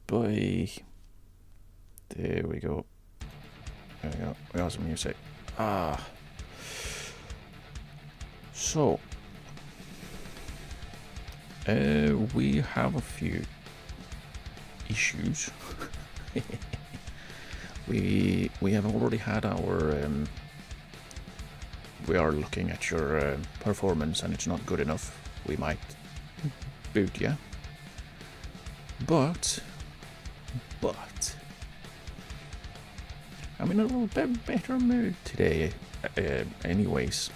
Boy. There we go. There we go. We got some music. So. We have a few issues. we have already had our we are looking at your performance and it's not good enough. We might boot you. But I'm in a little bit better mood today, anyways,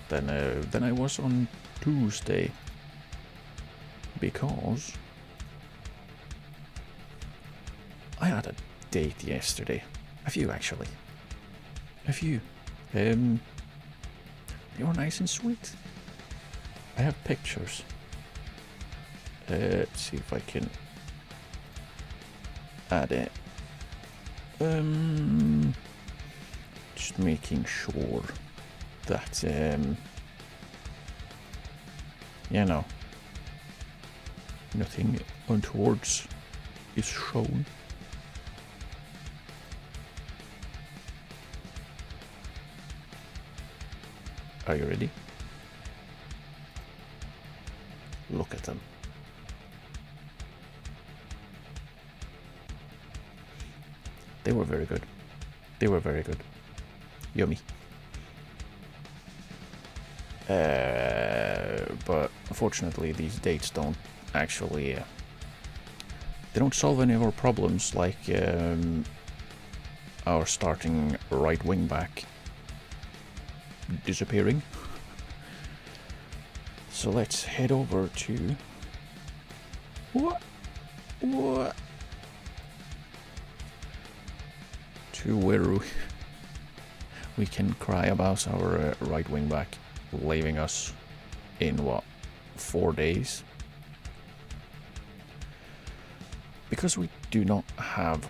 than I was on Tuesday, because I had a date yesterday. A few, actually. A few. They were nice and sweet. I have pictures. Let's see if I can add it. Just making sure that you know, nothing untowards is shown. Are you ready? Look at them. They were very good. They were very good. Yummy. But unfortunately these dates don't actually they don't solve any of our problems, like our starting right wing back disappearing. So let's head over to What? What? To where we can cry about our right wing back leaving us in what, 4 days? Because we do not have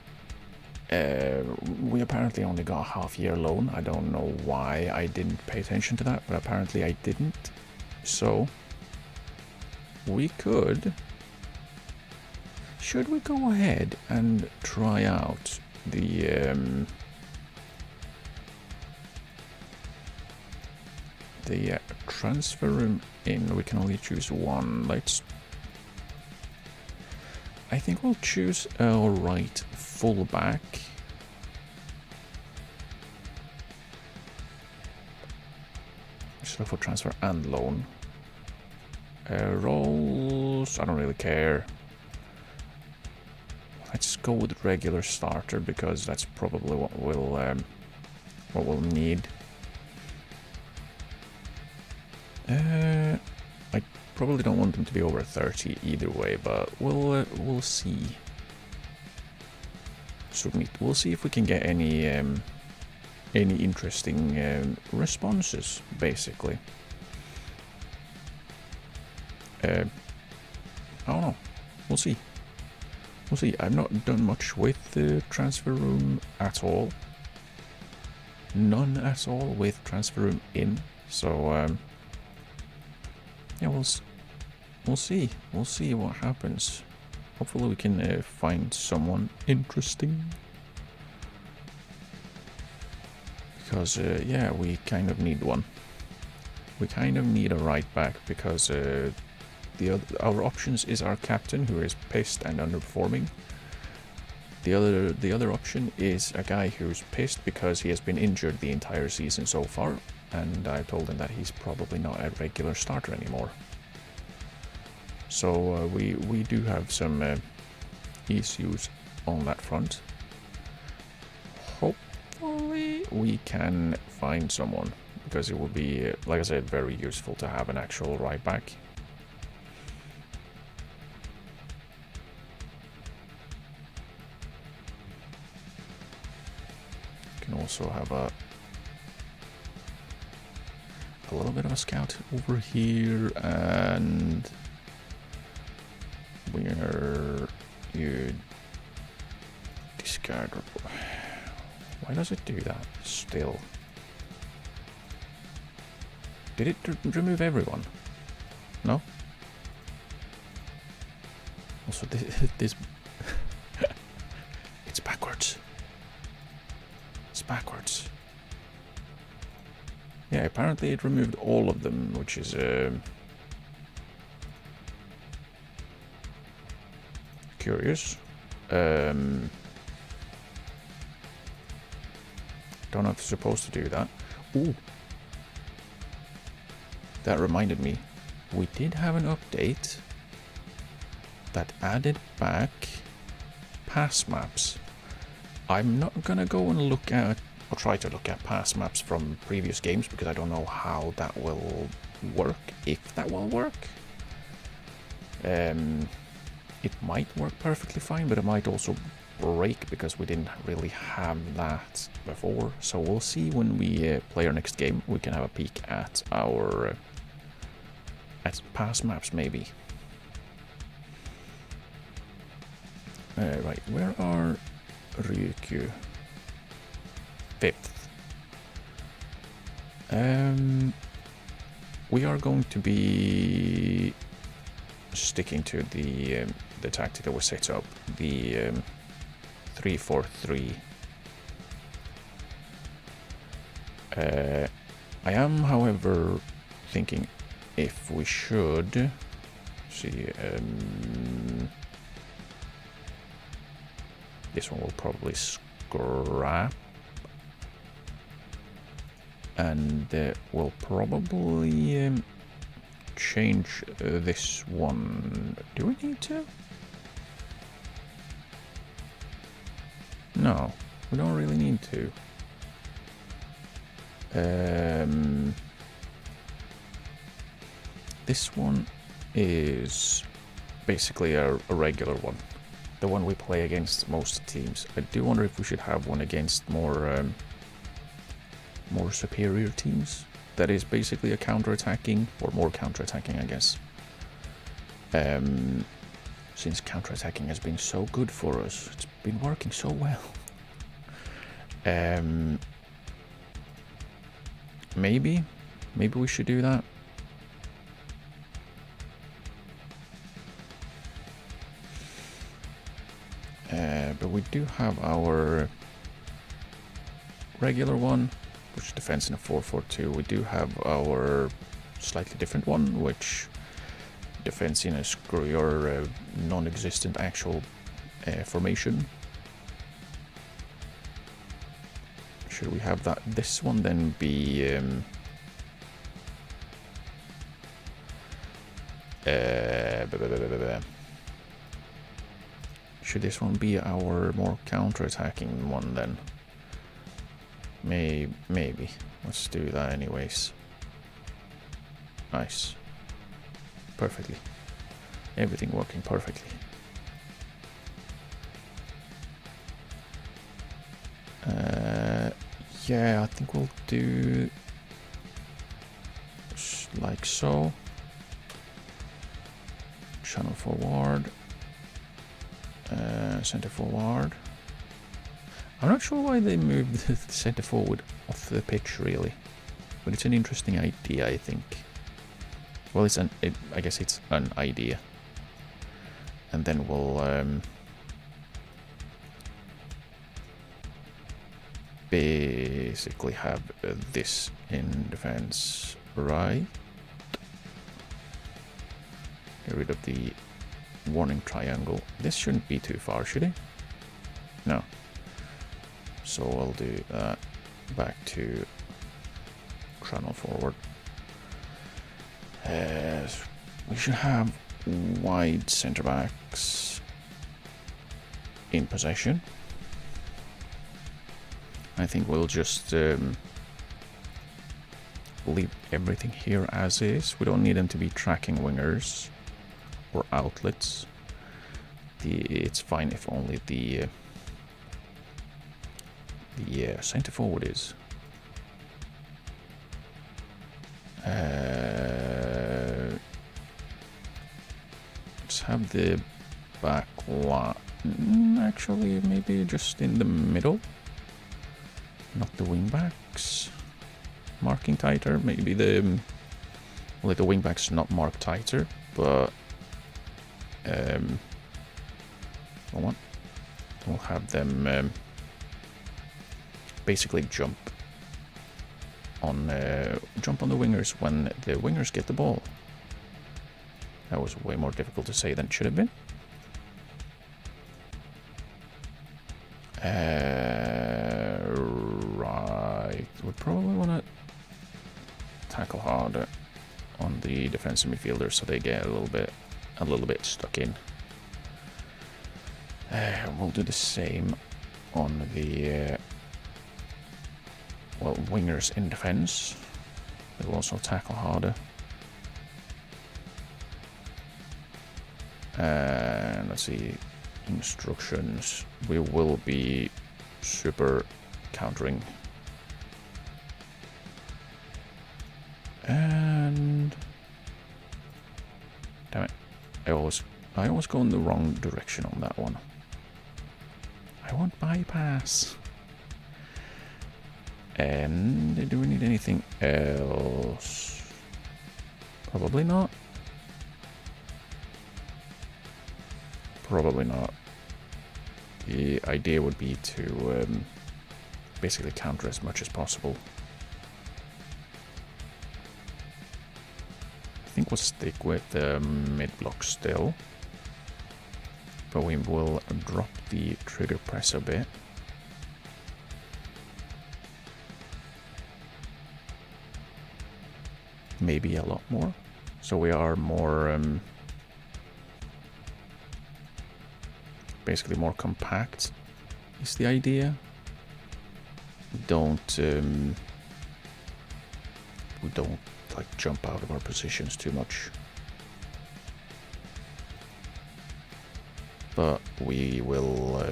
we apparently only got a half-year loan. I don't know why I didn't pay attention to that, but apparently I didn't. So we could... Should we go ahead and try out the transfer room in? We can only choose one. I think we'll choose our right fullback. Just look for transfer and loan. Roles, I don't really care. Let's go with regular starter because that's probably what we'll need. I probably don't want them to be over 30 either way, but we'll see. We'll see if we can get any interesting responses, basically. I don't know. We'll see. We'll see. I've not done much with the transfer room at all. None at all with transfer room in. So yeah, we'll see. We'll see what happens. Hopefully we can find someone interesting. Because yeah, we kind of need one. We kind of need a right back because our options is our captain, who is pissed and underperforming. The other option is a guy who's pissed because he has been injured the entire season so far, and I told him that he's probably not a regular starter anymore. So we do have some issues on that front. Hopefully we can find someone, because it will be, like I said, very useful to have an actual right back. Can also have a little bit of a scout over here, and where you discard. Why does it do that still? Did it remove everyone? No? Also this it's backwards. It's backwards. Yeah, apparently it removed all of them, which is curious. Don't know if it's supposed to do that. Ooh. That reminded me. We did have an update that added back pass maps. I'm not gonna go and look at, or try to look at pass maps from previous games, because I don't know how that will work, if that will work. It might work perfectly fine, but it might also break because we didn't really have that before. So we'll see when we play our next game. We can have a peek at our at pass maps, maybe. Right, where are Ryukyu? 5th. We are going to be sticking to the tactic that was set up, the 3-4-3. I am, however, thinking if we should see. This one will probably scrap, and we'll probably change this one. Do we need to? No, we don't really need to. This one is basically a regular one. The one we play against most teams. I do wonder if we should have one against more superior teams. That is basically a counter-attacking, or more counter-attacking, I guess. Since counter-attacking has been so good for us, it's been working so well. Maybe we should do that. But we do have our regular one, which defends in a 4-4-2. We do have our slightly different one, which defends in a screwy or non-existent actual formation. Should we have that? This one then be should this one be our more counter-attacking one then? Maybe. Let's do that anyways. Nice. Perfectly. Everything working perfectly. Yeah, I think we'll do like so. Channel forward. Center forward. I'm not sure why they moved the center forward off the pitch really, but it's an interesting idea, I think. Well, I guess it's an idea. And then we'll basically have this in defense, right? Get rid of the warning triangle. This shouldn't be too far, should it? No. So I'll do that. Back to channel forward. We should have wide centre backs in possession. I think we'll just leave everything here as is. We don't need them to be tracking wingers or outlets. It's fine if only the center forward is. Let's have the back line. Actually, maybe just in the middle. Not the wing backs. Marking tighter. Maybe the wing backs not mark tighter, but we'll have them basically jump on the wingers when the wingers get the ball. That was way more difficult to say than it should have been. Right, we probably want to tackle harder on the defensive midfielders so they get a little bit stuck in. We'll do the same on the wingers in defense. They'll also tackle harder. And let's see, instructions. We will be super countering. And damn it, I always go in the wrong direction on that one. I want bypass. And do we need anything else? Probably not. Probably not. The idea would be to basically counter as much as possible. I think we'll stick with the mid block still, but we will drop the trigger press a bit. Maybe a lot more, so we are more basically more compact is the idea. We don't like jump out of our positions too much. but we will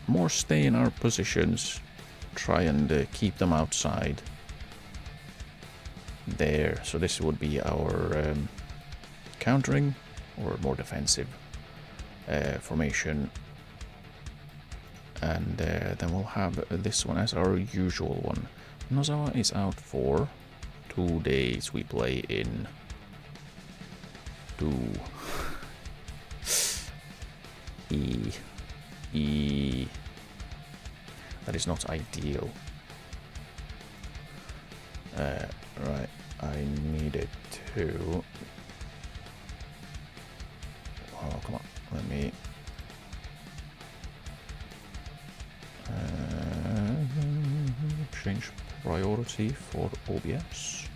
more stay in our positions, try and keep them outside there. So this would be our countering or more defensive formation, and then we'll have this one as our usual one. Nozawa is out for 2 days. We play in 2 that is not ideal. Right, I needed to... Oh, come on, let me... change priority for OBS.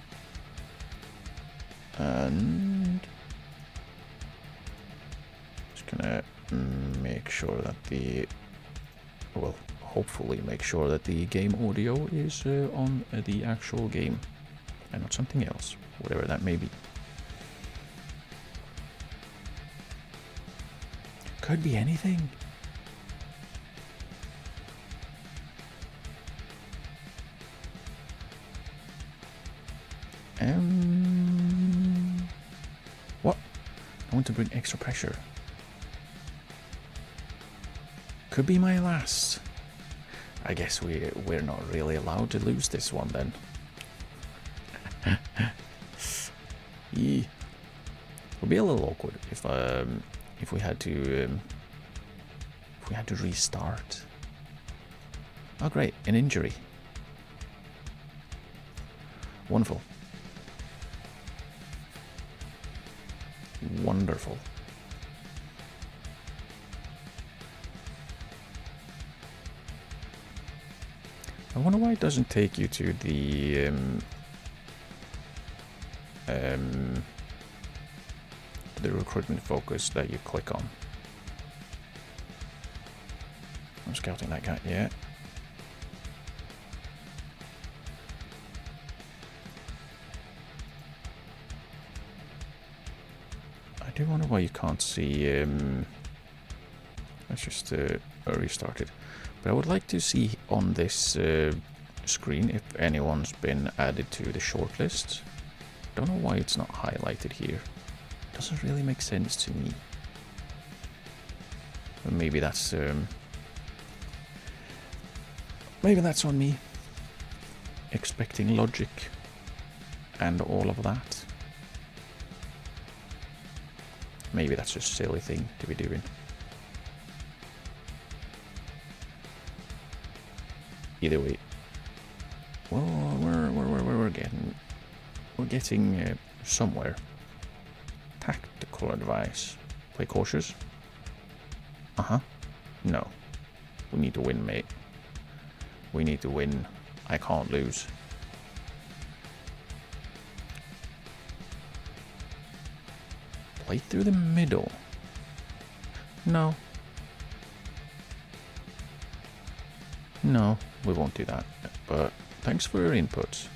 And... just gonna make sure that the... well, hopefully make sure that the game audio is on the actual game and not something else, whatever that may be. Could be anything. What? I want to bring extra pressure. Could be my last. I guess we're not really allowed to lose this one then. Yeah. It would be a little awkward if we had to restart. Oh great, an injury. Wonderful. Wonderful. I wonder why it doesn't take you to the recruitment focus that you click on. I'm scouting that guy, yeah. I do wonder why you can't see... let's just restart it. But I would like to see on this screen if anyone's been added to the shortlist. Don't know why it's not highlighted here. Doesn't really make sense to me. But maybe that's on me. Expecting logic and all of that. Maybe that's just a silly thing to be doing. Either way, well, we're getting somewhere. Tactical advice: play cautious. No, we need to win, mate. We need to win. I can't lose. Play through the middle. No. No, we won't do that. But thanks for your inputs.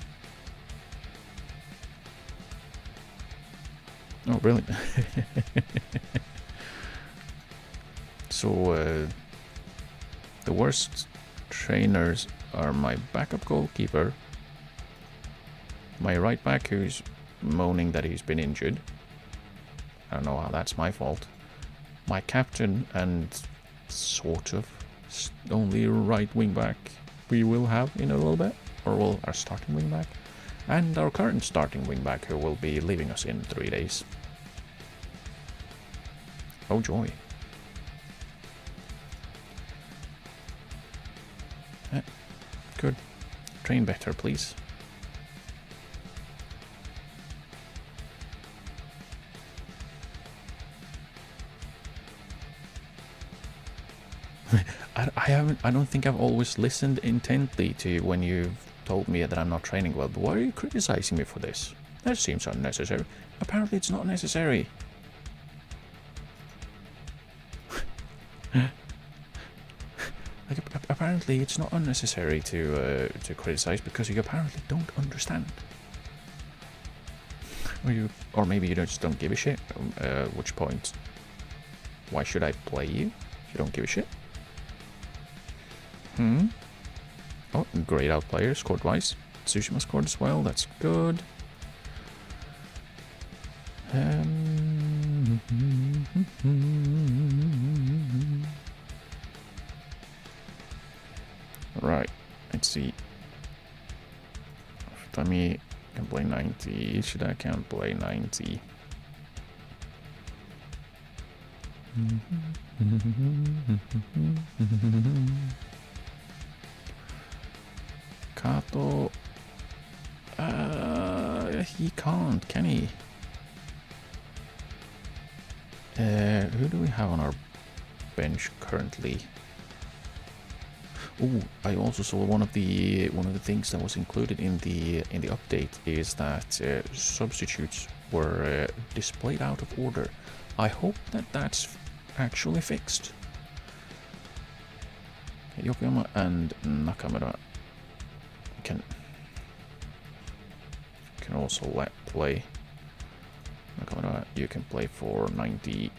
Oh, brilliant. So, the worst trainers are my backup goalkeeper, my right back who's moaning that he's been injured. I don't know how that's my fault. My captain and sort of only right wing back we will have in a little bit, or well, our starting wing back, and our current starting wing back who will be leaving us in 3 days. Oh joy. Good. Train better, please. I don't think I've always listened intently to you when you've told me that I'm not training well, but why are you criticizing me for this? That seems unnecessary. Apparently it's not necessary. Like, apparently it's not unnecessary to criticize because you apparently don't understand. Or maybe you just don't give a shit. Which point? Why should I play you if you don't give a shit? Oh, grayed out player, scored twice. Tsushima scored as well, that's good. Right, let's see. Tommy can play 90. Ishida can play 90. Kato. He can't, can he? Who do we have on our bench currently? Oh, I also saw one of the things that was included in the update is that substitutes were displayed out of order. I hope that that's actually fixed. Yokoyama and Nakamura can also let play. Nakamura, you can play for 90.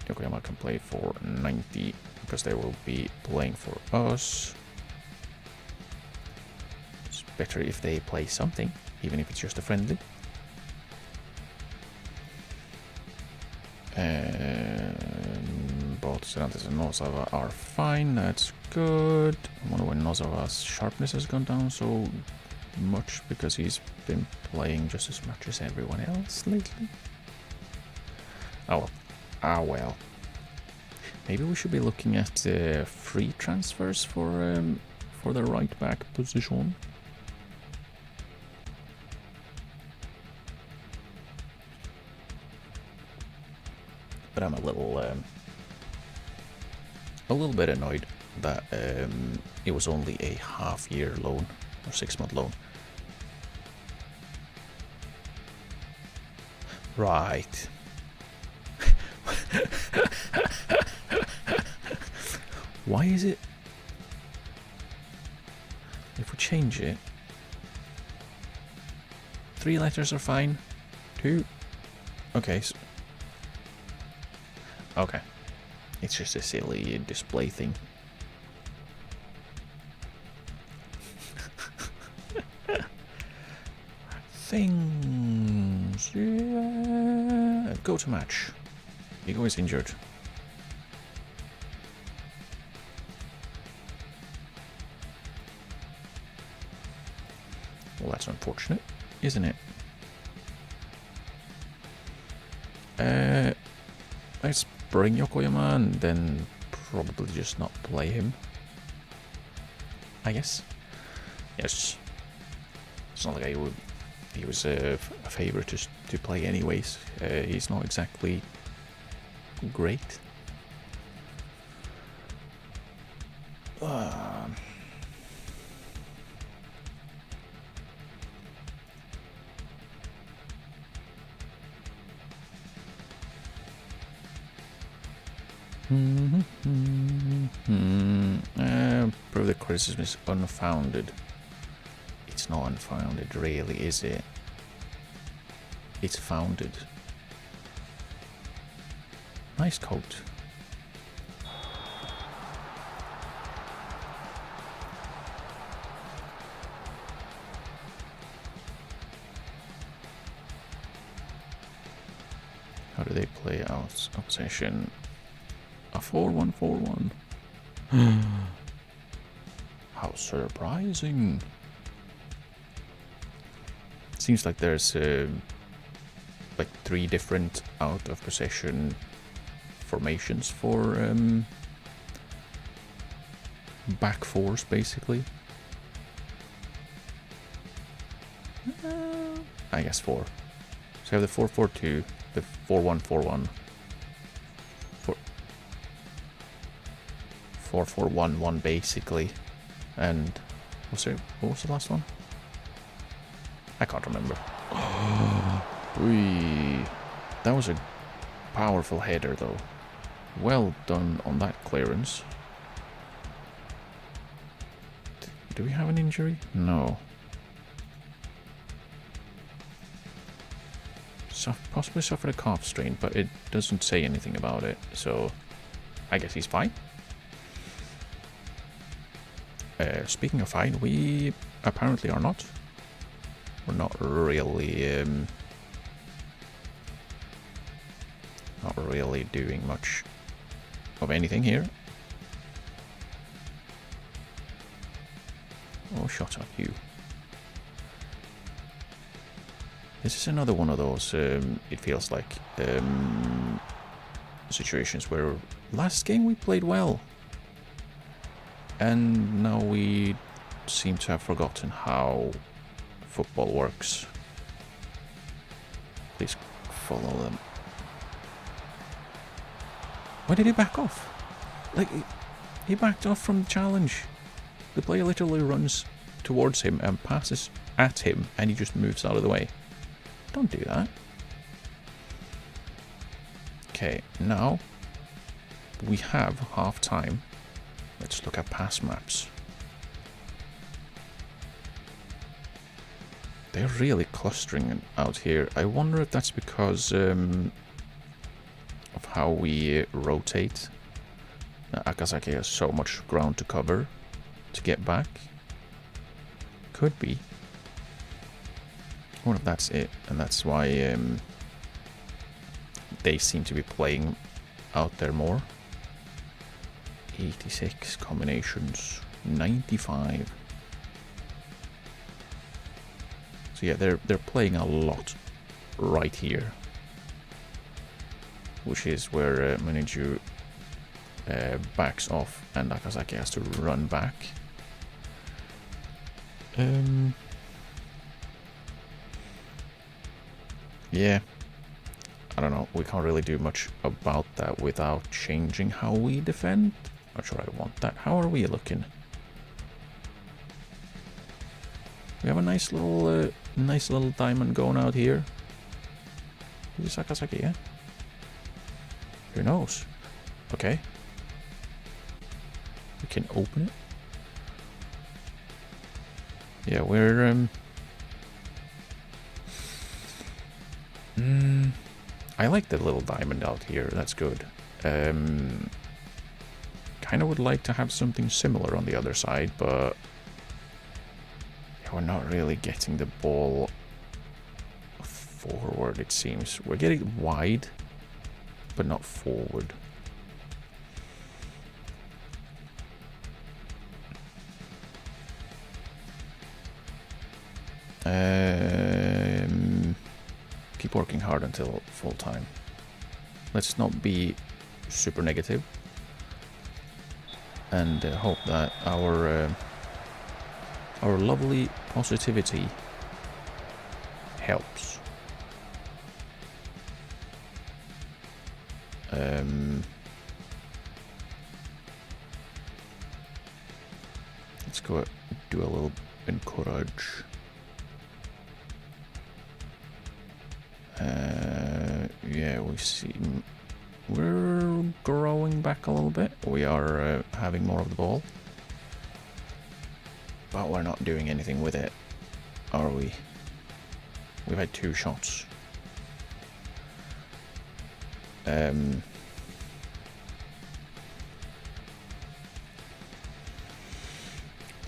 Yokoyama can play for 90 because they will be playing for us. It's better if they play something, even if it's just a friendly. Both Cervantes and Nozawa are fine, that's good. I wonder when Nozawa's sharpness has gone down so much because he's been playing just as much as everyone else lately. Oh, well. Maybe we should be looking at free transfers for the right back position. But I'm a little bit annoyed that it was only a half-year loan or 6-month loan. Right. Why is it? If we change it, 3 letters are fine. 2. Okay. Okay. It's just a silly display thing. Things. Yeah. Go to match. Ego is injured. Well, that's unfortunate, isn't it? Let's bring Yokoyama and then probably just not play him. I guess. Yes. It's not like he was a favourite to play anyways. He's not exactly great. Prove the criticism is unfounded. It's not unfounded, really, is it? It's founded. Nice coat. How do they play out opposition? A 4-1-4-1. How surprising. Seems like there's like 3 different out of possession formations for back fours, basically. I guess 4. So you have the 4-4-2, the 4-1-4-1, 4-4-1-1 basically, and what was the last one? I can't remember. That was a powerful header though. Well done on that clearance. Do we have an injury? No. Possibly suffered a calf strain, but it doesn't say anything about it, so I guess he's fine. Speaking of fine, we apparently are not. We're not really doing much of anything here. Oh, shut up, you. This is another one of those, it feels like, situations where last game we played well. And now we seem to have forgotten how football works. Please follow them. Why did he back off? Like, he backed off from the challenge. The player literally runs towards him and passes at him, and he just moves out of the way. Don't do that. Okay, now we have half time. Let's look at pass maps. They're really clustering out here. I wonder if that's because of how we rotate. Akazaki has so much ground to cover to get back. Could be. I wonder if that's it, and that's why they seem to be playing out there more. 86 combinations, 95. So yeah, they're playing a lot right here, which is where Maniju backs off and Akazaki has to run back. Yeah, I don't know. We can't really do much about that without changing how we defend. Not sure I want that. How are we looking? We have a nice little diamond going out here. Is this Akazaki, yeah? Who knows? Okay. We can open it. Yeah, we're I like the little diamond out here. That's good. Kind of would like to have something similar on the other side, but we're not really getting the ball forward, it seems. We're getting wide, but not forward. Keep working hard until full time. Let's not be super negative, and hope that our lovely positivity helps. Let's go do a little encourage. Yeah, we see we're growing back a little bit. We are having more of the ball, but we're not doing anything with it, are we? We've had 2 shots.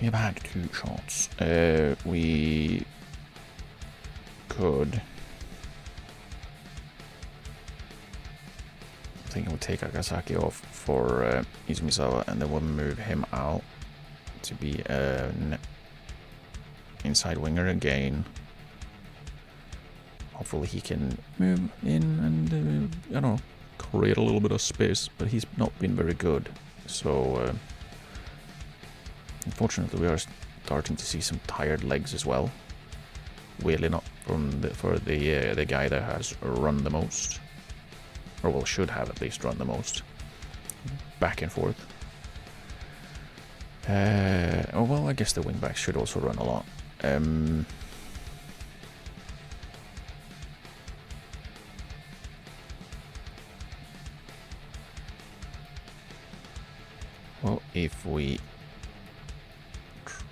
We've had 2 shots. We could. I think we'll take Akazaki off for Izumisawa, and then we'll move him out to be an inside winger again. Hopefully he can move in and, I don't know, create a little bit of space, but he's not been very good. So, unfortunately, we are starting to see some tired legs as well. Weirdly not for the guy that has run the most. Or well, should have at least run the most. Back and forth. Oh well, I guess the wingbacks should also run a lot. Well, if we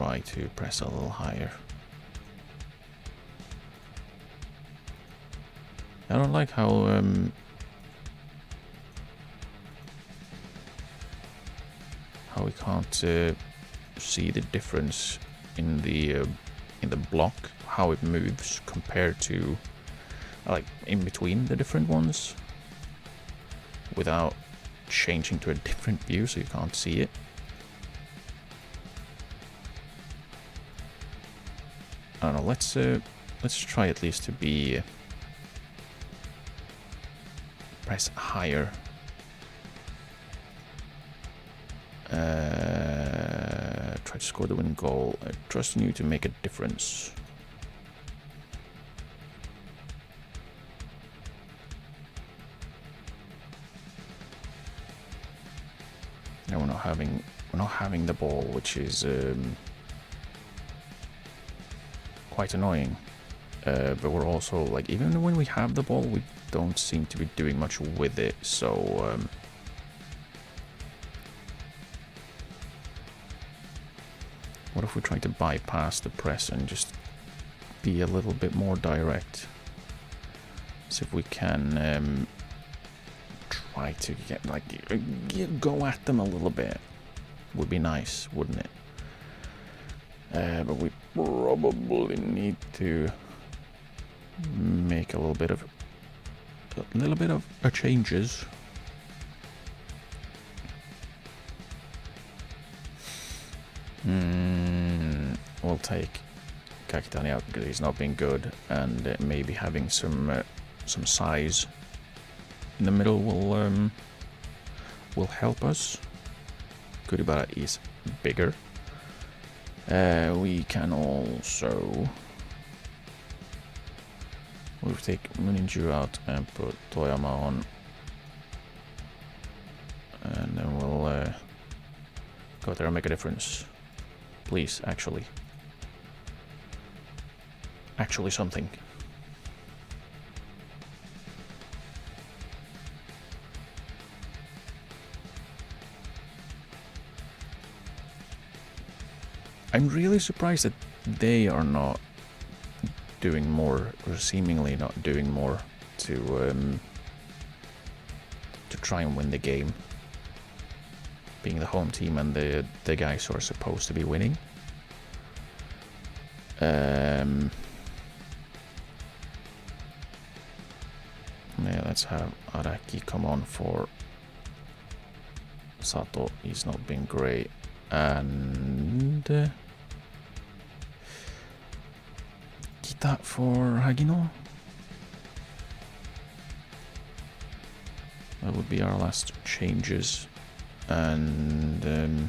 try to press a little higher. I don't like how we can't see the difference in the block, how it moves compared to like in between the different ones, without changing to a different view so you can't see it. I don't know. Let's try at least to be press higher. Try to score the winning goal. I trust in you to make a difference. And we're not having the ball, which is quite annoying. But we're also like, even when we have the ball, we don't seem to be doing much with it. So what if we try to bypass the press and just be a little bit more direct? See if we can try to get like go at them a little bit. Would be nice, wouldn't it? But we probably need to make a little bit of changes. We'll take Kakitani out because he's not been good, and maybe having some size in the middle will help us. Kuribara is bigger. We can also we'll take Muninju out and put Toyama on, and then we'll go there and make a difference. Please, actually something. I'm really surprised that they are not doing more, or seemingly not doing more, to try and win the game. Being the home team and the guys who are supposed to be winning. Yeah, let's have Araki come on for Sato. He's not been great. And Kita for Hagino. That would be our last changes. And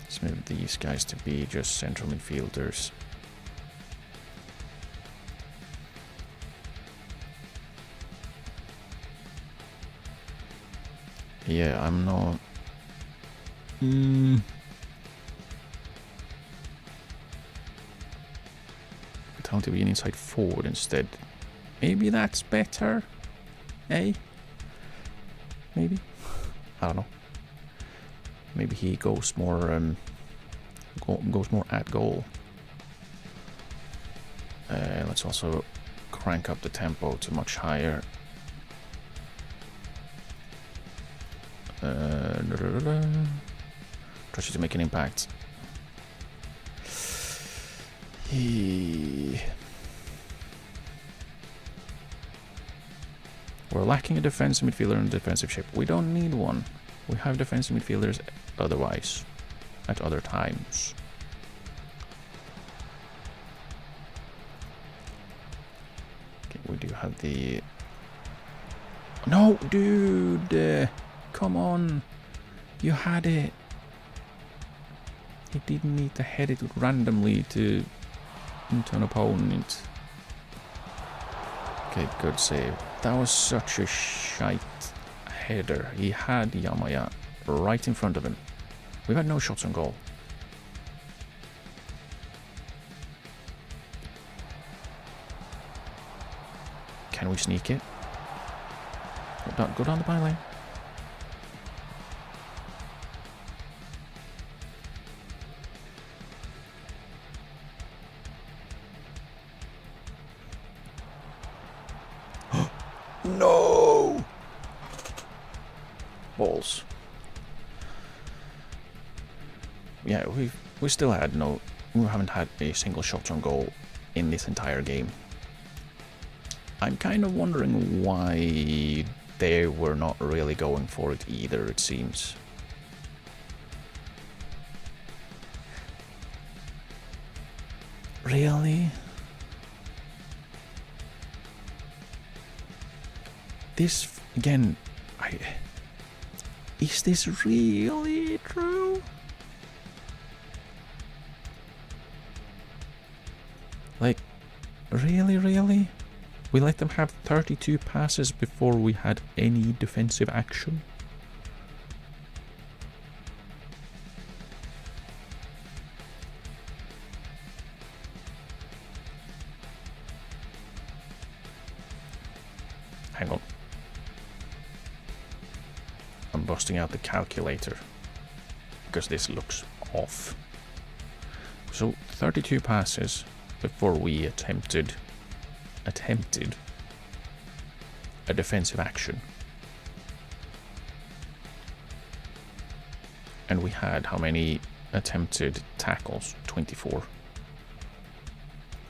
let's move these guys to be just central midfielders. Yeah, I'm not... Time to be an inside forward instead. Maybe that's better, eh? Maybe? I don't know. Maybe he goes more goes more at goal. Let's also crank up the tempo to much higher. Try to make an impact. We're lacking a defensive midfielder and defensive shape. We don't need one. We have defensive midfielders otherwise, at other times. Okay, we do have the... No, dude! Come on! You had it! You didn't need to head it randomly into an opponent. Okay, good save. That was such a shite header. He had Yamaya right in front of him. We've had no shots on goal. Can we sneak it? Go down the bylane. No! Balls. Yeah, we still had no... We haven't had a single shot on goal in this entire game. I'm kind of wondering why they were not really going for it either, it seems. Really? This, again, is this really true? Like, really? We let them have 32 passes before we had any defensive action? Hang on. I'm busting out the calculator because this looks off. So 32 passes before we attempted a defensive action. And we had how many attempted tackles? 24.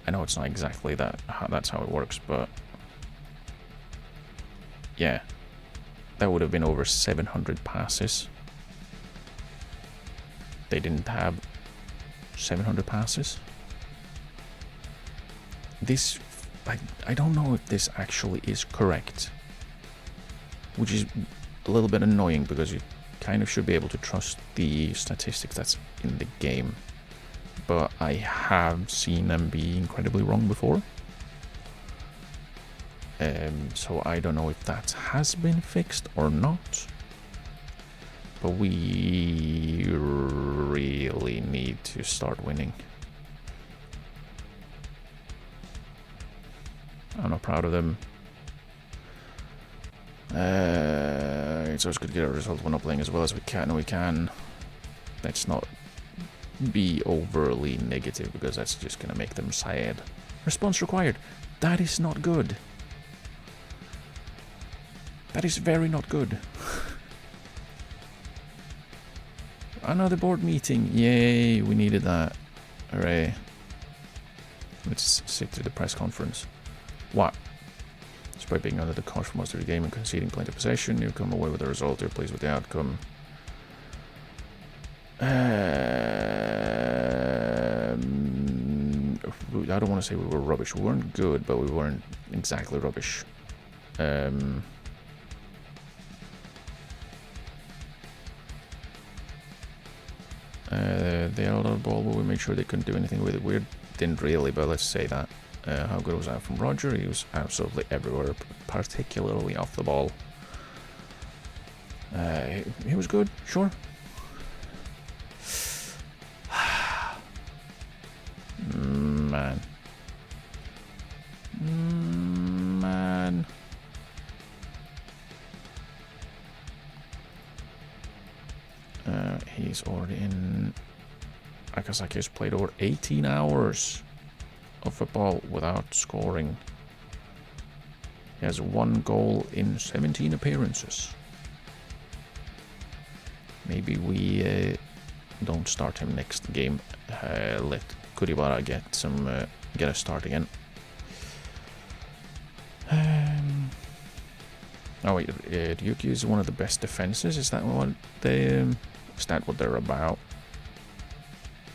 I know it's not exactly that's how it works, but yeah, that would have been over 700 passes. They didn't have 700 passes. This, I don't know if this actually is correct, which is a little bit annoying because you kind of should be able to trust the statistics that's in the game, but I have seen them be incredibly wrong before. So I don't know if that has been fixed or not, but we really need to start winning. I'm not proud of them. It's always good to get a result when not playing as well as we can. Let's not be overly negative because that's just gonna make them sad. Response required. That is not good. That is very not good. Another board meeting. Yay, we needed that. Hooray. Let's sit through the press conference. What? Despite being under the cosh for most of the game and conceding plenty of possession, you come away with the result. You're pleased with the outcome. I don't want to say we were rubbish. We weren't good, but we weren't exactly rubbish. They had a lot of ball, but we made sure they couldn't do anything with it. We didn't really, but let's say that. How good was that from Roger? He was absolutely everywhere, particularly off the ball. He was good, sure. Man. Man. He's already in... Akasaki has played over 18 hours of football without scoring. He has 1 goal in 17 appearances. Maybe we don't start him next game. Let Kuribara get a start again. Oh wait, Ryukyu is one of the best defenses. Is that what they're about?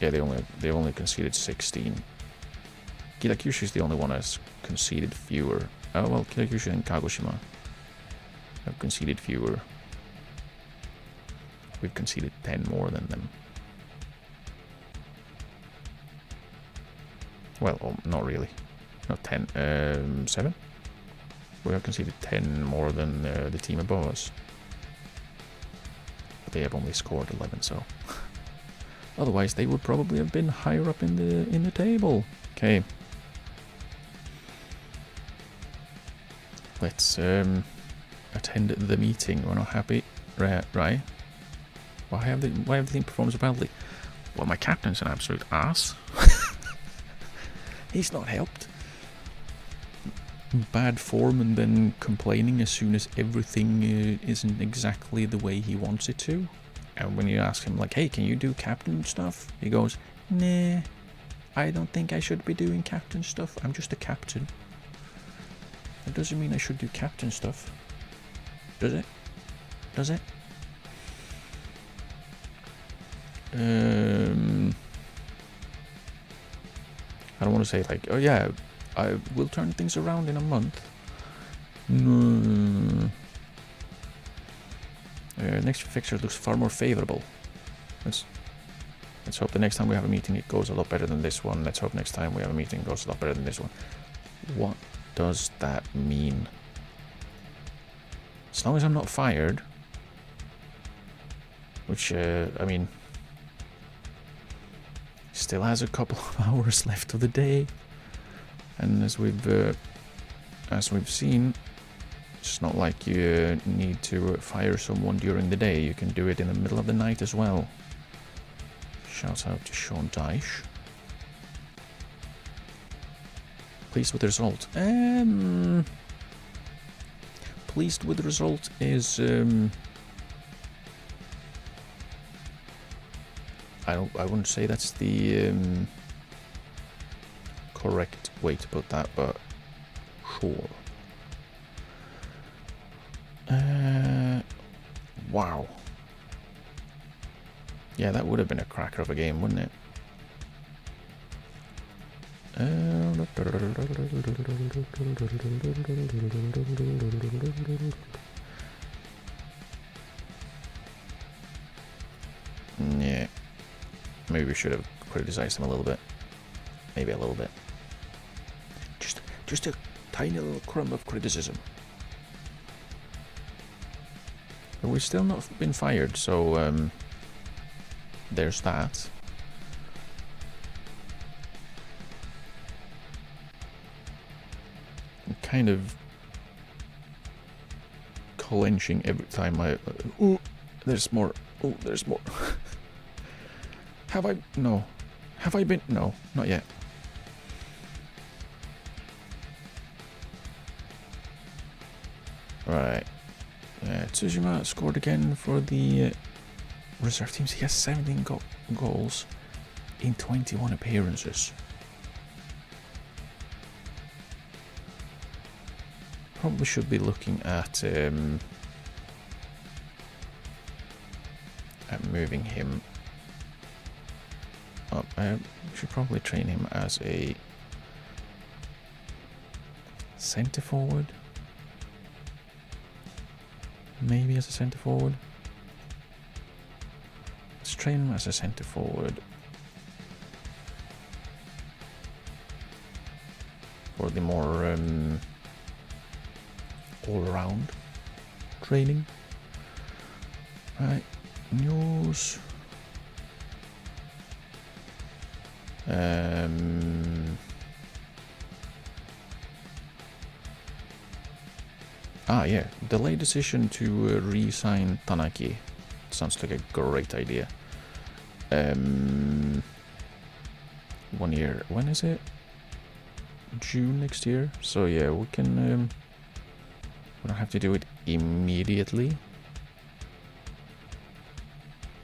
Yeah, they only conceded 16. Kitakyushu is the only one that's conceded fewer. Oh well, Kitakyushu and Kagoshima have conceded fewer. We've conceded 10 more than them. Well, oh, not really. Not 10. 7? We have conceded 10 more than the team above us. But they have only scored 11, so... Otherwise, they would probably have been higher up in the table. Okay. Let's attend the meeting. We're not happy, right? Why have the team performed so badly? Well, my captain's an absolute ass. He's not helped. bad form and then complaining as soon as everything isn't exactly the way he wants it to. And when you ask him, like, hey, can you do captain stuff? He goes, nah, I don't think I should be doing captain stuff. I'm just a captain. That doesn't mean I should do captain stuff. Does it? Does it? I don't want to say like, oh yeah, I will turn things around in a month. No. Next fixture looks far more favorable. Let's hope the next time we have a meeting it goes a lot better than this one. Let's hope next time we have a meeting it goes a lot better than this one. What does that mean? As long as I'm not fired, which I mean, still has a couple of hours left of the day, and as we've seen, it's not like you need to fire someone during the day. You can do it in the middle of the night as well. Shouts out to Sean Dyche. Pleased with the result. Pleased with the result is I wouldn't say that's the correct way to put that, but sure. Wow. Yeah, that would have been a cracker of a game, wouldn't it? Yeah. Maybe we should have criticized him a little bit. Maybe a little bit. Just a tiny little crumb of criticism. But we've still not been fired, so there's that. I'm kind of clenching every time I... oh, there's more. Oh, there's more. Have I... No. Have I been... No, not yet. Right. Tsujima scored again for the reserve teams. He has 17 goals in 21 appearances. Probably should be looking at moving him up. I should probably train him as a centre forward. Maybe as a centre forward. Let's train him as a centre forward for the more all-round training. Right, news. Yeah, delay decision to re-sign Tanaki. Sounds like a great idea. 1 year. When is it? June next year. So yeah, we can. We don't have to do it immediately.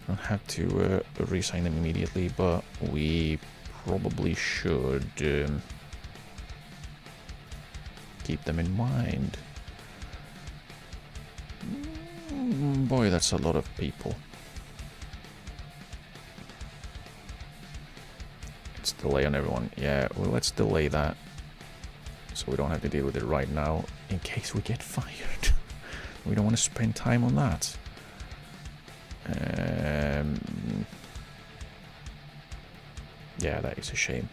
Don't have to re-sign them immediately, but we probably should keep them in mind. Boy, that's a lot of people. It's delay on everyone. Yeah, well, let's delay that so we don't have to deal with it right now in case we get fired. We don't want to spend time on that. Yeah, that is a shame.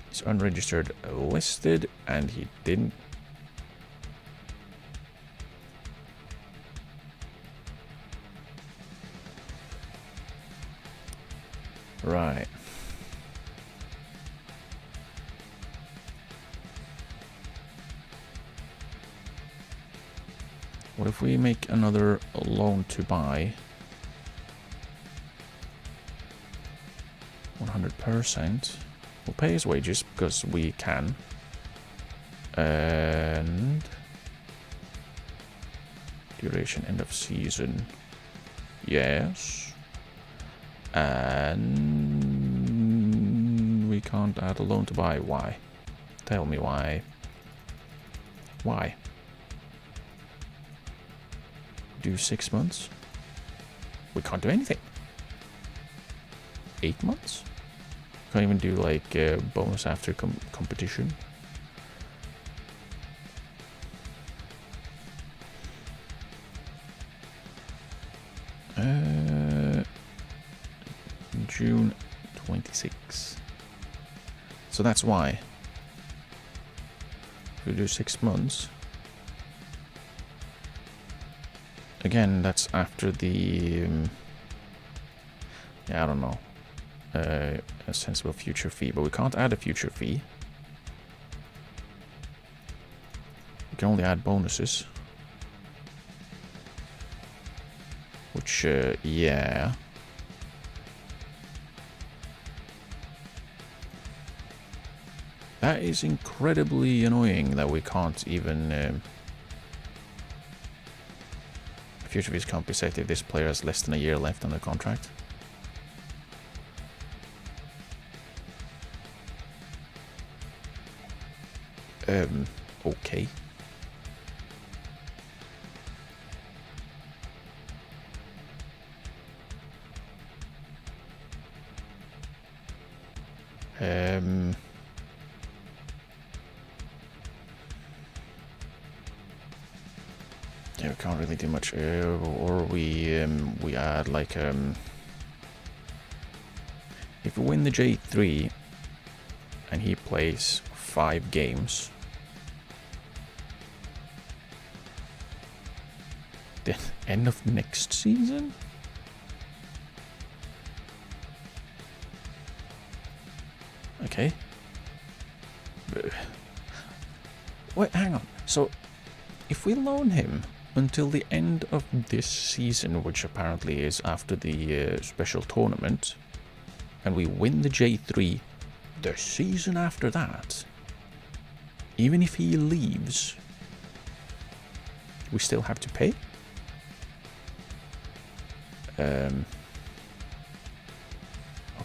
He's unregistered listed and he didn't. Right. What if we make another loan to buy? 100%. We'll pay his wages because we can. And duration end of season. Yes. And we can't add a loan to buy. Why? Tell me why. Why? Do 6 months? We can't do anything. 8 months? Can't even do like bonus after competition. June 26. So that's why. If we do 6 months. Again, that's after the... yeah, I don't know. A sensible future fee, but we can't add a future fee. We can only add bonuses. Which, yeah. That is incredibly annoying that we can't even... future fees can't be set if this player has less than a year left on the contract. Okay. Yeah, we can't really do much. Or we add like if we win the J3 and he plays 5 games, then end of next season? Okay. Wait, hang on. So, if we loan him until the end of this season, which apparently is after the special tournament, and we win the J3 the season after that, even if he leaves, we still have to pay? Oh,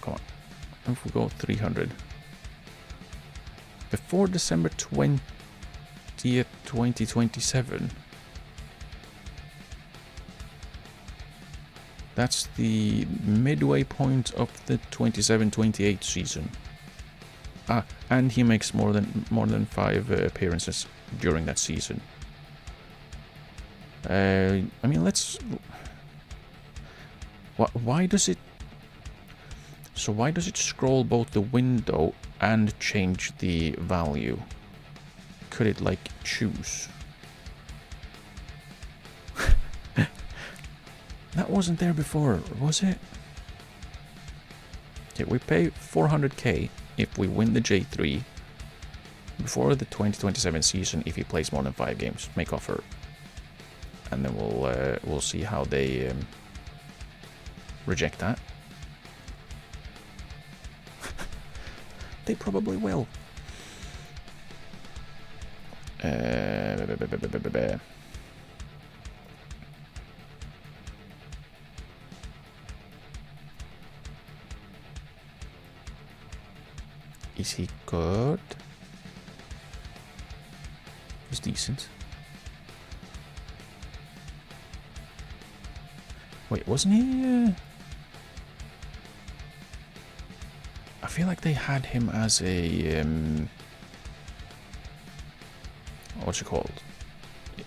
come on. If we go 300. Before December 20th, 2027. That's the midway point of the 27-28 season. Ah, and he makes more than 5 appearances during that season. I mean, let's... Why does it... So why does it scroll both the window and change the value? Could it, like, choose? That wasn't there before, was it? Okay, we pay 400k if we win the J3 before the 2027 season if he plays more than 5 games. Make offer. And then we'll see how they reject that. They probably will. Is he good? He's decent. Wait, wasn't he... I feel like they had him as a... what's it called?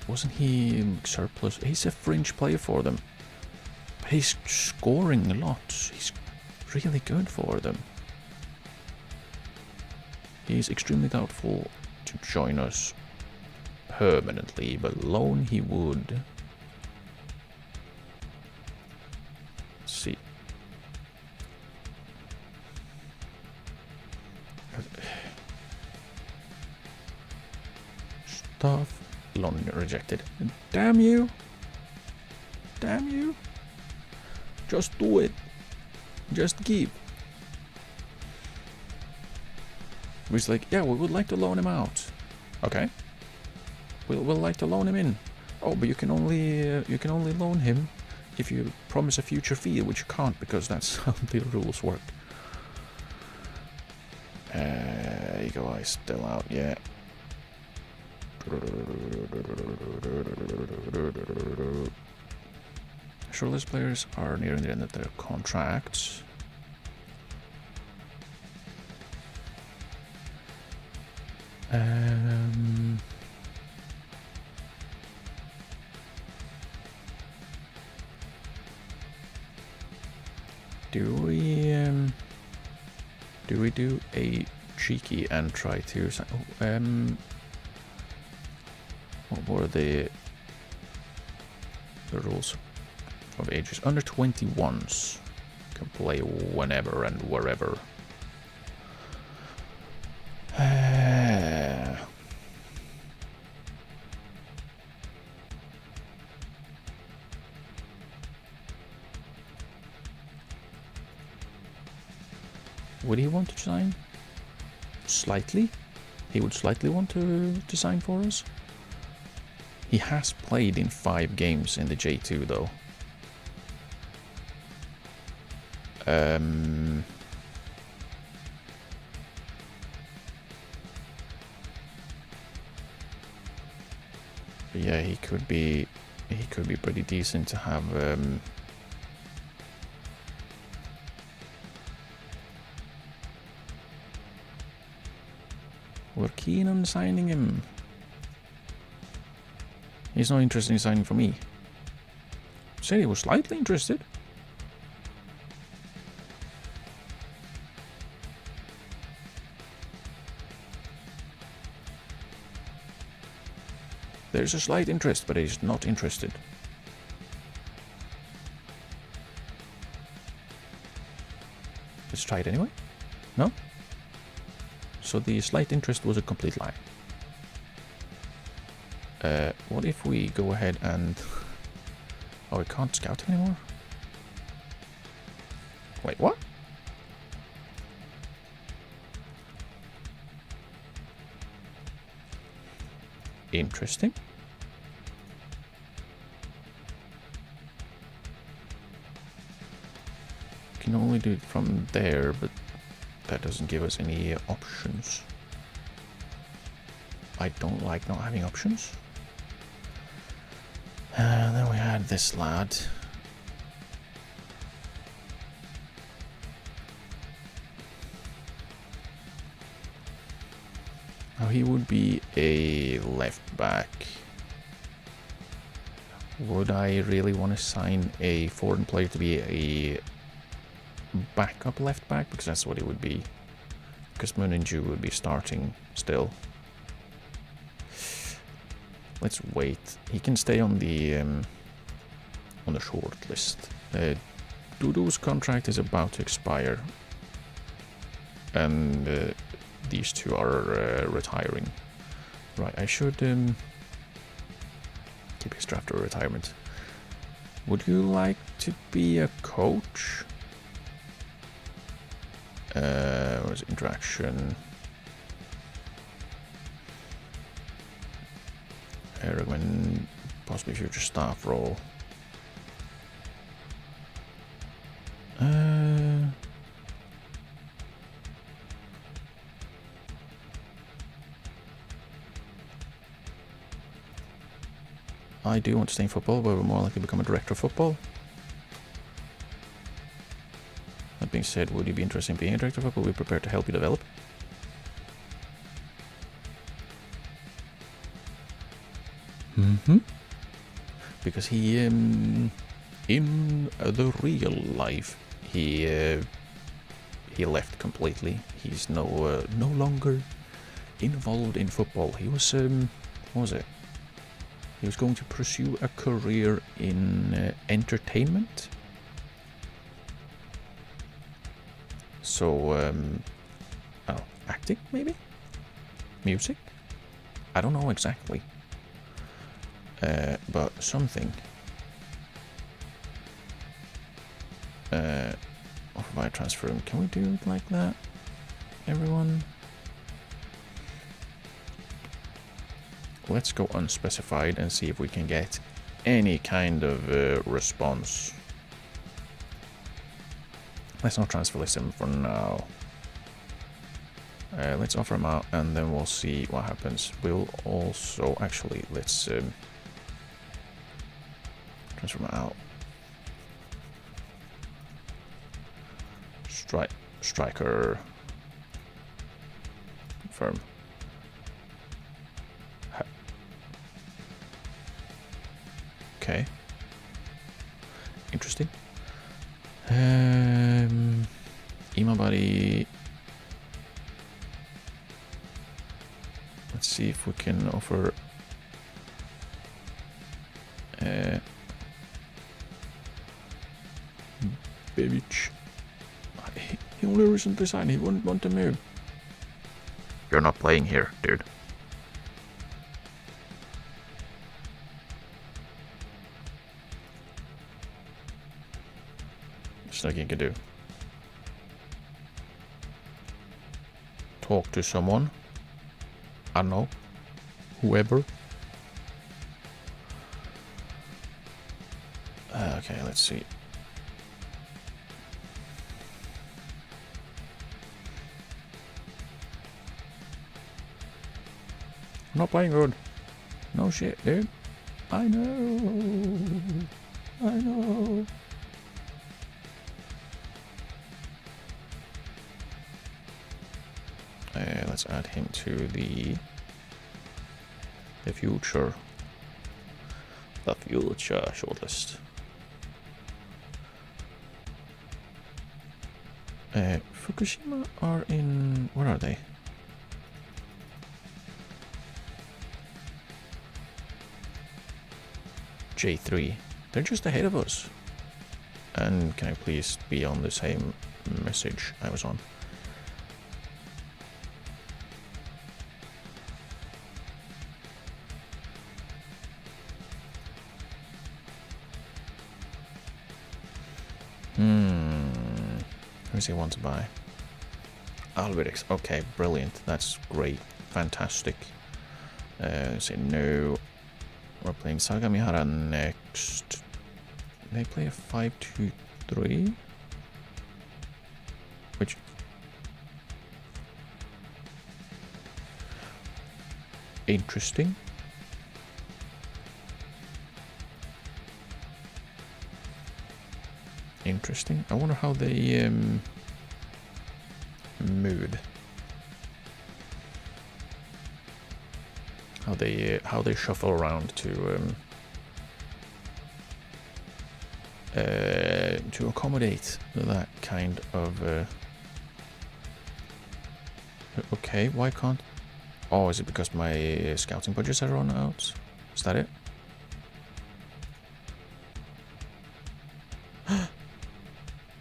Wasn't he surplus? He's a fringe player for them. But he's scoring a lot. He's really good for them. He's extremely doubtful to join us permanently, but loan he would. Let's see. Stuff. Loan rejected. Damn you! Damn you! Just do it. Just give. He's like, yeah, we would like to loan him out. Okay. We'll like to loan him in. Oh, but you can only loan him if you promise a future fee, which you can't because that's how the rules work. Eagle Eye still out, yeah. Shortlist players are nearing the end of their contracts. Do we do a cheeky and try to what were the rules of ages? Under 21s can play whenever and wherever. Would he want to sign? Slightly? He would slightly want to sign for us? He has played in 5 games in the J2 though. But yeah, he could be pretty decent to have. We're keen on signing him. He's not interested in signing for me. Said he was slightly interested. There's a slight interest, but he's not interested. Let's try it anyway. No? So the slight interest was a complete lie. What if we go ahead and... Oh, we can't scout anymore? Wait, what? Interesting. Can only do it from there, but that doesn't give us any options. I don't like not having options. Then we had this lad. Now he would be a left back. Would I really want to sign a foreign player to be a backup left back? Because that's what it would be. Because Muninju would be starting still. Let's wait. He can stay on the short list. Dudu's contract is about to expire, and these two are retiring. Right, I should keep his draft or retirement. Would you like to be a coach? Where's interaction? I recommend possibly future staff role. I do want to stay in football, but we're more likely to become a director of football. That being said, would you be interested in being a director of football? We're prepared to help you develop. Because he, in the real life, he left completely. He's no longer involved in football. He was, what was it? He was going to pursue a career in entertainment. So, acting maybe? Music? I don't know exactly. But something. Offer by transfer room. Can we do it like that? Everyone? let's go unspecified and see if we can get any kind of response. Let's not transfer list him for now. Let's offer him out and then we'll see what happens. We'll also, actually, let's transfer him out. Striker. Confirm. Okay. Interesting. Email buddy. Let's see if we can offer Babich. He only recently signed, he wouldn't want to move. You're not playing here, dude. There's nothing you can do. Talk to someone. I don't know. Whoever. Okay, let's see. I'm not playing good. No shit, dude. I know. I know. Let's add him to the future. The future shortlist. Fukushima are in... Where are they? J3. They're just ahead of us. And can I please be on the same message I was on? Who does he want to buy? Alberix. Okay, brilliant. That's great. Fantastic. Say no. We're playing Sagamihara next. They play a 5-2-3. Which... Interesting. Interesting. I wonder how they mood. How they shuffle around to accommodate that kind of. Okay, why can't? Oh, is it because my scouting budgets are run out? Is that it?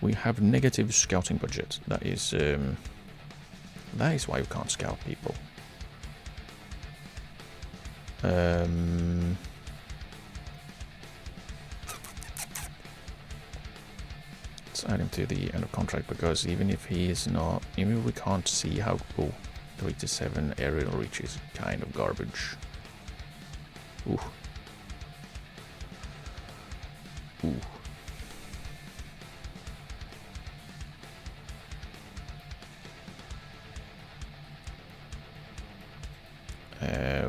We have negative scouting budget. That is why we can't scout people. Let's add him to the end of contract because even if he is not, even if we can't see how 3 to 7 aerial reach is kind of garbage. Ooh. Ooh.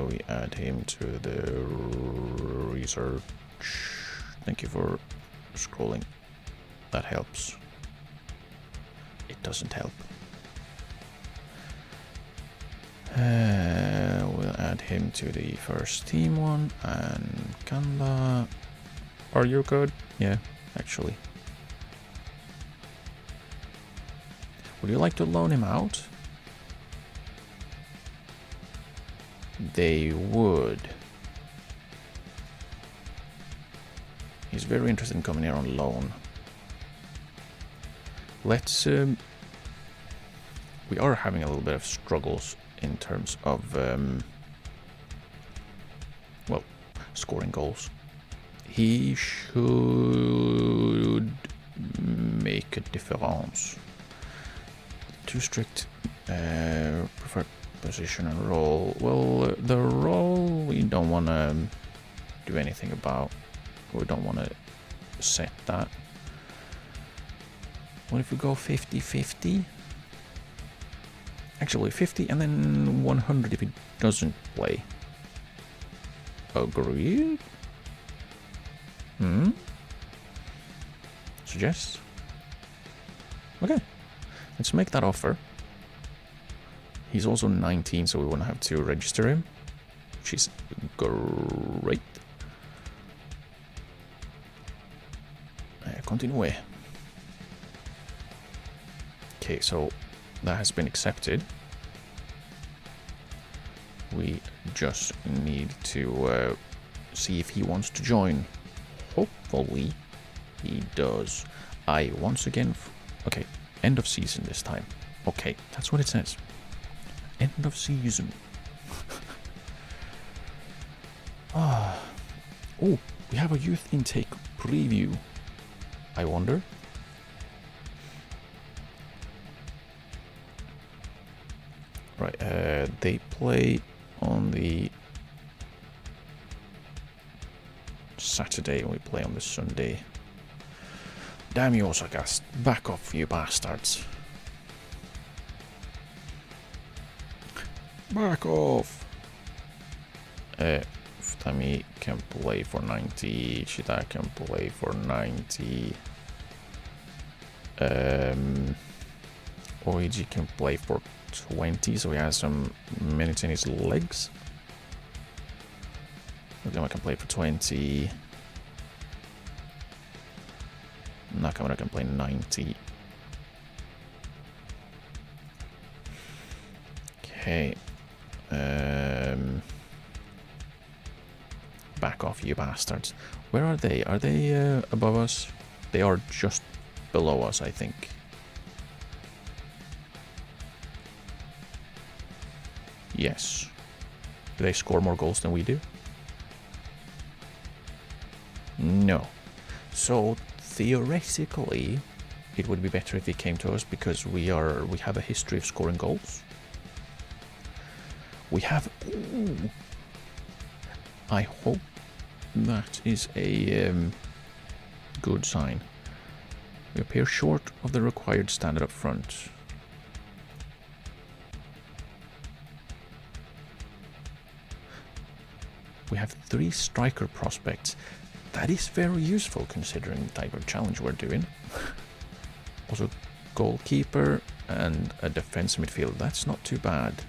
We add him to the research. Thank you for scrolling. That helps. It doesn't help. We'll add him to the first team one. And Kanda. Are you good? Yeah, actually. Would you like to loan him out? They would. He's very interested in coming here on loan. Let's we are having a little bit of struggles in terms of well, scoring goals. He should make a difference. Too strict. Prefer Position and roll. Well, the roll we don't want to do anything about. We don't want to set that. What if we go 50-50? Actually, 50 and then 100 if it doesn't play. Agreed? Suggest? Okay. Let's make that offer. He's also 19, so we won't have to register him, which is great. Continue. Okay, so that has been accepted. We just need to see if he wants to join. Hopefully he does. I once again... okay, end of season this time. Okay, that's what it says. End of season. Oh, we have a youth intake preview. I wonder. Right, they play on the Saturday and we play on the Sunday. Damn you, Osaka. Back off, you bastards. Back off. Futami can play for 90. Shita can play for 90. Oiji can play for 20, so he has some minutes in his legs. Nakamura can play for 20. Nakamura can play 90. Okay. Back off, you bastards. Where are they? Are they above us? They are just below us, I think. Yes. Do they score more goals than we do? No. So theoretically, it would be better if he came to us because we have a history of scoring goals. We have. Ooh, I hope that is a good sign. We appear short of the required standard up front. We have 3 striker prospects. That is very useful considering the type of challenge we're doing. Also, goalkeeper and a defense midfield. That's not too bad.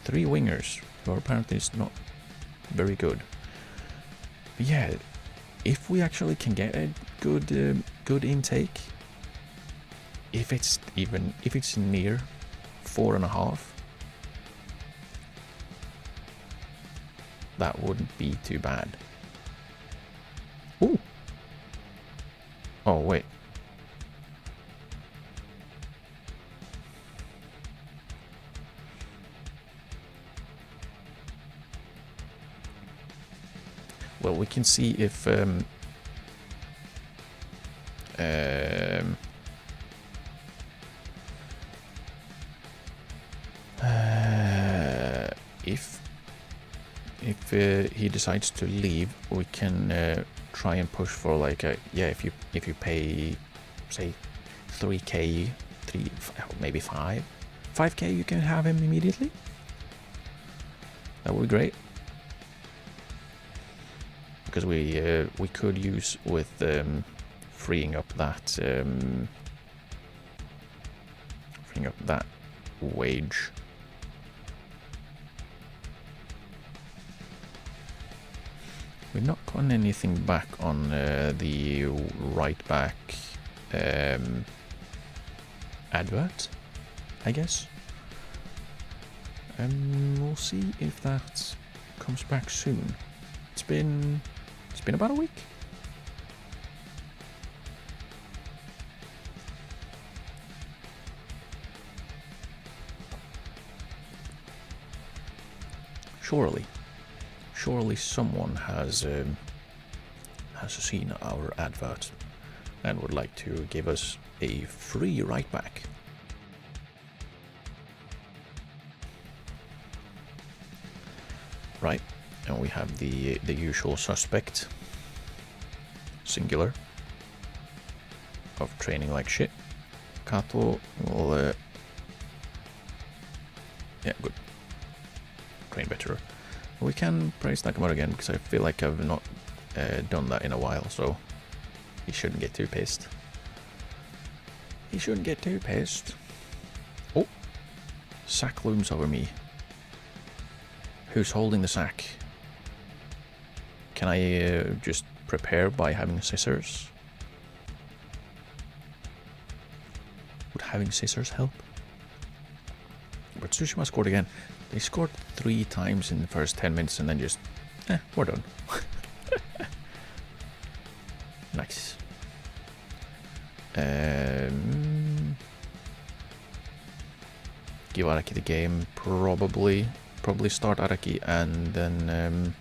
3 wingers, who apparently is not very good. But yeah, if we actually can get a good intake, if it's near 4.5, that wouldn't be too bad. Ooh. Oh wait. Well, we can see if he decides to leave, we can try and push for like a if you pay say 3k, maybe 5k, you can have him immediately. That would be great. Because we could use with freeing up that wage. We've not gotten anything back on the right back advert, I guess. We'll see if that comes back soon. It's been about a week. Surely someone has seen our advert and would like to give us a free right back. Right, and we have the usual suspect, singular, of training like shit. Kato will, yeah, good. Train better. We can praise Nakamura again, because I feel like I've not done that in a while, so he shouldn't get too pissed. He shouldn't get too pissed. Oh, sack looms over me. Who's holding the sack? Can I just prepare by having scissors? Would having scissors help? But Tsushima scored again. They scored 3 times in the first 10 minutes and then just, we're done. Nice. Give Araki the game, probably start Araki and then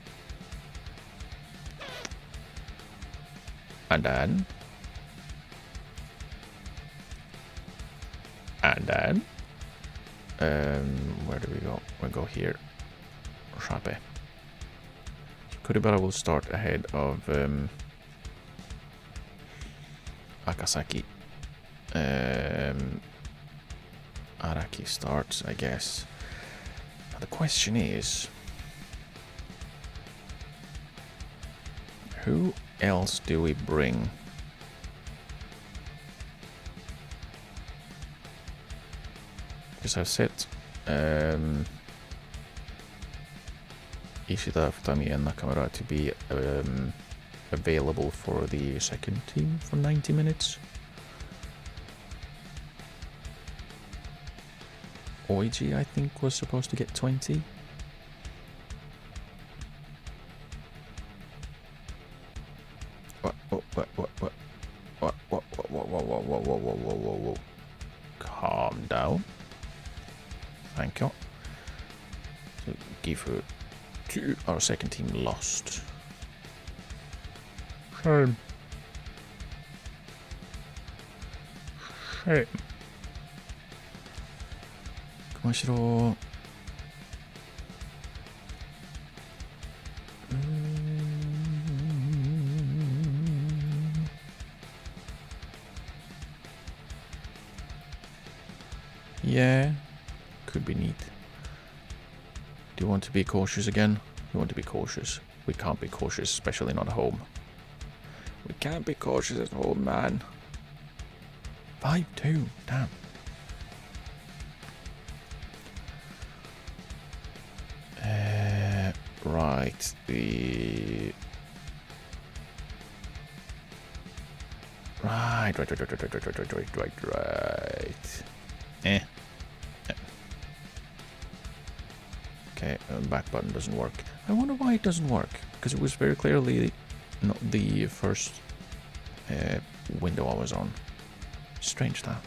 where do we go? We'll go here. Shape. Kuribara will start ahead of Akasaki. Araki starts, I guess. Now the question is, who else do we bring? Because I've set Ishida, Futami and Nakamura to be available for the second team for 90 minutes. Oiji, I think, was supposed to get 20. What? Whoa. Calm down. Thank you. So, Gifu to our second team lost. Shame. Kumashiro. Yeah, could be neat. Do you want to be cautious again? You want to be cautious. We can't be cautious, especially not at home. We can't be cautious at home, man. 5-2, damn. Right, Right. Okay, back button doesn't work. I wonder why it doesn't work, because it was very clearly not the first window I was on. Strange that.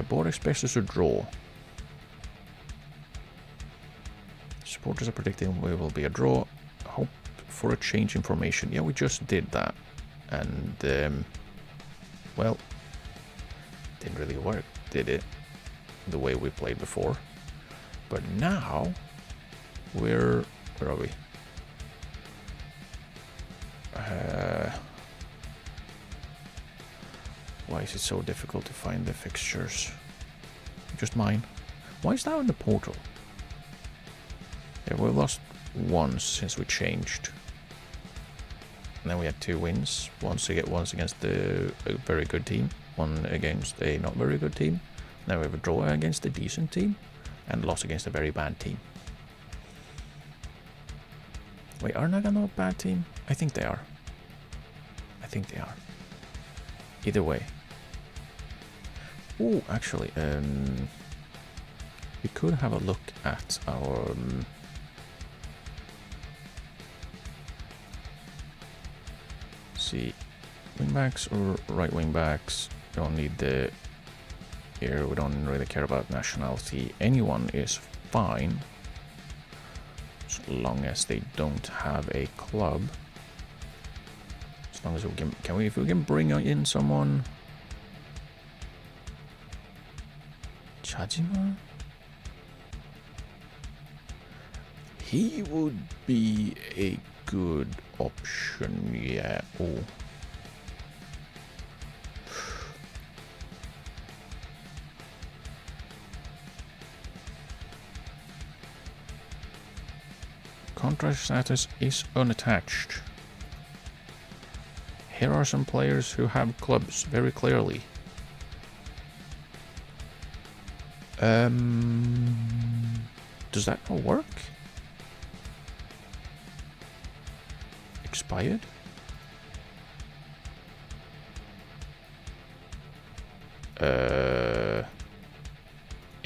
Board expresses a draw. Supporters are predicting we will be a draw. Hope for a change in formation. Yeah, we just did that. And, well, didn't really work, did it? The way we played before. But now, where are we? Why is it so difficult to find the fixtures? Just mine. Why is that in the portal? Yeah, we lost once since we changed. And then we had 2 wins. Once against a very good team, one against a not very good team. Now we have a draw against a decent team, and loss against a very bad team. Wait, are Nagano a bad team? I think they are. Either way. Oh, actually, we could have a look at our see, wingbacks or right wingbacks. Don't need the here. We don't really care about nationality. Anyone is fine as long as they don't have a club. As long as we can if we can bring in someone. Chajima? He would be a good option, yeah. Oh. Contract status is unattached. Here are some players who have clubs very clearly. Does that not work? Expired?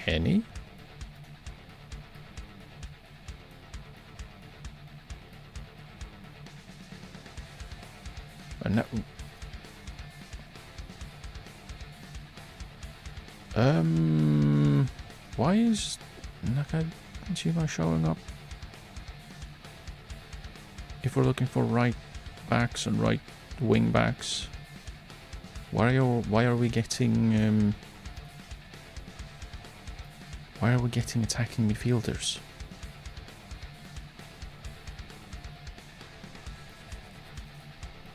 Any? No. Why is Nakajima showing up? If we're looking for right backs and right wing backs, why are we getting attacking midfielders?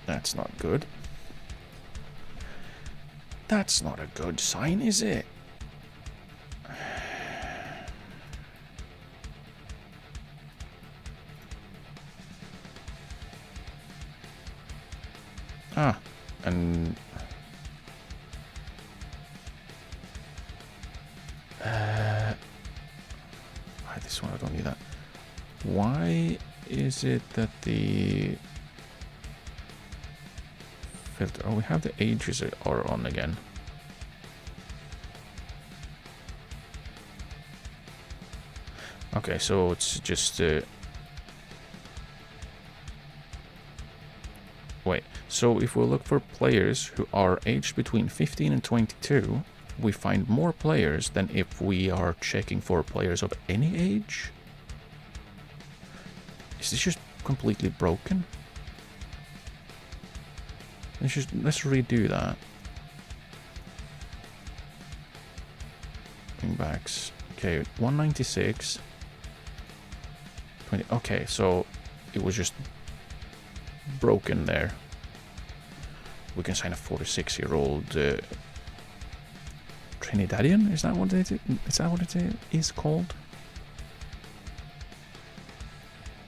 That's not good. That's not a good sign, is it? Ah, and this one I don't need that. Why is it that the filter? Oh, we have the ages are on again. Okay, so it's just wait. So if we look for players who are aged between 15 and 22, we find more players than if we are checking for players of any age. Is this just completely broken? Let's redo that. Wing backs. Okay, 196. 20. Okay, so it was just broken there. We can sign a 46-year-old Trinidadian. Is that what it is? Is that what it is called?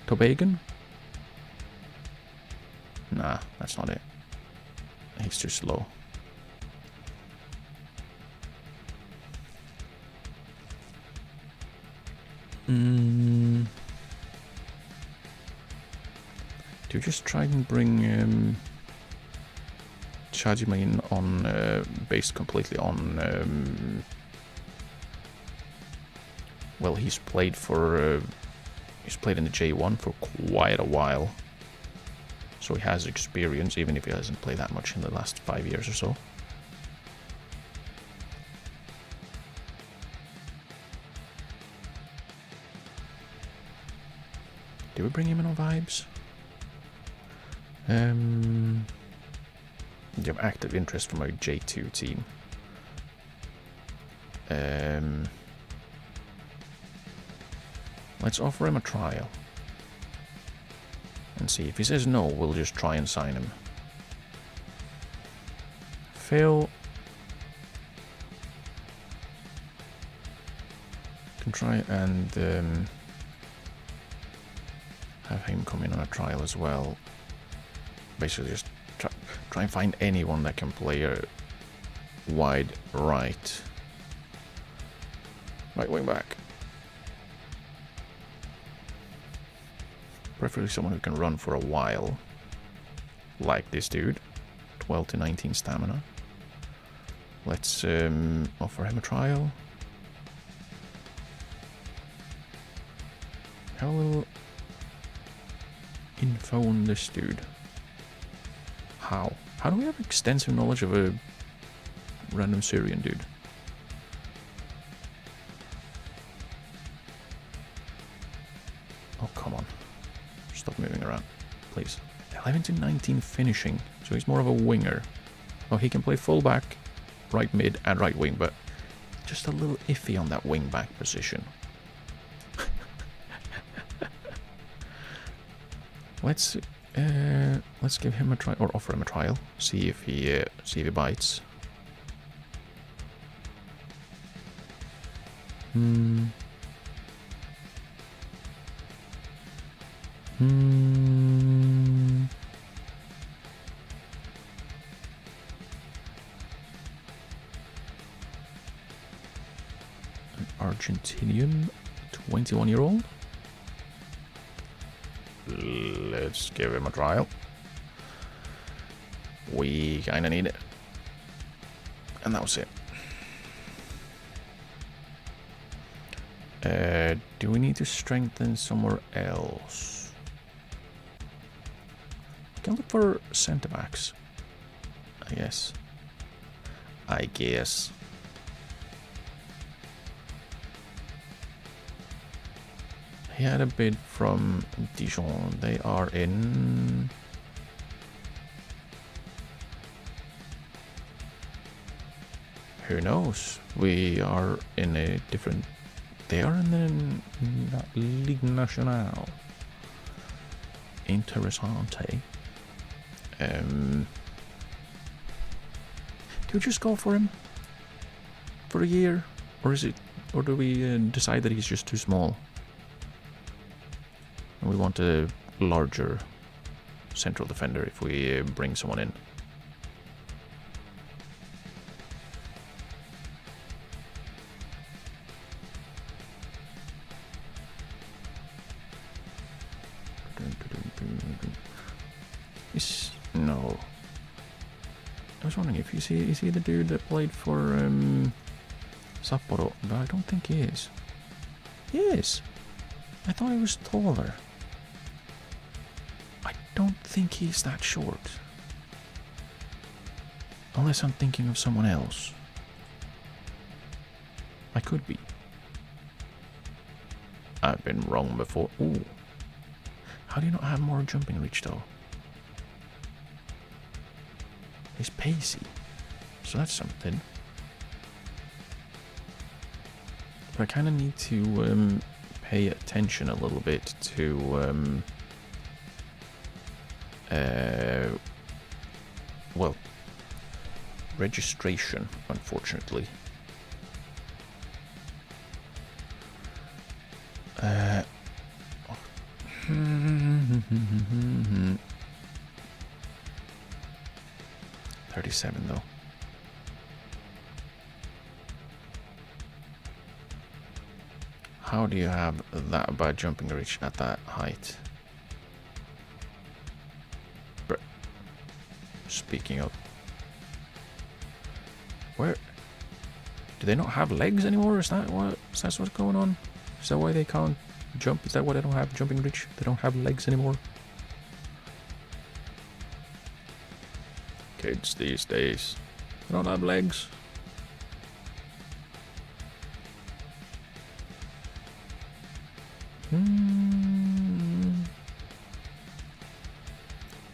Tobagan? Nah, that's not it. He's too slow. Do you just try and bring Chajima in on based completely on well, he's played in the J1 for quite a while, so he has experience even if he hasn't played that much in the last 5 years or so. Do we bring him in on vibes? You have active interest from our J2 team. Let's offer him a trial. And see. If he says no, we'll just try and sign him. Phil. Can try and have him come in on a trial as well. Basically just try and find anyone that can play a wide right wing back. Preferably someone who can run for a while, like this dude. 12 to 19 stamina. Let's offer him a trial. Have a little info on this dude. How do we have extensive knowledge of a random Syrian dude? Oh, come on. Stop moving around, please. 11 to 19 finishing, so he's more of a winger. Oh, he can play fullback, right mid, and right wing, but just a little iffy on that wing back position. Let's give him a try, or offer him a trial. See if he bites. An Argentinian 21-year-old. Let's give him a trial. We kinda need it. And that was it. Do we need to strengthen somewhere else? We can look for centre backs, I guess. He had a bid from Dijon. They are in... Who knows? We are in a different... They are in the Ligue Nationale. Interessante. Do we just go for him? For a year? Or is it... Or do we decide that he's just too small? And we want a larger central defender if we bring someone in. No. I was wondering if is he the dude that played for Sapporo, but I don't think he is. He is. I thought he was taller. I don't think he's that short. Unless I'm thinking of someone else. I could be. I've been wrong before. Ooh. How do you not have more jumping reach though? He's pacey. So that's something. But I kind of need to pay attention a little bit to well, registration, unfortunately. 37 though. How do you have that bad jumping reach at that height? Speaking of, where do they not have legs anymore? Is that what's going on? Is that why they can't jump? Is that why they don't have jumping reach? They don't have legs anymore? Kids these days, they don't have legs.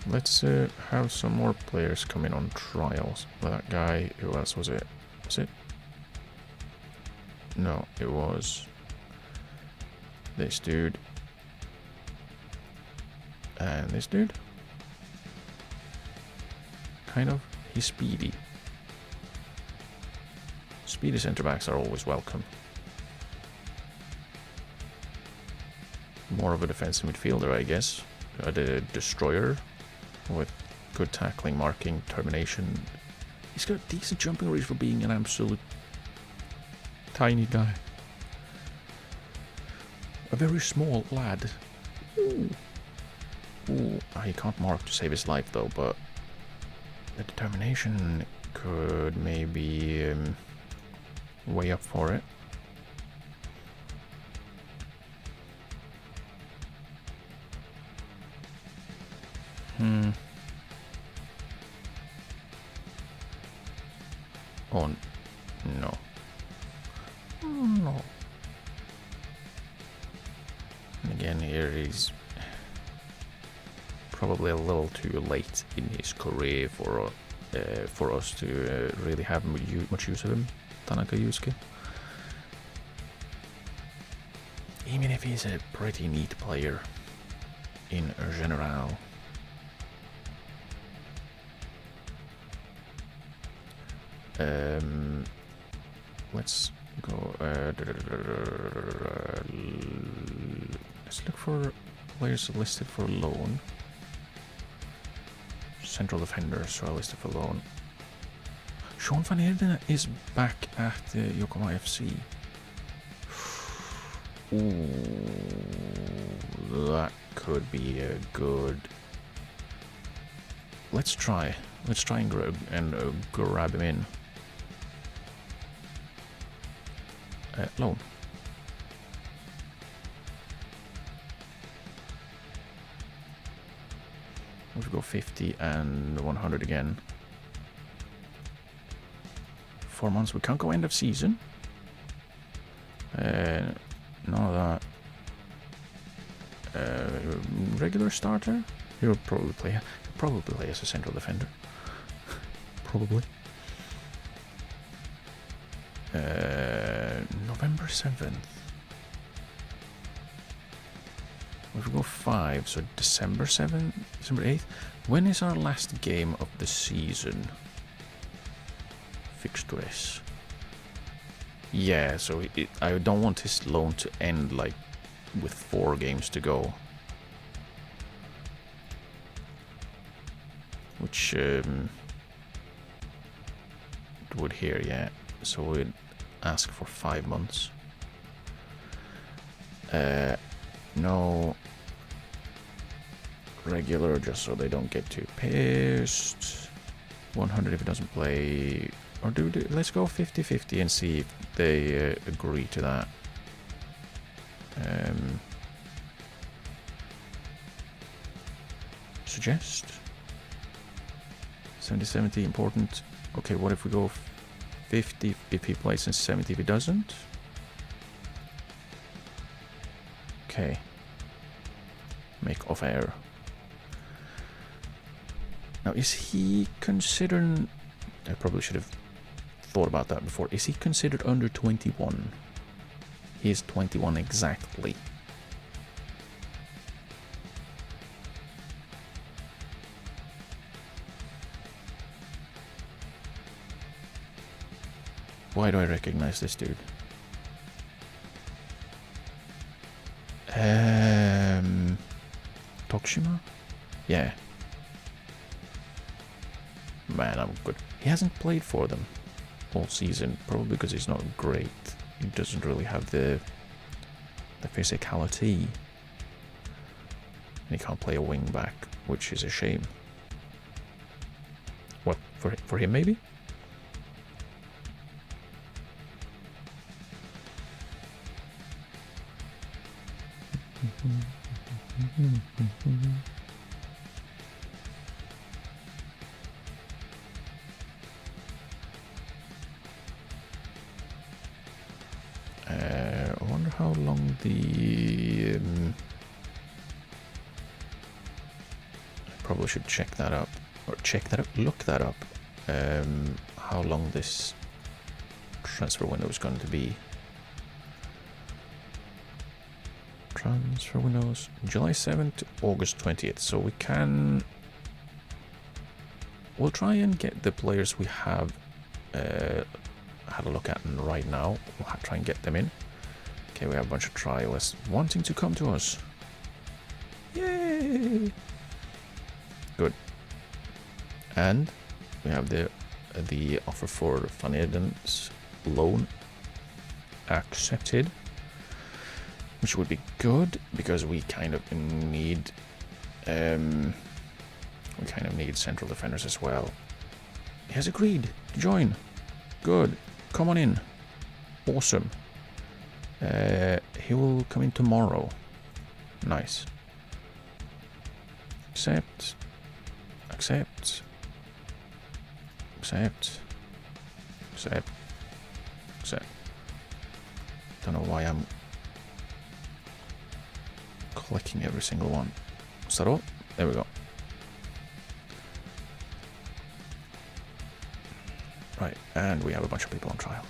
Let's have some more players come in on trials. That guy, who else was it? Was it? No, it was this dude. And this dude? Kind of. He's speedy. Speedy centre backs are always welcome. More of a defensive midfielder, I guess. A destroyer with good tackling, marking, termination. He's got decent jumping reach for being an absolute tiny guy. A very small lad. Ooh. Ooh. He can't mark to save his life though, but the determination could maybe weigh up for it. Oh, no. No. And again, here he's probably a little too late in his career for us to really have much use of him, Tanaka Yusuke. Even if he's a pretty neat player, in general. Let's go. Let's look for players listed for loan. Central defenders are listed for loan. Sean van Heerden is back at Yokohama FC. Ooh, that could be a good. Let's try and grab him in. Loan. We've got 50 and 100 again. 4 months. We can't go end of season. None of that. Regular starter. He'll probably play as a central defender. Probably. November 7th. We've got 5, so December 7th, December 8th. When is our last game of the season? Fixtures. Yeah, so I don't want his loan to end like with 4 games to go. Which would here, yeah. So we'd ask for 5 months. No regular, just so they don't get too pissed. 100 if it doesn't play. Or let's go 50-50 and see if they agree to that. Suggest 70-70 important. Okay, what if we go 50 if he plays and 70 if he doesn't? Okay. Make offer. Now, is he considered... I probably should have thought about that before. Is he considered under 21? He is 21 exactly. Why do I recognize this dude? Tokushima? Yeah. Man, I'm good. He hasn't played for them all season, probably because he's not great. He doesn't really have the physicality. And he can't play a wing back, which is a shame. What, for him maybe? I wonder how long the... I probably should check that up. Or look that up. How long this transfer window is going to be. Transfer windows July 7th to August 20th. So we can... We'll try and get the players we have had a look at right now. We'll try and get them in. Okay, we have a bunch of trialists wanting to come to us. Yay! Good. And we have the offer for Van Heerden's loan accepted, which would be good because we kind of need central defenders as well. He has agreed to join. Good. Come on in. Awesome. He will come in tomorrow. Nice. Accept. Accept. Accept. Accept. Accept. Don't know why I'm clicking every single one. Is that all? There we go. Right, and we have a bunch of people on trial.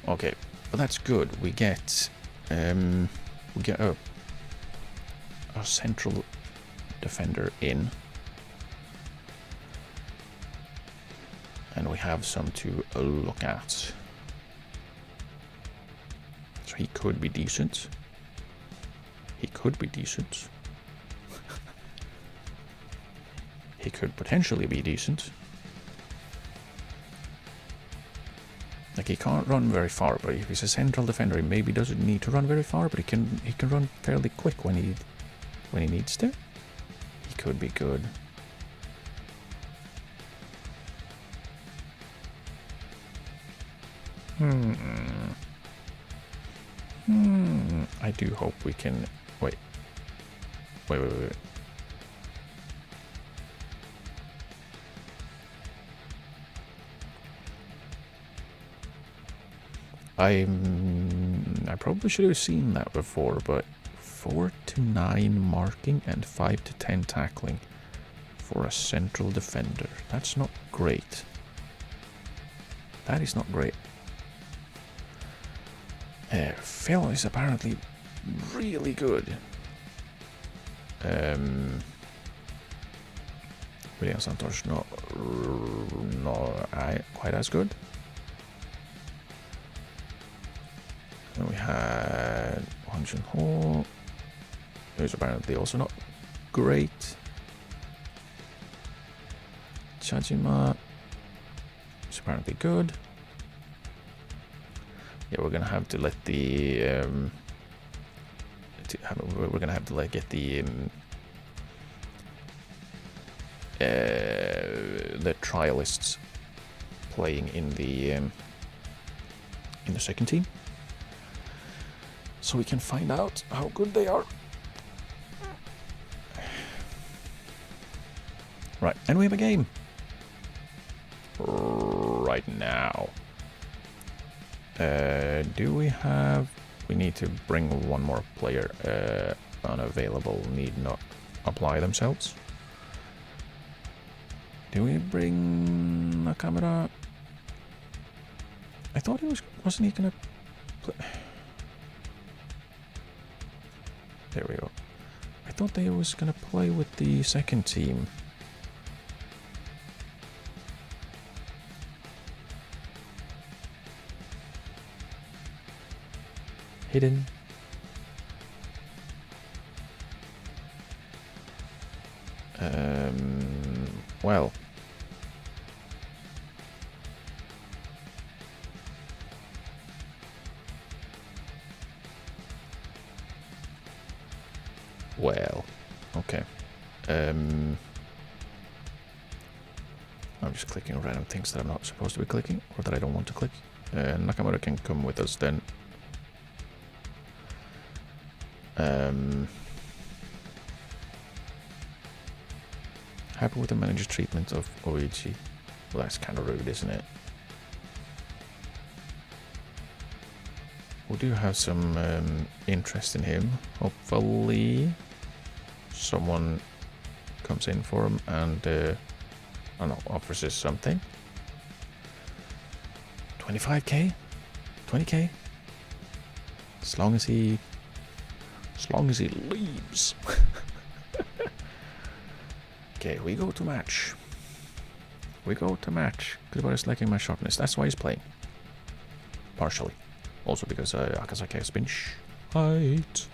Okay, but that's good. We get a a central defender in. And we have some to look at. So he could be decent. He could be decent. He could potentially be decent. Like, he can't run very far, but if he's a central defender, he maybe doesn't need to run very far, but he can run fairly quick when he needs to. He could be good. I do hope we can... Wait. I probably should have seen that before, but 4 to 9 marking and 5 to 10 tackling for a central defender. That's not great. That is not great. Phil is apparently really good. William Santos not quite as good. And we had Hong Jun-ho, who's apparently also not great. Chajima is apparently good. Yeah, we're gonna have to let the get the trialists playing in the second team, so we can find out how good they are. Right, and we have a game right now. Do we have... We need to bring one more player. Unavailable, need not apply themselves. Do we bring Nakamura? I thought he was... Wasn't he gonna play? There we go. I thought they was gonna play with the second team. Hidden. Well. Well. Okay. I'm just clicking random things that I'm not supposed to be clicking, or that I don't want to click. Nakamura can come with us then. Happy with the manager's treatment of Oichi. Well, that's kind of rude, isn't it? We do have some interest in him. Hopefully someone comes in for him and I don't know, offers us something. 25k? 20k? As long as he leaves. Okay, we go to match. We go to match. Goodbye is lacking my sharpness. That's why he's playing. Partially. Also because Akazaki has been shite.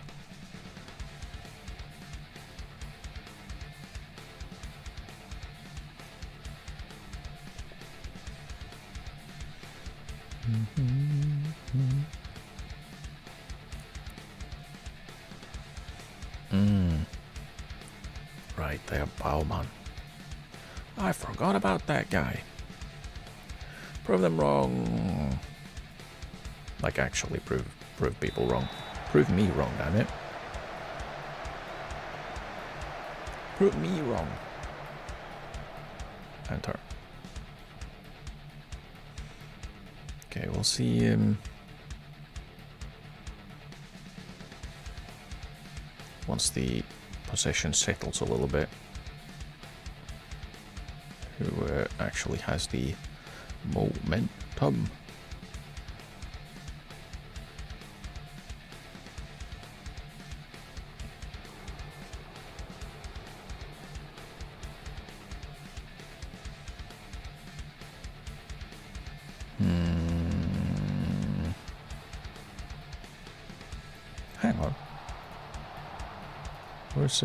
Right, they have Baumann. I forgot about that guy. Prove them wrong. Like, actually prove people wrong. Prove me wrong, damn it. Prove me wrong. And turn. Okay, we'll see. Once the possession settles a little bit, who actually has the momentum. Hang on. Where's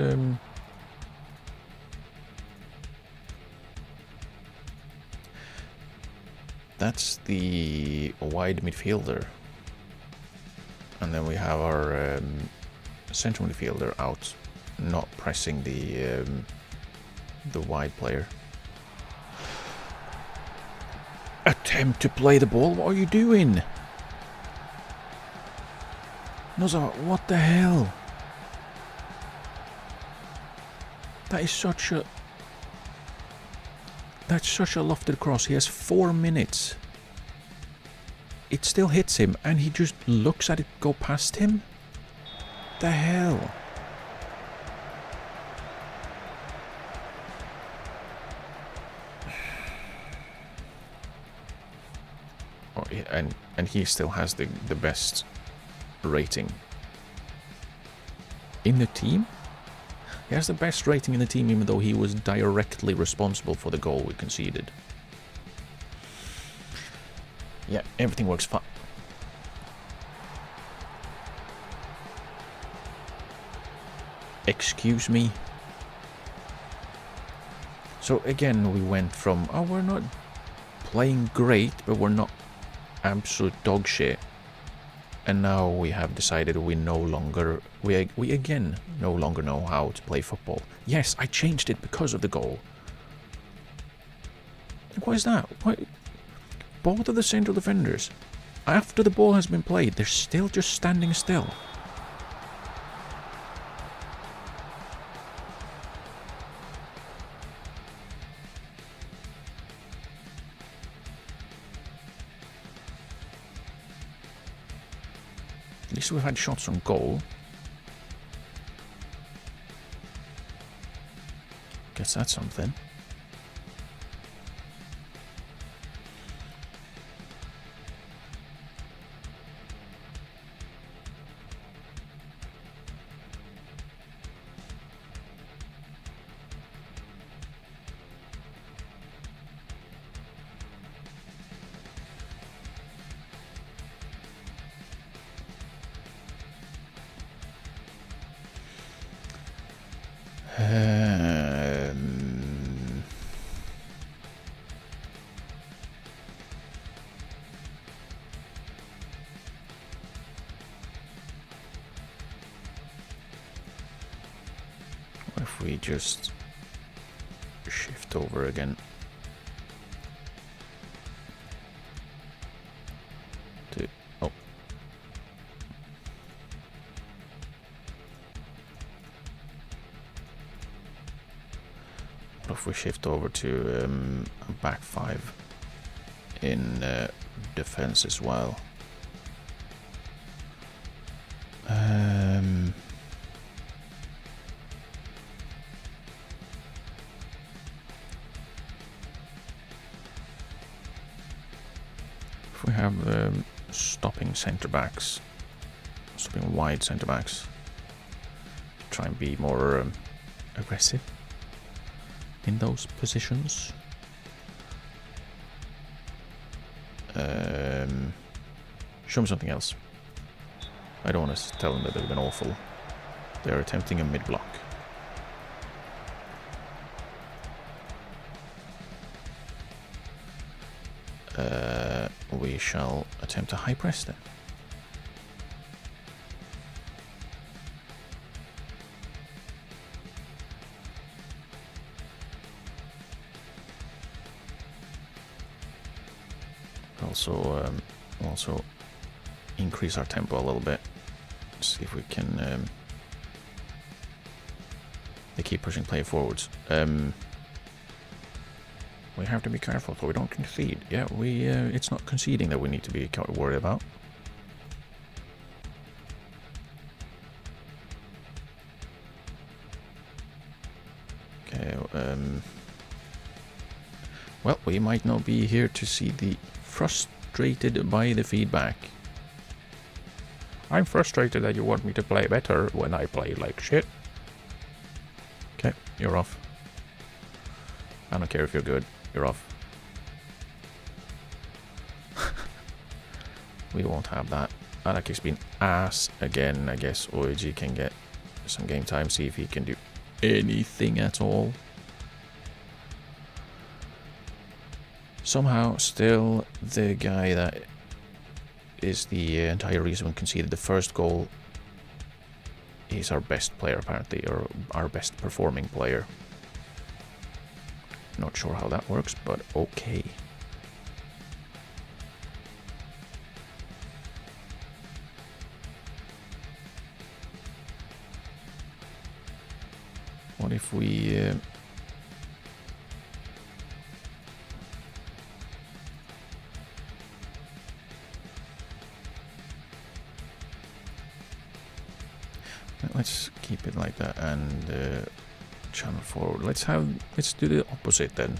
that's the wide midfielder. And then we have our central midfielder out, not pressing the wide player. Attempt to play the ball. What are you doing? Noza, what the hell? That's such a lofted cross. He has 4 minutes. It still hits him and he just looks at it go past him? The hell? Oh, yeah, and he still has the best rating in the team. He has the best rating in the team, even though he was directly responsible for the goal we conceded. Yeah, everything works fine. Excuse me. So again, we went from, oh, we're not playing great, but we're not absolute dog shit. And now we have decided we again no longer know how to play football. Yes, I changed it because of the goal. Why is that? Why? Both of the central defenders, after the ball has been played, they're still just standing still. At least we've had shots on goal. Guess that's something. What if we just shift over again to, oh. What if we shift over to a back five in defense as well? If we have stopping centre backs, stopping wide centre backs, try and be more aggressive in those positions. Show me something else. I don't want to tell them that they've been awful. They're attempting a mid-block. We shall attempt a high press then. Also increase our tempo a little bit. See if we can. They keep pushing play forwards. We have to be careful so we don't concede. Yeah, it's not conceding that we need to be worried about. Okay. Well, we might not be here to see the frustrated by the feedback. I'm frustrated that you want me to play better when I play like shit. Okay, you're off. I don't care if you're good. You're off. We won't have that. Araki's been ass again. I guess OAG can get some game time, see if he can do anything at all. Somehow, still, the guy that is the entire reason we conceded the first goal is our best player, apparently, or our best performing player. Not sure how that works, but okay. What if we... let's keep it like that and channel forward. Let's do the opposite then.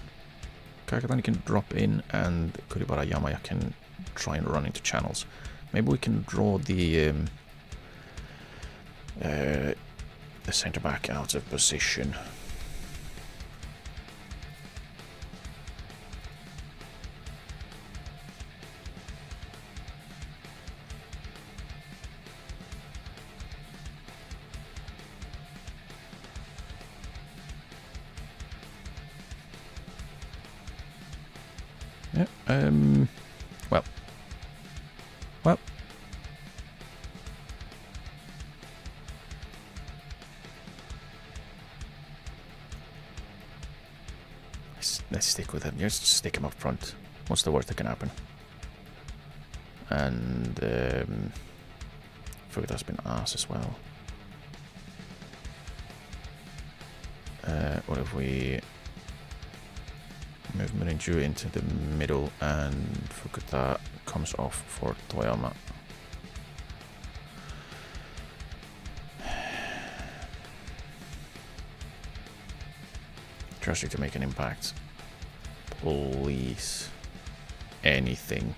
Kakatani can drop in and Kuribara Yamaya can try and run into channels. Maybe we can draw the centre back out of position. Yeah, well. Let's stick with him. Just stick him up front. What's the worst that can happen? And Fugata's been ass as well. What if we move Murinju into the middle and Fugata comes off for Toyama? Trust you to make an impact. Please. Anything.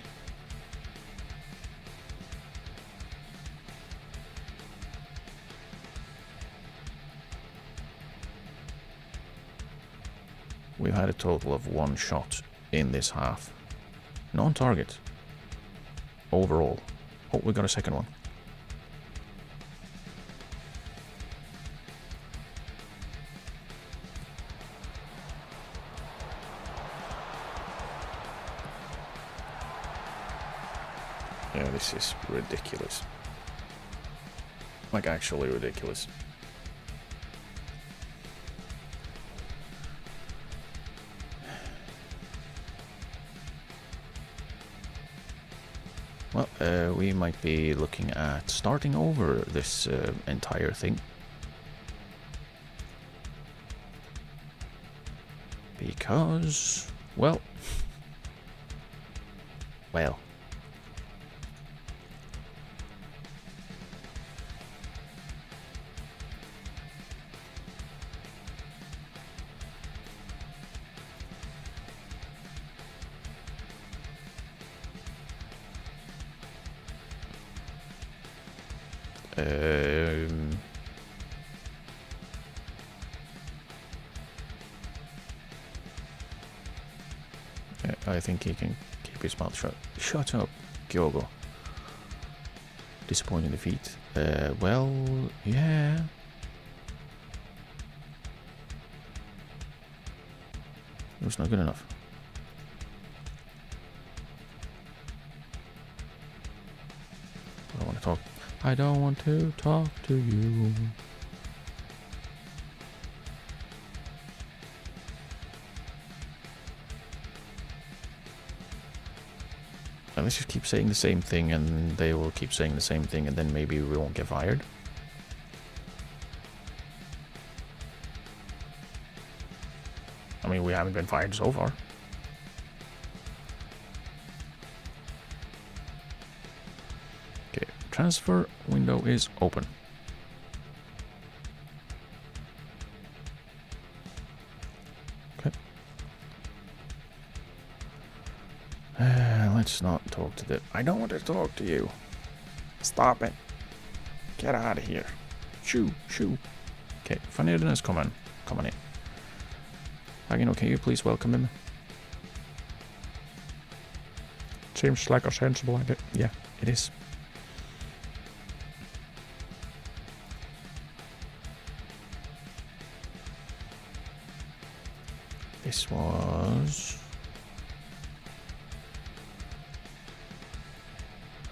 We've had a total of 1 shot in this half. Non target. Overall. Oh, we got a second one. Yeah, this is ridiculous. Like, actually ridiculous. Well, we might be looking at starting over this entire thing. Because, well... I think he can keep his mouth shut. Shut up, Kyogo. Disappointing defeat. Well, yeah. It was not good enough. I don't want to talk. I don't want to talk to you. And let's just keep saying the same thing and they will keep saying the same thing and then maybe we won't get fired. I mean, we haven't been fired so far. Okay, transfer window is open. Okay. Let's not talk to the... I don't want to talk to you. Stop it. Get out of here. Shoo, shoo. Okay, Fanirden is coming. Come on in. Hagino, can you please welcome him? Seems like a sensible idea. Yeah, it is. This was...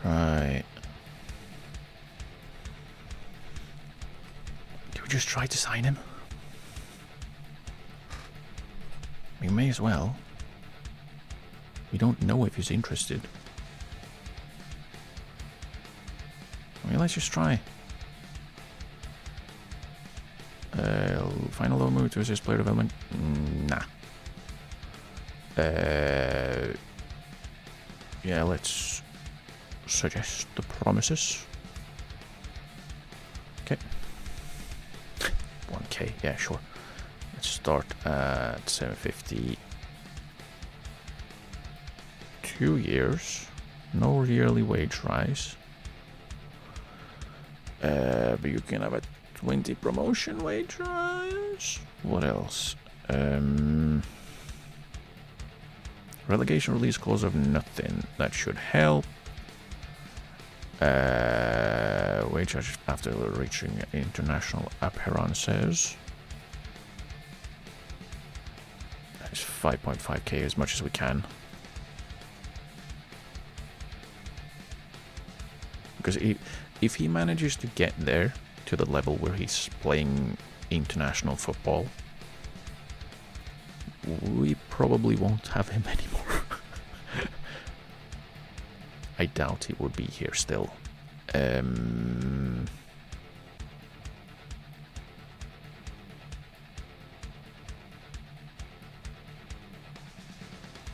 Right. Do we just try to sign him? We may as well. We don't know if he's interested. I mean, let's just try. Final low move to assist player development? Nah. Yeah, let's suggest the promises. Okay. 1k, yeah, sure. Let's start at 750. 2 years. No yearly wage rise. But you can have a 20 promotion wage rise. What else? Relegation release clause of nothing. That should help. Wage charge after reaching international appearances. That's 5.5k, as much as we can. Because if he manages to get there to the level where he's playing international football, we probably won't have him anymore. I doubt he would be here still.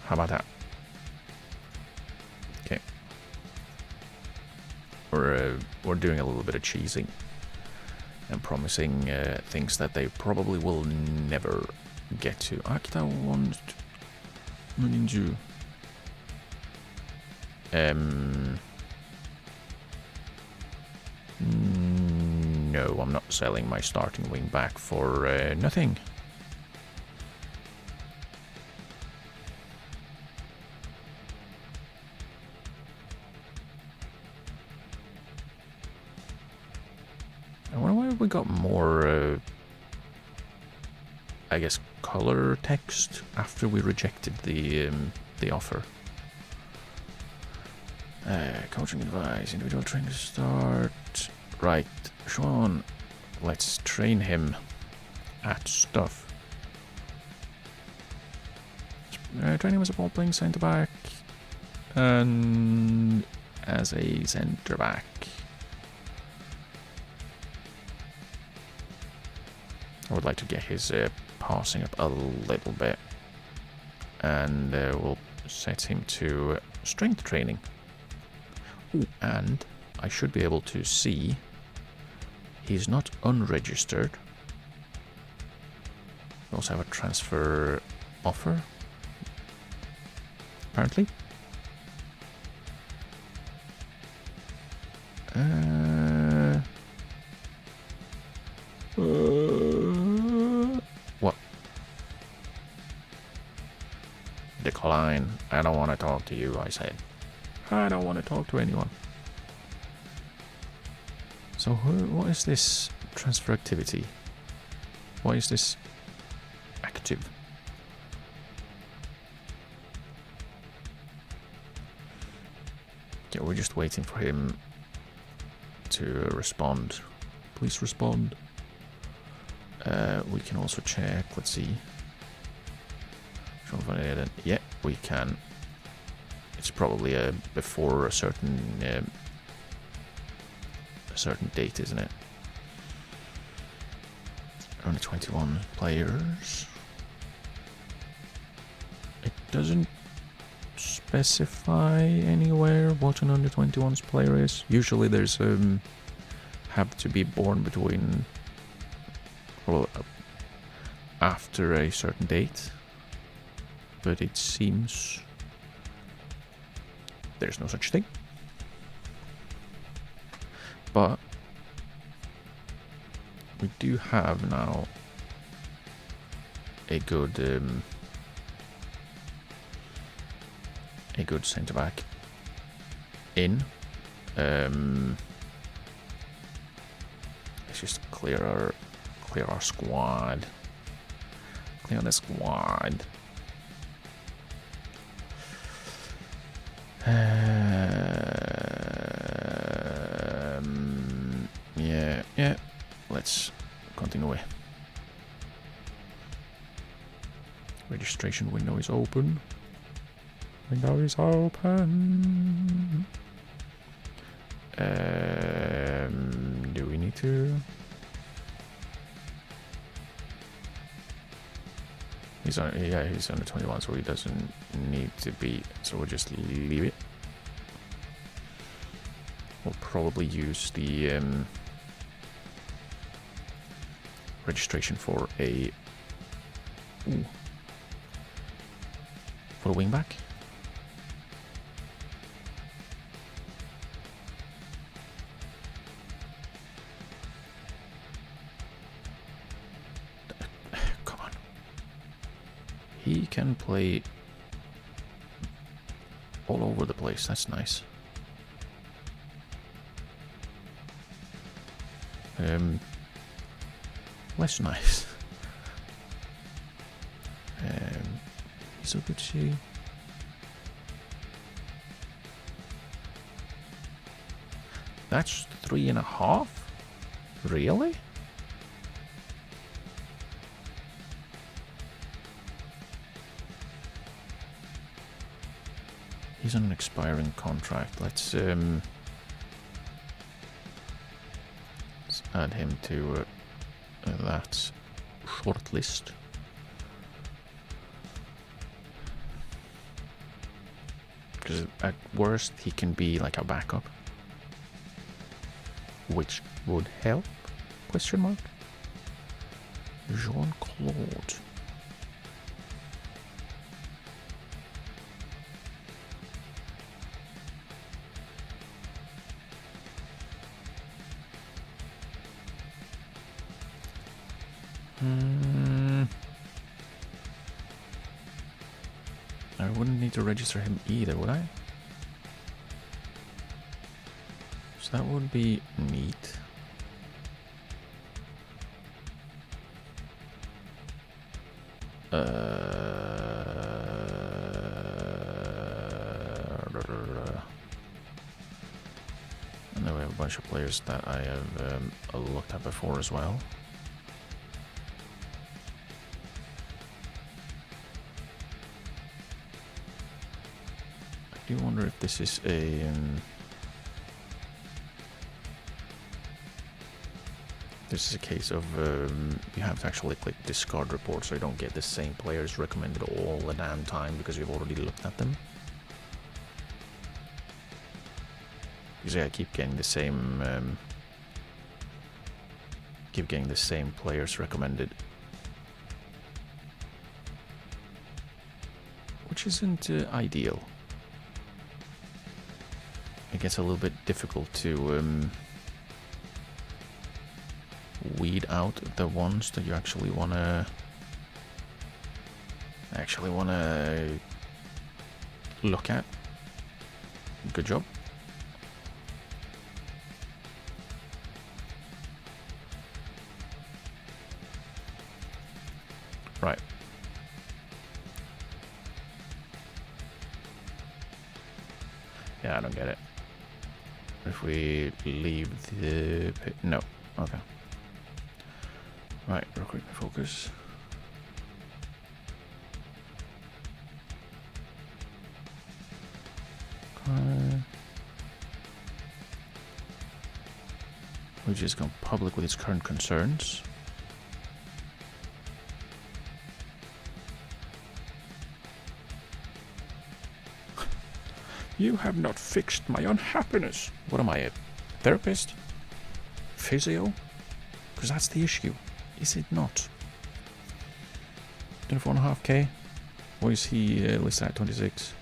How about that? Okay. We're doing a little bit of cheesing and promising things that they probably will never get to. Akita wants Muninju. No, I'm not selling my starting wing back for nothing. I wonder why we got more, I guess, color text after we rejected the offer. Coaching advice, individual training start. Right, Sean, let's train him at stuff. Train him as a ball-playing centre-back and as a centre-back. I would like to get his passing up a little bit, and we'll set him to strength training. Ooh, and I should be able to see he's not unregistered. We also have a transfer offer, apparently. What? Decline. I don't want to talk to you, I said. I don't want to talk to anyone. So what is this transfer activity? Why is this active? Yeah, we're just waiting for him to respond. Please respond. We can also check. Let's see. Yeah, we can. It's probably before a certain date, isn't it? Only 21 players. It doesn't specify anywhere what an under 21's player is. Usually there's have to be born between, well, after a certain date, but it seems there's no such thing. But we do have now a good centre back in. Let's just clear our squad. currently on the squad. Yeah. Let's continue. Registration window is open. Window is open. Do we need to? He's under 21, so he doesn't need to be. So we'll just leave it. We'll probably use the registration for a wingback. Come on. He can play all over the place. That's nice. Less nice. Isoguchi. That's 3.5? Really? He's on an expiring contract. Let's add him to that short list. Because at worst he can be like a backup, which would help? Question mark. Jean-Claude. I wouldn't need to register him either, would I? So that would be neat. And then we have a bunch of players that I have looked at before as well. I do wonder if this is a case of you have to actually click discard report so you don't get the same players recommended all the damn time because you've already looked at them. Because yeah, I keep getting the same players recommended, which isn't ideal. It gets a little bit difficult to weed out the ones that you actually wanna look at. Good job. Right. Yeah, I don't get it. If we leave the... No. Okay. Right, recruitment focus. We've just gone public with its current concerns. You have not fixed my unhappiness. What am I, a therapist? Physio? Because that's the issue. Is it not? 24.5k? Or is he listed at 26?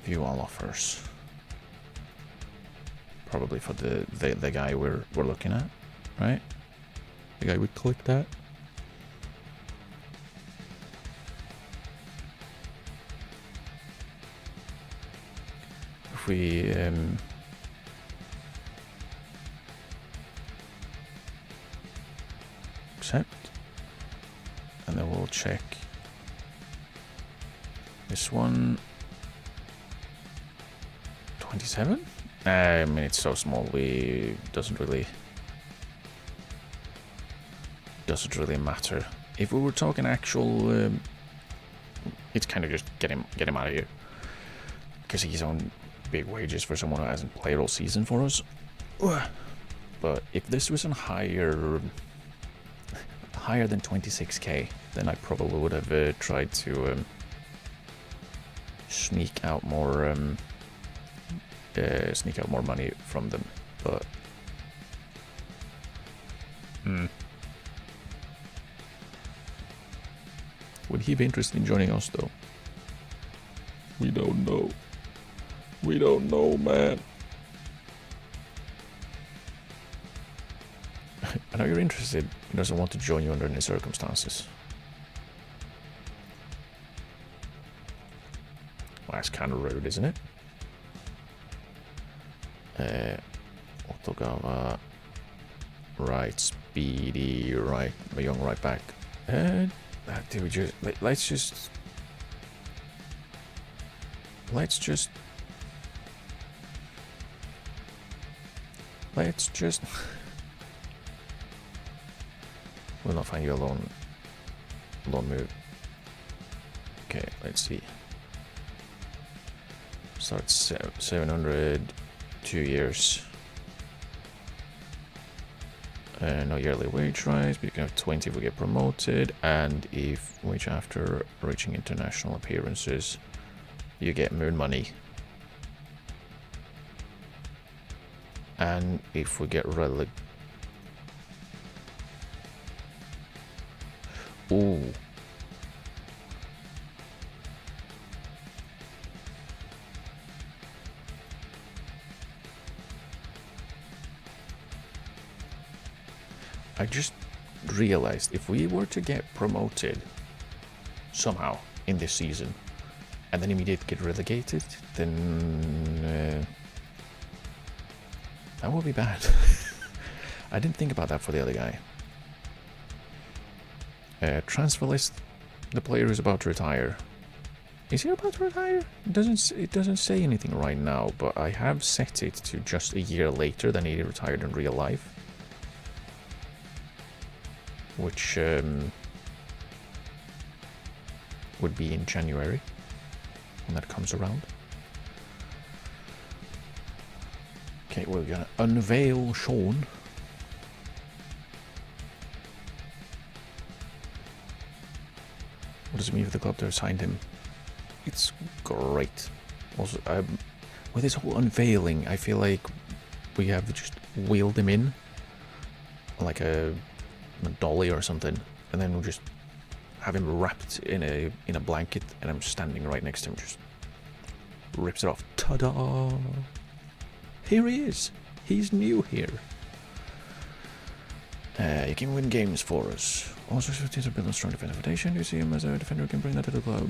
View all offers. Probably for the guy we're looking at, right? The guy we clicked at. If we check. This one... 27? I mean, it's so small, doesn't really matter. If we were talking actual, it's kind of just get him out of here, because he's on big wages for someone who hasn't played all season for us. But if this was on higher than 26k, then I probably would have tried to sneak out more money from them, but would he be interested in joining us though? We don't know. We don't know, man. I know you're interested. He doesn't want to join you under any circumstances. Well, that's kind of rude, isn't it? Otogava, right, speedy, right, a young right back. Dude, just let's just we'll not find you alone move. Okay, let's see. Start 700, 2 years. No yearly wage rise, but you can have 20 if we get promoted, and if wage after reaching international appearances, you get moon money. And if we get ooh. I just realized if we were to get promoted somehow in this season and then immediately get relegated, then that would be bad. I didn't think about that for the other guy. Transfer list, the player is about to retire. Is he about to retire? It doesn't say anything right now, but I have set it to just a year later than he retired in real life. Which would be in January when that comes around. Okay, we're gonna unveil Sean. What does it mean for the club to have signed him? It's great. Also, with this whole unveiling, I feel like we have just wheeled him in like a dolly or something, and then we'll just have him wrapped in a blanket, and I'm standing right next to him, just rips it off. Ta-da! Here he is. He's new here. You can win games for us. Also, to build a strong defensive foundation. Do you see him as a defender who can bring that to the club?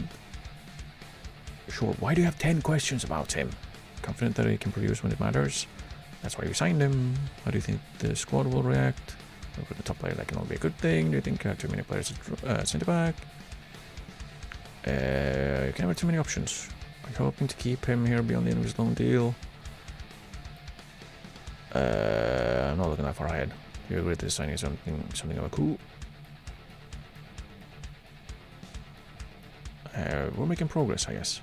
Sure. Why do you have 10 questions about him? Confident that he can produce when it matters. That's why we signed him. How do you think the squad will react? For the top player, that can only be a good thing. Do you think too many players at centre back? You can have too many options. Are you hoping to keep him here beyond the end of his loan deal? I'm not looking that far ahead. You agree to signing something of a coup? We're making progress, I guess.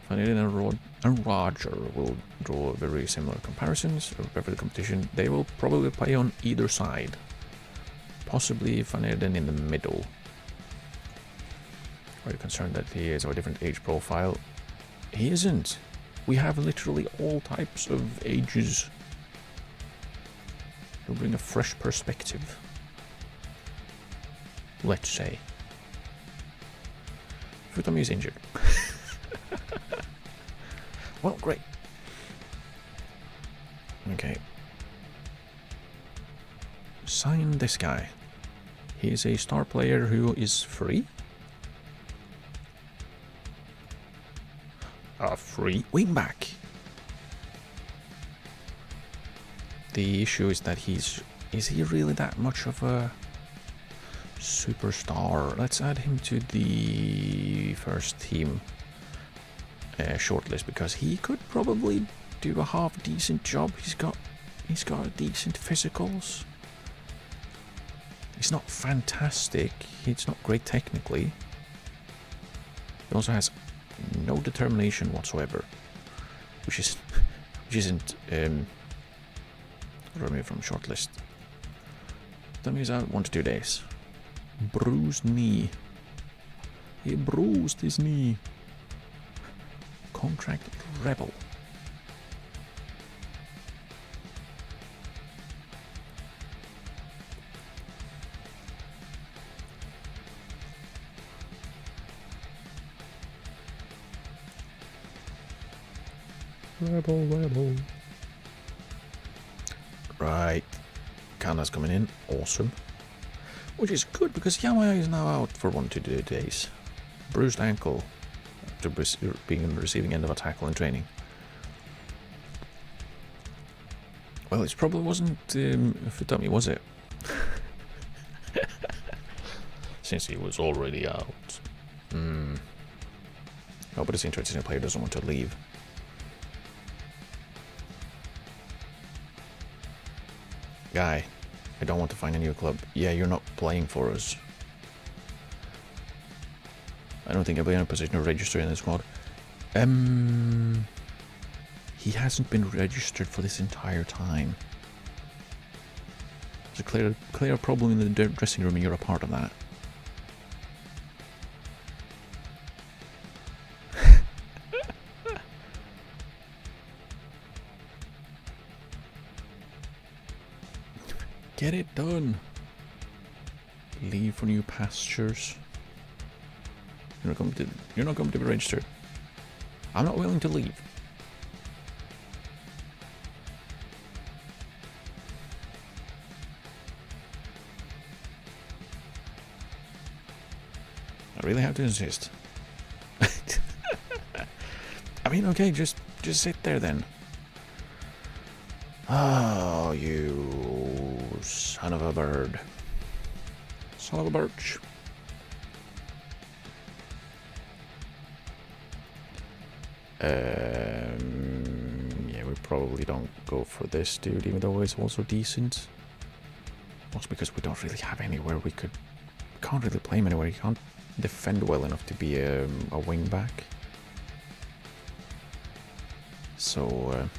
Vanilla and Roger will draw very similar comparisons. Whatever the competition, they will probably play on either side. Possibly Van Eden in the middle. Are you concerned that he is of a different age profile? He isn't. We have literally all types of ages. He'll bring a fresh perspective. Let's say. Futami is injured. Well, great. Okay. Sign this guy. He is a star player who is free. A free wingback. The issue is that is he really that much of a Superstar. Let's add him to the first team shortlist because he could probably do a half decent job. He's got decent physicals. He's not fantastic. He's not great technically. He also has no determination whatsoever, which isn't removed from shortlist. That means out 1 to 2 days. Bruised knee. He bruised his knee. Contract rebel. Rebel. Right. Kana's coming in. Awesome. Which is good because Yamaya is now out for 1 to 2 days. Bruised ankle after being on the receiving end of a tackle in training. Well, it probably wasn't for dummy, was it? Since he was already out. Nobody's interested in a player who doesn't want to leave. Guy, I don't want to find a new club. Yeah, you're not playing for us. I don't think I'll be in a position to register in the squad. He hasn't been registered for this entire time. There's a clear problem in the dressing room and you're a part of that. Get it done. Leave for new pastures. You're not going to be registered. I'm not willing to leave. I really have to insist. I mean, okay, just sit there then. Oh, you son of a bird. Son of a birch. Yeah, we probably don't go for this dude, even though it's also decent. Also because we don't really have anywhere we can't really play him anywhere. He can't defend well enough to be a wing back. So,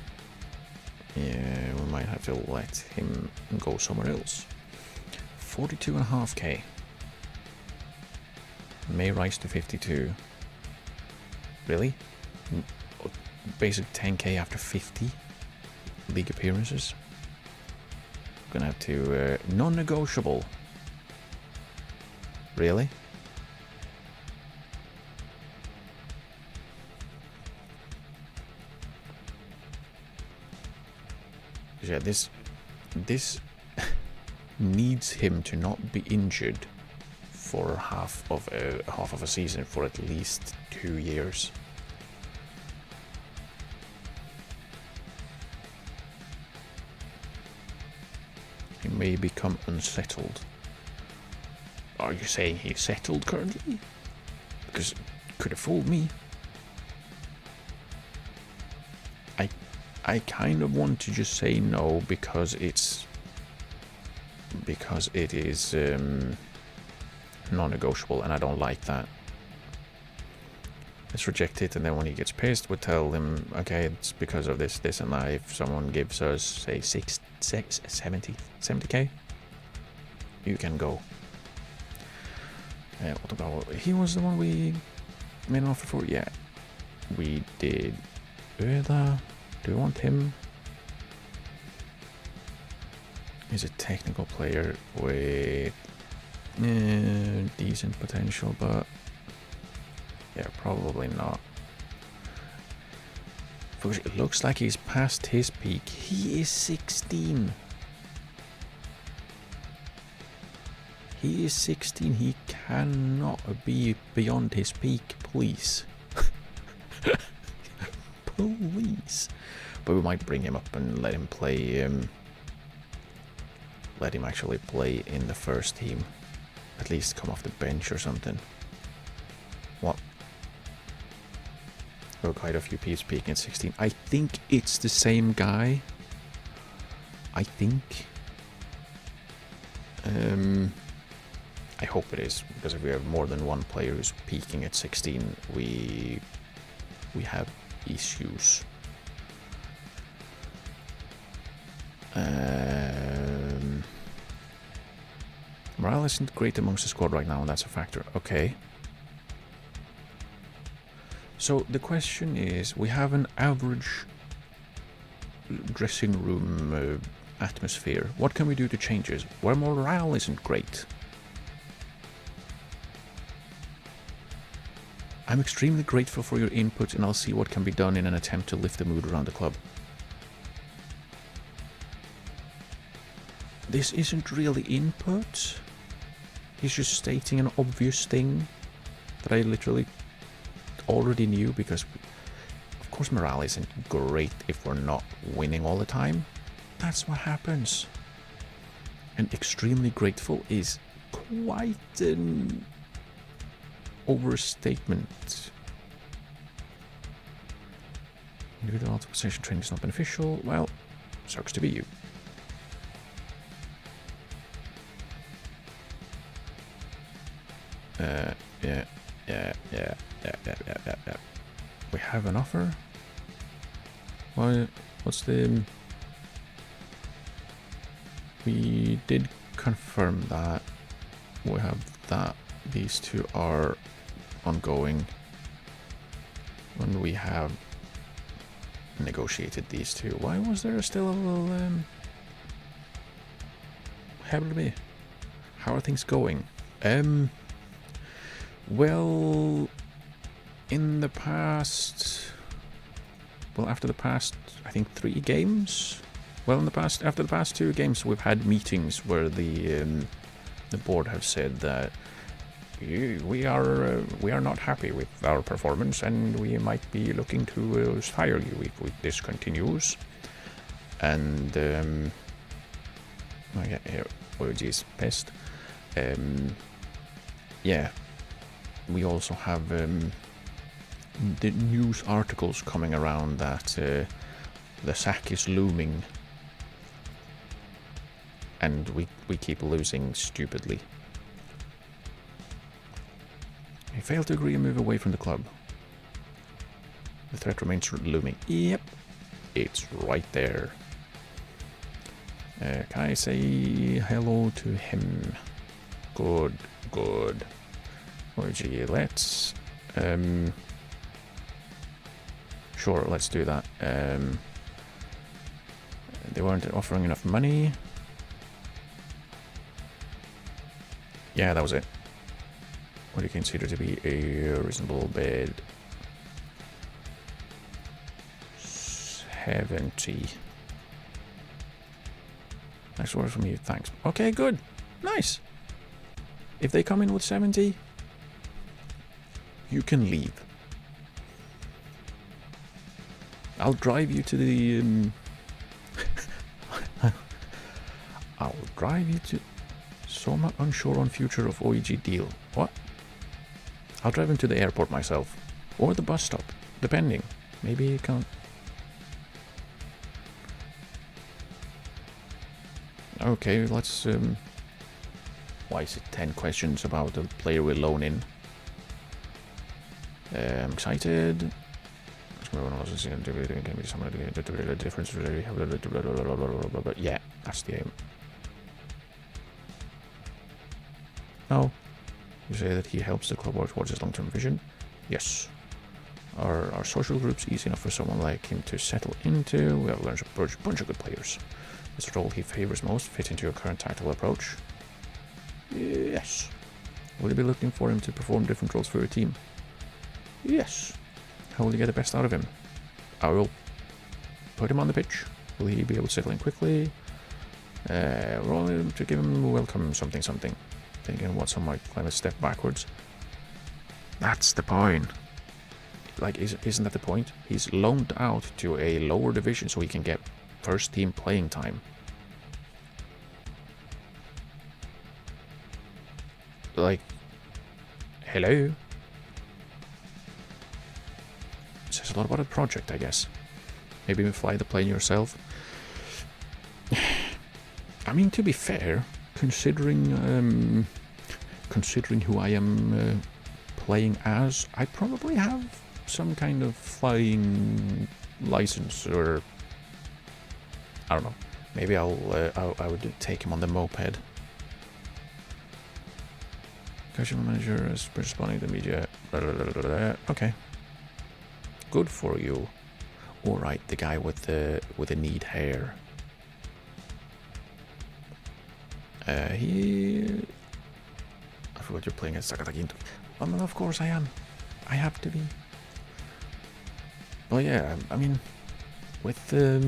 yeah, we might have to let him go somewhere else. 42.5k. May rise to 52. Really? Basic 10k after 50 league appearances. Gonna have to non-negotiable. Really? Yeah, this needs him to not be injured for half of a season for at least 2 years. He may become unsettled. Are you saying he's settled currently? Because it could have fooled me. I kind of want to just say no because it is non-negotiable and I don't like that. Let's reject it, and then when he gets pissed, we'll tell him, okay, it's because of this, and that. If someone gives us, say, 70k, you can go. What about, he was the one we made an offer for? Yeah, we did. Do we want him? He's a technical player with decent potential, but yeah, probably not. Because it looks like he's past his peak. He is 16. He is 16. He cannot be beyond his peak, please. Please. But we might bring him up and let him play. Let him actually play in the first team. at least come off the bench or something. What? Oh, quite a few peeps peaking at 16. I think it's the same guy. I think. I hope it is, because if we have more than one player who's peaking at 16, we have issues. Morale isn't great amongst the squad right now, and that's a factor. Okay. So the question is, we have an average dressing room atmosphere. What can we do to change it? Where morale isn't great. I'm extremely grateful for your input, and I'll see what can be done in an attempt to lift the mood around the club. This isn't really input. He's just stating an obvious thing that I literally already knew, because of course morale isn't great if we're not winning all the time. That's what happens. And extremely grateful is quite an overstatement. Individual optimization training is not beneficial. Well, sucks to be you. Yeah. We have an offer. What's the... We did confirm that. We have that. These two are ongoing. When we have negotiated these two. Why was there still a little... How are things going? Well, in the past, after the past, I think 3 games. Well, after the past 2 games, we've had meetings where the board have said that we are not happy with our performance, and we might be looking to fire you if this continues. And oh yeah, here, OG's pissed. Yeah. We also have the news articles coming around that the sack is looming, and we keep losing stupidly. We fail to agree and move away from the club. The threat remains looming. Yep, it's right there. Can I say hello to him? Good. OG, let's... Sure, let's do that. They weren't offering enough money. Yeah, that was it. What do you consider to be a reasonable bid? 70. Nice words from you, thanks. Okay, good. Nice. If they come in with 70, you can leave. I'll drive you to the... I'll drive you to... So much unsure on future of OEG deal. What? I'll drive him to the airport myself. Or the bus stop, depending. Maybe you can't... Okay, let's... Why is it 10 questions about a player we loan in? I'm excited. Yeah, that's the aim. No. You say that he helps the club work towards his long-term vision? Yes. Our social group's easy enough for someone like him to settle into. We have learned a bunch of good players. Is the role he favors most fit into your current tactical approach? Yes. Will you be looking for him to perform different roles for your team? Yes. How will you get the best out of him? I will put him on the pitch. Will he be able to settle in quickly? Roll him to give him welcome something. Thinking what some might climb a step backwards. That's the point. Like, isn't that the point? He's loaned out to a lower division so he can get first team playing time. like, hello? It says a lot about a project, I guess. Maybe you fly the plane yourself. I mean, to be fair, considering who I am playing as, I probably have some kind of flying license, or I don't know. Maybe I would take him on the moped. Casual manager is responding to media. Blah, blah, blah, blah. Okay. Good for you. All right, the guy with the neat hair. He. I forgot you're playing as Sakataginto. Well, of course I am. I have to be. Well, yeah. I mean, with the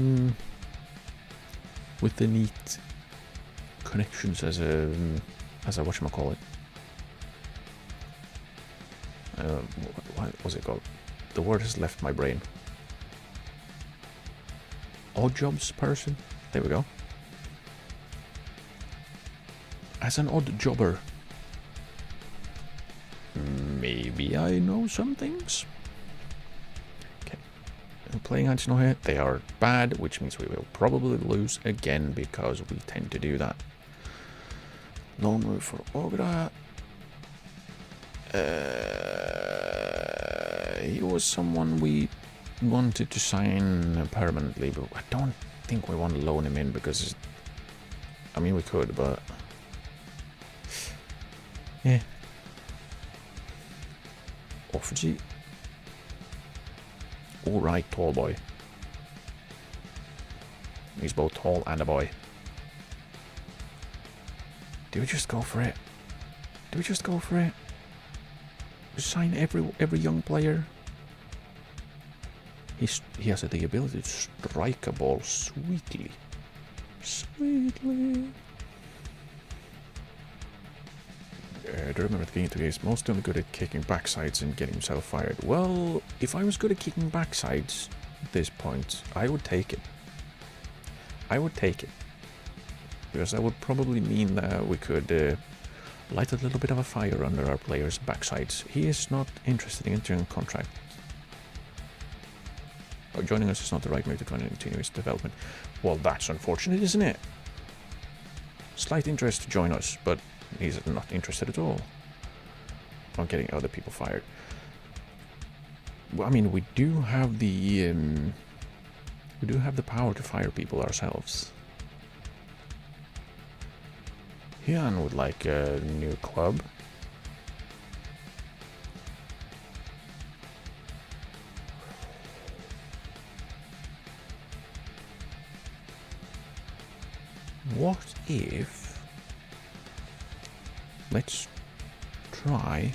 neat connections as a whatchamacallit. What was it called? The word has left my brain. Odd jobs person? There we go. As an odd jobber. Maybe I know some things. Okay. Playing Hanshino here. They are bad, which means we will probably lose again because we tend to do that. Lone move for Ogra. He was someone we wanted to sign permanently, but I don't think we want to loan him in because, I mean, we could, but yeah. Offici. All right, tall boy. He's both tall and a boy. Do we just go for it? Do we just go for it? Sign every young player. He has the ability to strike a ball sweetly. Sweetly. Do remember the game is mostly only good at kicking backsides and getting himself fired. Well, if I was good at kicking backsides at this point, I would take it. I would take it. Because that would probably mean that we could light a little bit of a fire under our players' backsides. He is not interested in entering a contract. Oh, joining us is not the right move to continue his development. Well, that's unfortunate, isn't it? Slight interest to join us, but he's not interested at all on getting other people fired. Well, I mean, we do have the power to fire people ourselves. Hyun would like a new club. What if... Let's try...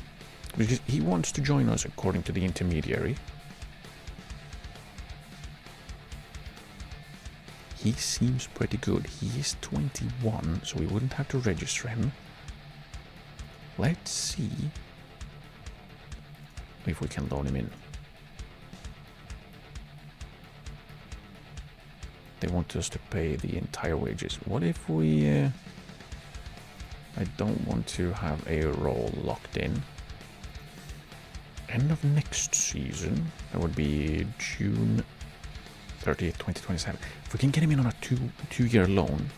Because he wants to join us according to the intermediary. He seems pretty good. He is 21, so we wouldn't have to register him. Let's see if we can loan him in. They want us to pay the entire wages. What if we... I don't want to have a role locked in. End of next season. That would be June 30th, 2027. If we can get him in on a two-year loan.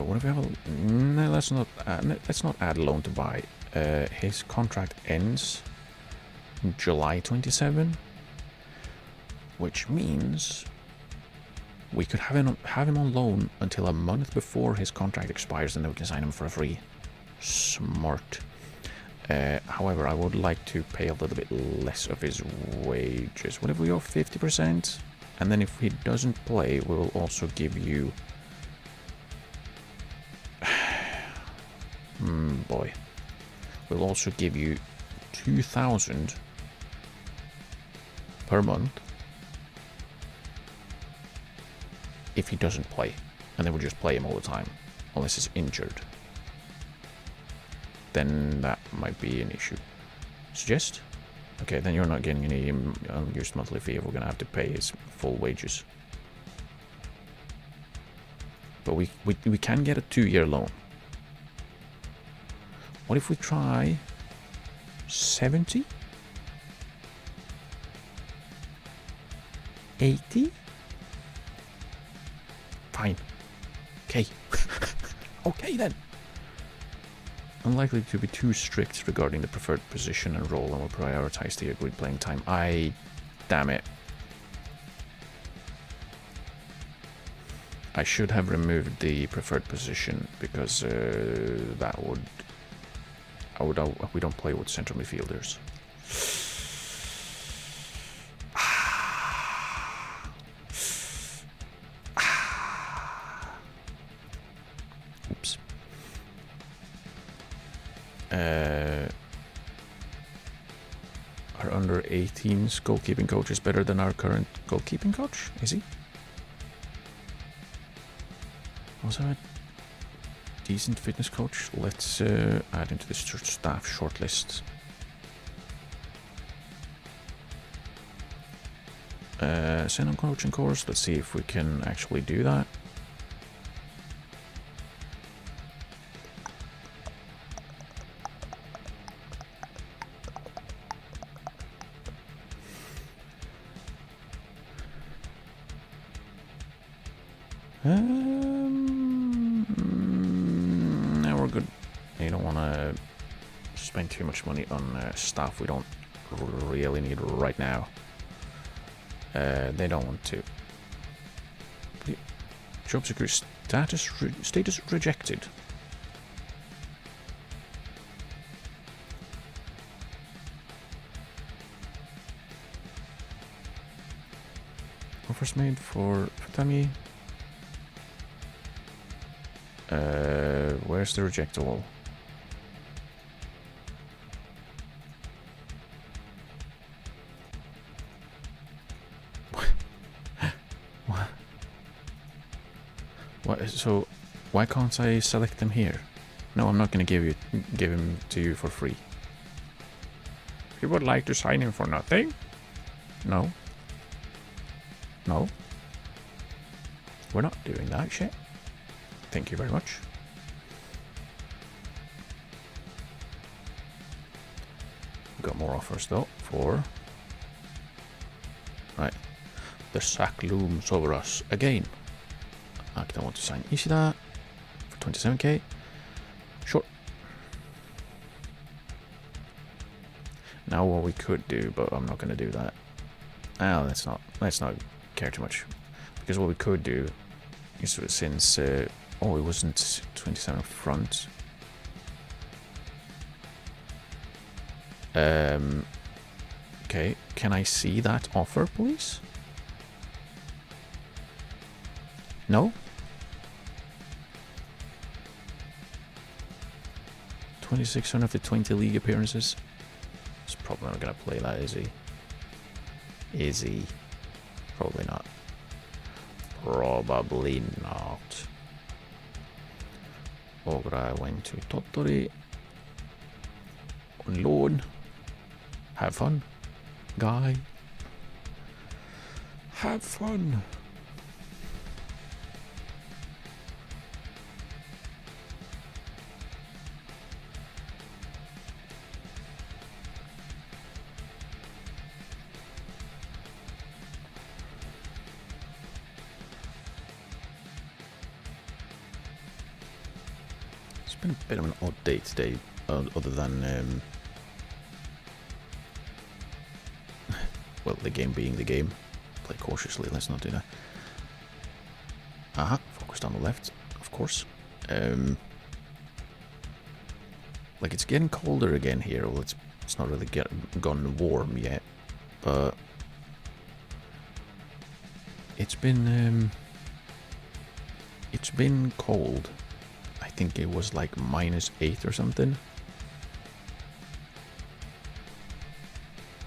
What if we have a... No, let's not add loan to buy. His contract ends in July 27, which means we could have him on loan until a month before his contract expires, and then we can sign him for a free. Smart. However, I would like to pay a little bit less of his wages. What if we go 50%? And then if he doesn't play, we will also give you... boy. We'll also give you 2,000 per month if he doesn't play, and then we'll just play him all the time unless he's injured. Then that might be an issue. Suggest? Okay, then you're not getting any unused monthly fee. We're gonna have to pay his full wages. But we can get a 2-year loan. What if we try 70? 80? Fine. Okay. Okay then. Unlikely to be too strict regarding the preferred position and role, and will prioritize the agreed playing time. Damn it. I should have removed the preferred position because that would... we don't play with central midfielders. Oops. Our under 18's goalkeeping coach is better than our current goalkeeping coach, is he? Also a decent fitness coach. Let's add him to the staff shortlist. Send on coaching course. Let's see if we can actually do that. Now we're good. You don't want to spend too much money on stuff we don't really need right now. They don't want to. Job security status rejected. Offers made for Fatami. Where's the rejected wall? What? So, why can't I select them here? No, I'm not going to give him to you for free. You would like to sign him for nothing? No. No. We're not doing that shit. Thank you very much. We've got more offers though for... Right. The sack looms over us again. I don't want to sign Ishida for 27k. Sure. Now what we could do, but I'm not going to do that. Ah, let's not care too much. Because what we could do is, since... oh, it wasn't 27 front. Okay, can I see that offer, please? No? 2600 after 20 league appearances. He's probably not going to play that, is he? Is he? Probably not. Probably not. Ogra went to Tottori on loan. Have fun, guy. Have fun. It's been a bit of an odd day today, other than well, the game being the game. Play cautiously, let's not do that. Aha, focused on the left, of course. Like, it's getting colder again here. Well, it's not really gone warm yet, but it's been cold. I think it was like -8 or something.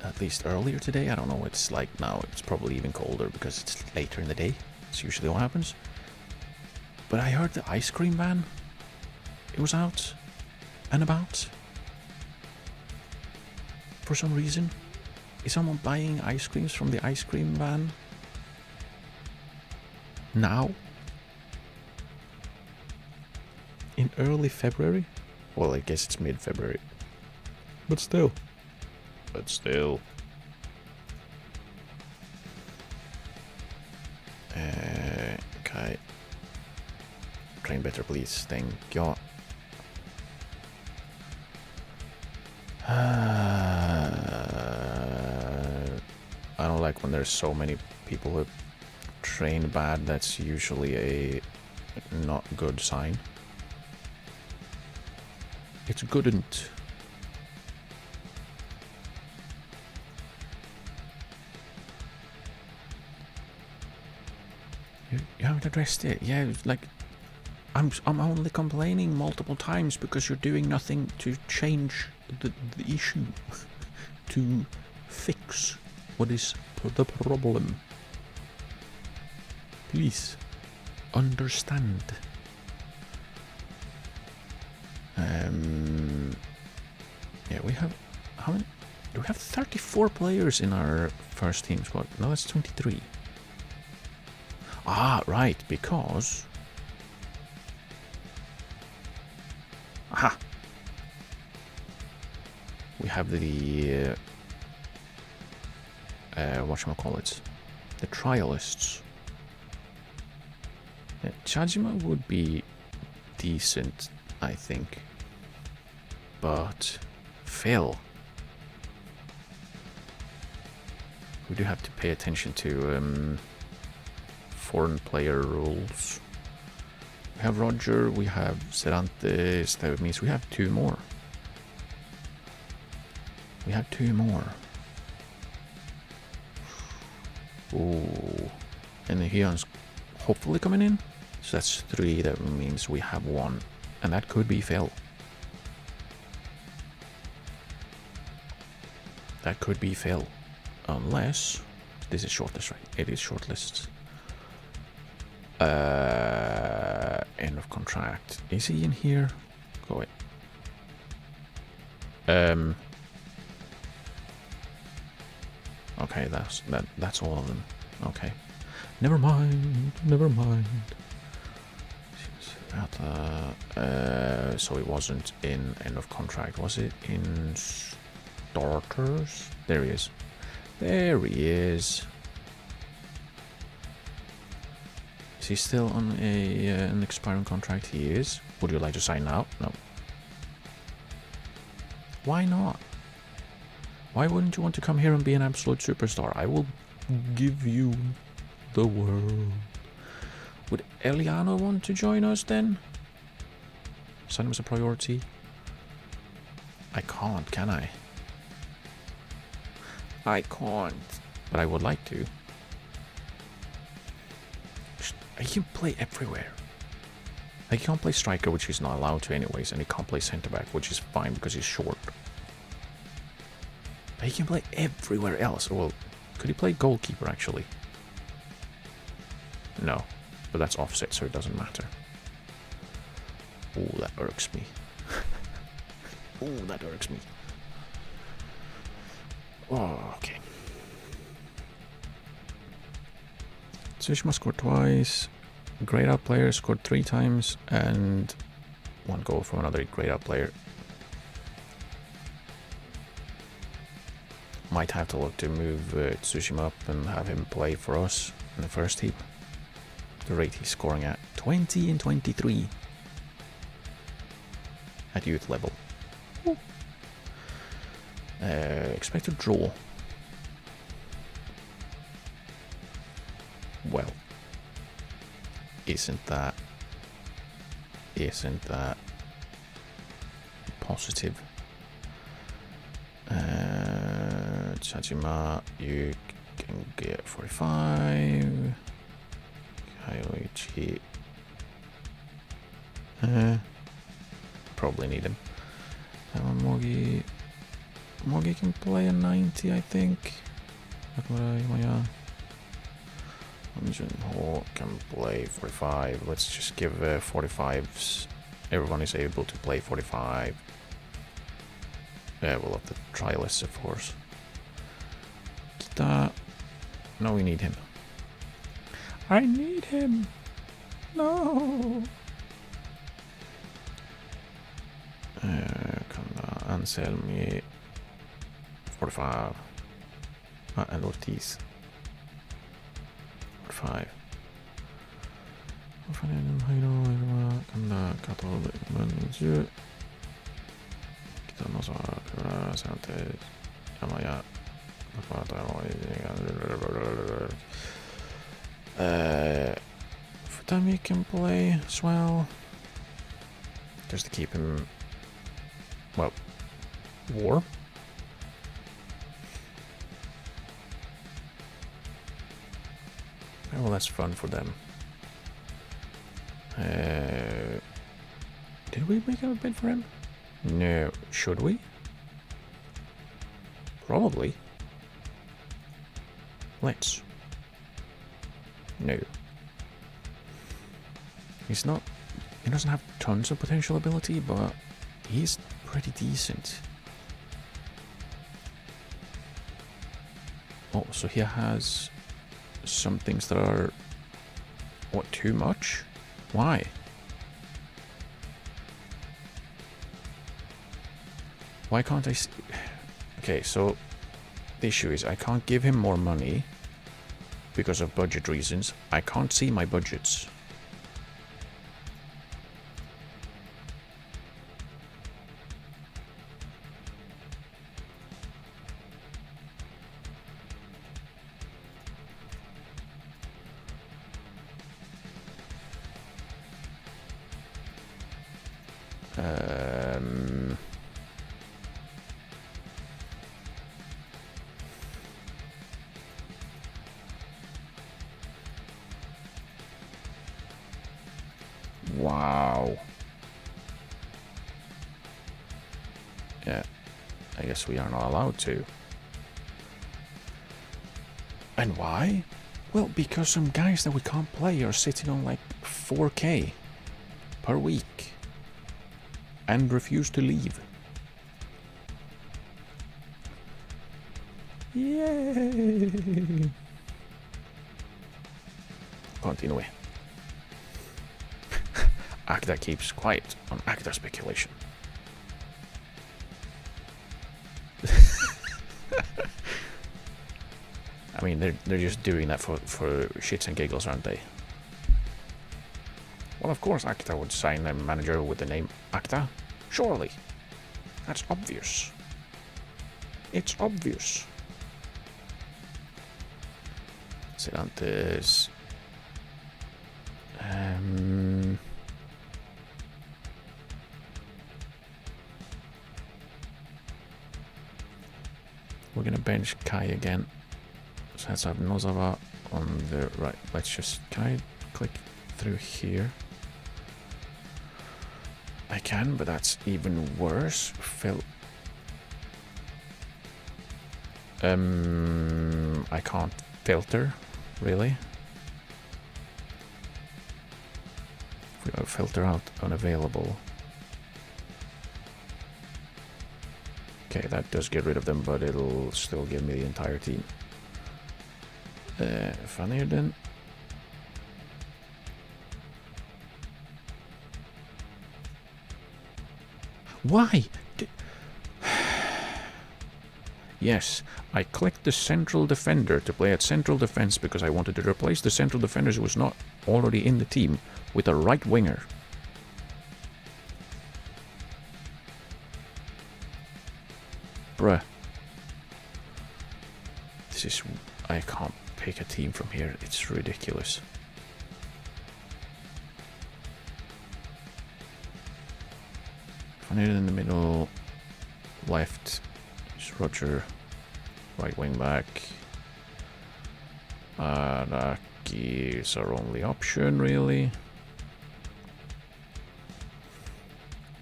At least earlier today. I don't know what it's like now. It's probably even colder because it's later in the day. It's usually what happens. But I heard the ice cream van. It was out and about. For some reason. Is someone buying ice creams from the ice cream van? Now? In early February? Well, I guess it's mid-February. But still. Okay. Train better, please. Thank you. I don't like when there's so many people who train bad. That's usually a not good sign. It's goodn't. You haven't addressed it. Yeah, like I'm only complaining multiple times because you're doing nothing to change the issue, to fix what is the problem. Please understand. Yeah, we have how many? Do we have 34 players in our first team squad? No, that's 23. Ah, right, because... Aha! We have the... whatchamacallit? The trialists. Yeah, Chajima would be decent, I think. But... Phil... We do have to pay attention to... foreign player rules. We have Roger, we have Cervantes, that means we have two more. Ooh. And the Hyun's hopefully coming in. So that's 3, that means we have 1. And that could be Phil. Unless... This is shortlist, right? It is shortlist. End of contract. Is he in here? Go away. Okay, that's all of them. Okay. Never mind. So it wasn't in end of contract, was it? In starters? There he is. Is he still on an expiring contract? He is. Would you like to sign now? No. Why not? Why wouldn't you want to come here and be an absolute superstar? I will give you the world. Would Eliano want to join us then? Sign him as a priority. I can't, can I? I can't. But I would like to. He can play everywhere. Like, he can't play striker, which he's not allowed to anyways, and he can't play centre back, which is fine because he's short. But he can play everywhere else. Well, could he play goalkeeper actually? No, but that's offset, so it doesn't matter. Oh, that irks me. Oh, okay. Tsushima scored twice, grayed out player scored 3 times, and 1 goal from another grayed out player. Might have to look to move Tsushima up and have him play for us in the first team. The rate he's scoring at 20 and 23 at youth level. Expected draw. Well, isn't that positive? Chajima, you can get 45. Kyoichi, probably need him. Mogi can play a 90, I think. Junho can play 45. Let's just give 45s. Everyone is able to play 45. We'll have the trialists, of course. Akita. No, we need him. I need him. No. Kan da Anselmi 45. And Ortiz 45. Kan da Kato 10. Kita nosa Kura Santes Yamaya Futami can play as well. Just to keep him, well, warm. Well, that's fun for them. Did we make a bid for him? No. Should we? Probably. Let's. No. He's not... He doesn't have tons of potential ability, but he's pretty decent. Oh, so he has some things that are... What, too much? Why? Why can't I... Okay, so the issue is I can't give him more money because of budget reasons. I can't see my budgets. Wow. Yeah, I guess we are not allowed to. And why? Well, because some guys that we can't play are sitting on like 4K per week and refuse to leave. Yay! Continue. Akita keeps quiet on Akita speculation. I mean, they're just doing that for shits and giggles, aren't they? Well, of course Akita would sign a manager with the name Akita. Surely. That's obvious. It's obvious. Serantes. We're gonna bench Kai again. So let's have Nozawa on the right. Let's just Kai click through here. I can, but that's even worse. I can't filter, really. If we go filter out unavailable. Okay, that does get rid of them, but it'll still give me the entire team. Funnier then. Why? Yes, I clicked the central defender to play at central defense because I wanted to replace the central defender who was not already in the team with a right winger. Bruh. This is... I can't pick a team from here. It's ridiculous. Funnier in the middle. Left is Roger. Right wing back. Araki is our only option, really.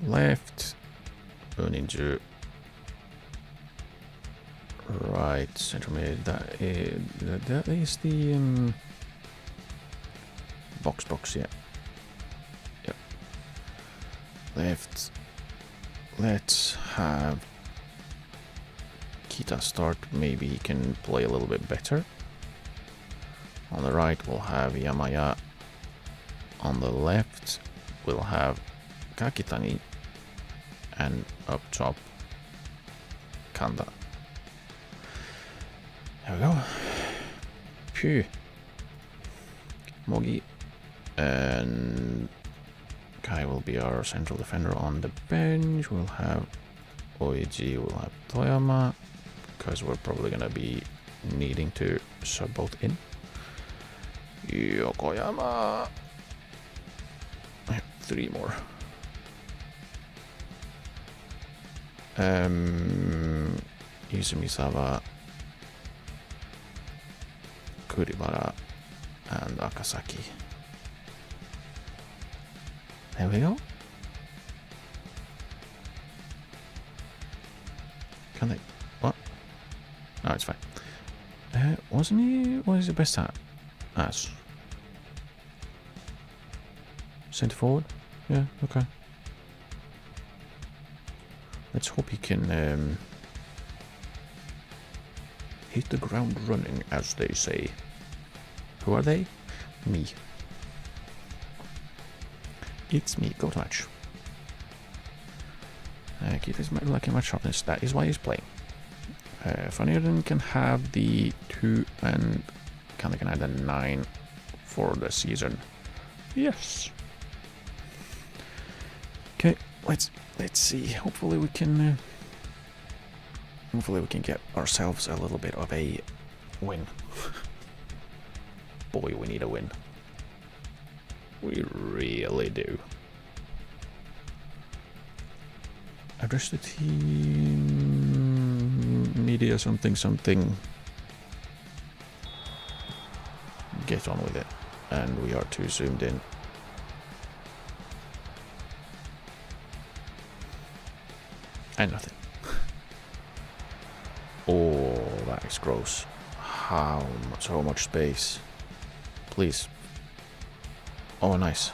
Left. Uninju. Right, central mid. That is the box. Yeah. Yep. Left. Let's have Akita start, maybe he can play a little bit better. On the right, we'll have Yamaya. On the left, we'll have Kakitani. And up top, Kanda. There we go. Phew. Mogi. And Kai will be our central defender on the bench. We'll have Oiji, we'll have Toyama, because we're probably going to be needing to sub both in. Yokoyama. I have 3 more. Izumisawa, Kuribara, and Akasaki. There we go. Can they? What? No, it's fine. Wasn't he? What is the best at? As centre forward? Yeah, okay. Let's hope he can hit the ground running, as they say. Who are they? Me. It's me, go to match. Keith is lacking much sharpness, that is why he's playing. Vanierden can have the 2 and can have the 9 for the season. Yes. Okay, let's see. Hopefully we can get ourselves a little bit of a win. Boy, we need a win. We really do. Address the team. Media something. Get on with it. And we are too zoomed in. And nothing. Oh, that is gross. So much space. Please. Oh, nice.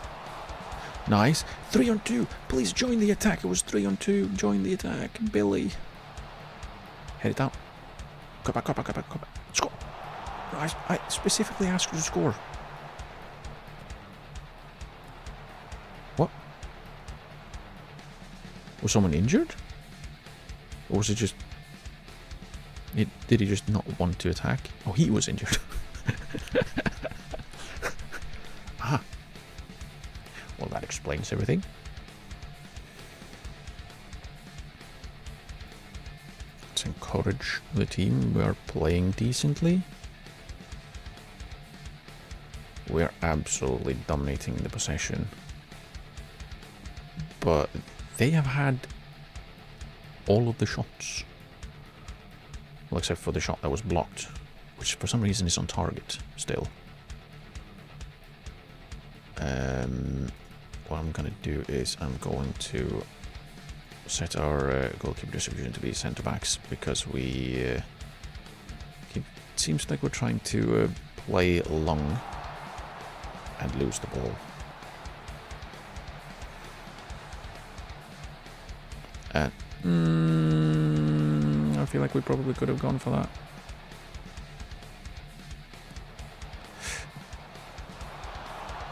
Nice. 3 on 2. Please join the attack. It was 3 on 2. Join the attack. Billy. Head it down. Come back. Score. I specifically asked you to score. What? Was someone injured? Or was it just... Did he just not want to attack? Oh, he was injured. Ah. Well, that explains everything. Let's encourage the team. We are playing decently. We are absolutely dominating the possession. But they have had all of the shots. Well, except for the shot that was blocked, which for some reason is on target still. What I'm going to do is I'm going to set our goalkeeper distribution to be centre backs, because it seems like we're trying to play long and lose the ball. I feel like we probably could have gone for that.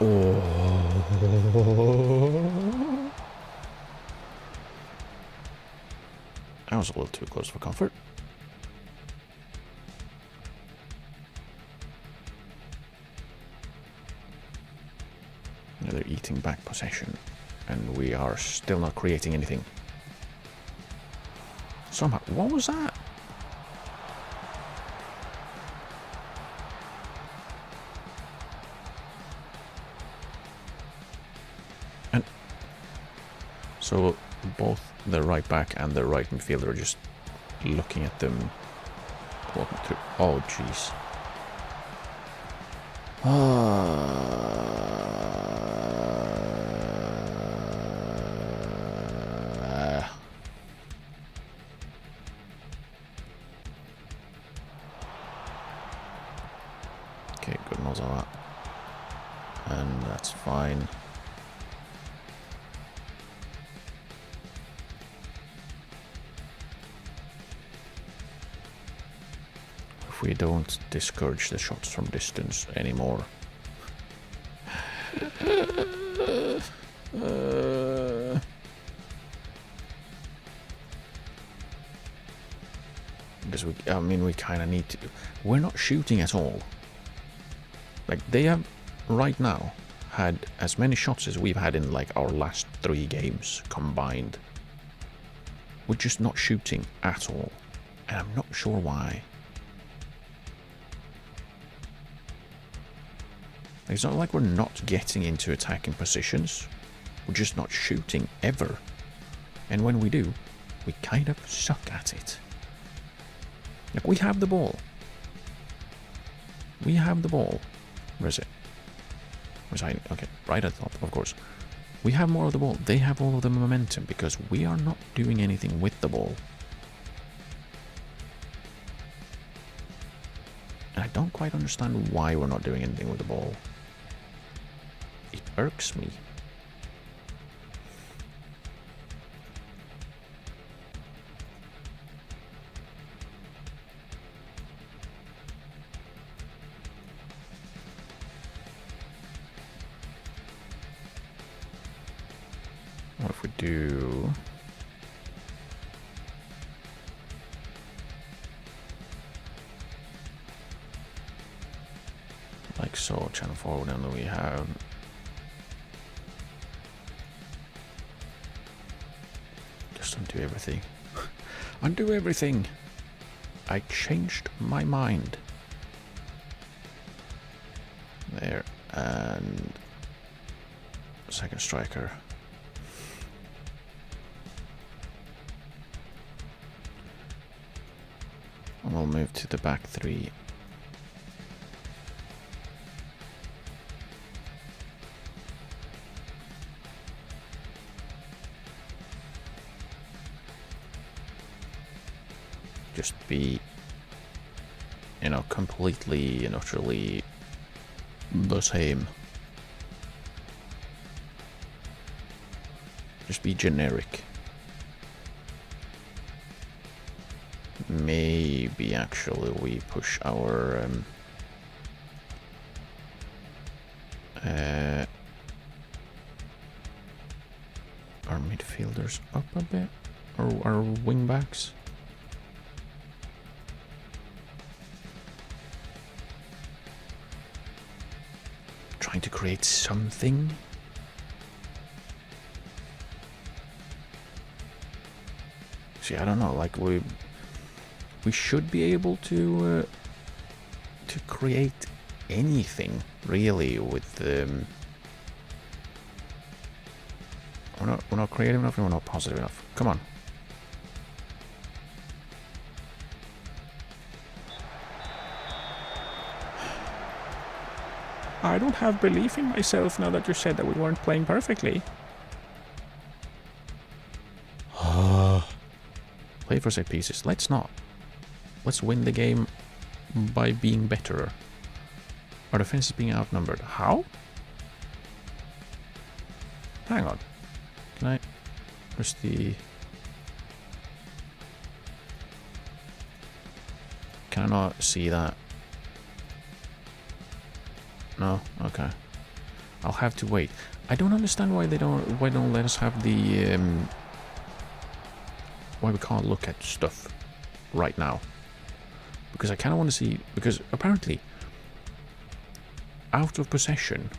Oh. That was a little too close for comfort. They're eating back possession, and we are still not creating anything. Somehow, what was that? And so both the right back and the right midfielder are just looking at them walking through. Oh, jeez. Okay, good knows all that. And that's fine. if we don't discourage the shots from distance anymore. Because we kind of need to. We're not shooting at all. Like, they have right now had as many shots as we've had in like our last 3 games combined. We're just not shooting at all, and I'm not sure why. It's not like we're not getting into attacking positions. We're just not shooting ever. And when we do, we kind of suck at it. Like, we have the ball. We have the ball. Where is it? Where's hiding? Okay, right at the top, of course. We have more of the ball. They have all of the momentum because we are not doing anything with the ball. And I don't quite understand why we're not doing anything with the ball. It irks me. What if we do... like so, channel forward, and then we have... just undo everything. Undo everything! I changed my mind. There, and... second striker. And we'll move to the back 3. Just be, you know, completely and utterly the same. Just be generic. Maybe actually we push our midfielders up a bit, or our wing backs. Trying to create something. See, I don't know, like we should be able to create anything really with we're not creative enough and we're not positive enough. Come on. I don't have belief in myself now that you said that we weren't playing perfectly. Play for set pieces. Let's not. Let's win the game by being better. Our defense is being outnumbered. How? Hang on. Can I... where's the... can I not see that? No? Okay. I'll have to wait. I don't understand why they don't let us have the why we can't look at stuff right now. Because I kind of want to see, because apparently out of possession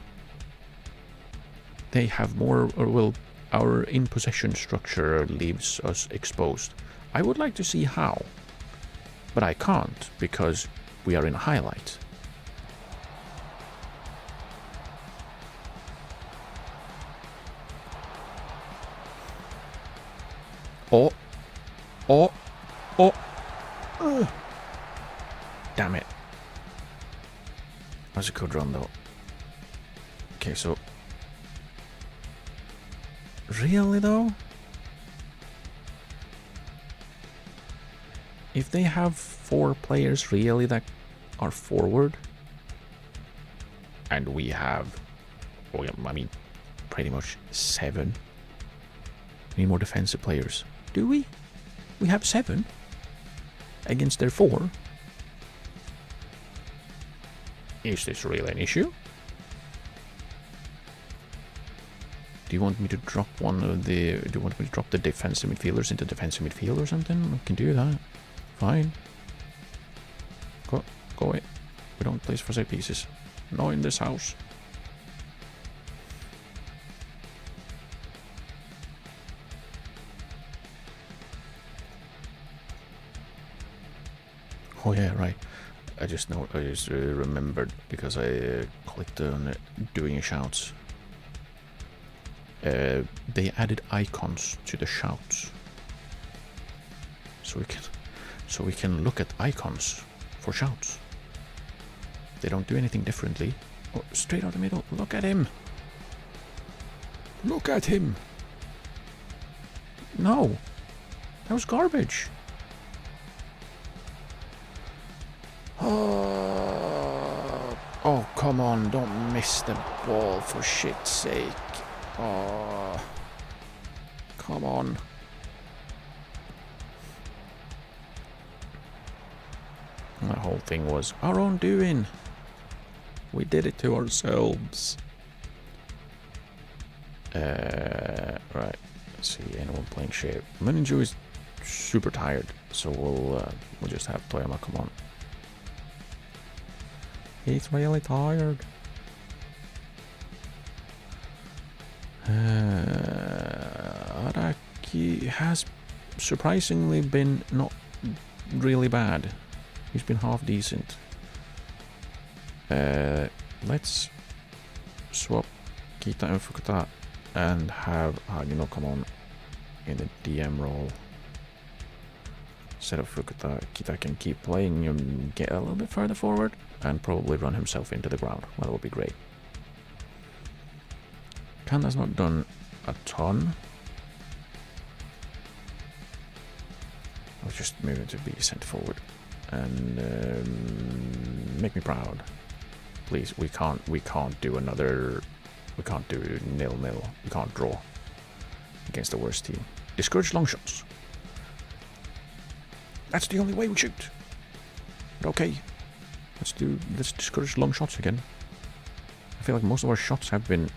they have more, or well, our in possession structure leaves us exposed. I would like to see how, but I can't because we are in a highlight. Oh. Oh. Oh. Damn it. That was a good run though. Okay, so... really though? If they have 4 players really that are forward, and we have, well, I mean, pretty much 7. We need more defensive players. Do we? We have 7 against their 4. Is this really an issue? Do you want me to drop do you want me to drop the defensive midfielders into defensive midfield or something? I can do that. Fine. Go away. We don't place for set pieces. No in this house. Oh yeah, right. I just remembered because I clicked on doing shouts. They added icons to the shouts, so we can look at icons for shouts. They don't do anything differently. Oh, straight out the middle. Look at him. Look at him. No, that was garbage. Oh, come on, don't miss the ball for shit's sake. Oh, come on. That whole thing was our own doing. We did it to ourselves. Right, let's see, anyone playing shape. Meninju is super tired, so we'll just have Toyama come on. He's really tired. Araki has surprisingly been not really bad. He's been half decent. Let's swap Kita and Fukuta and have Hagino come on in the DM role. Instead of Fukuta, Kita can keep playing and get a little bit further forward and probably run himself into the ground. That would be great. Kanda's not done a ton. I'll just move him to be sent forward and make me proud. Please, we can't do another. We can't do 0-0. We can't draw against the worst team. Discourage long shots. That's the only way we shoot. But okay, let's discourage long shots again. I feel like most of our shots have been.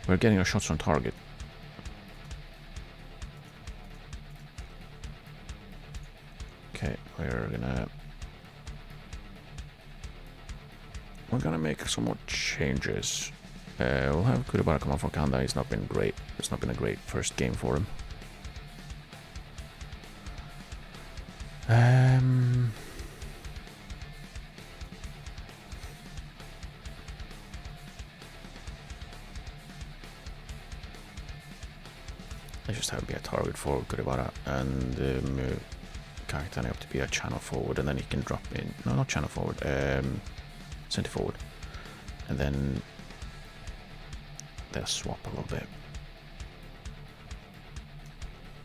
We're getting our shots on target. Okay, we're gonna make some more changes. We'll have Kuribara come on for Kanda. He's not been great. It's not been a great first game for him. Let's just have it be a target for Kuribara and move Karitani up to be a channel forward, and then he can drop in. No, not channel forward. Center forward, and then they'll swap a little bit.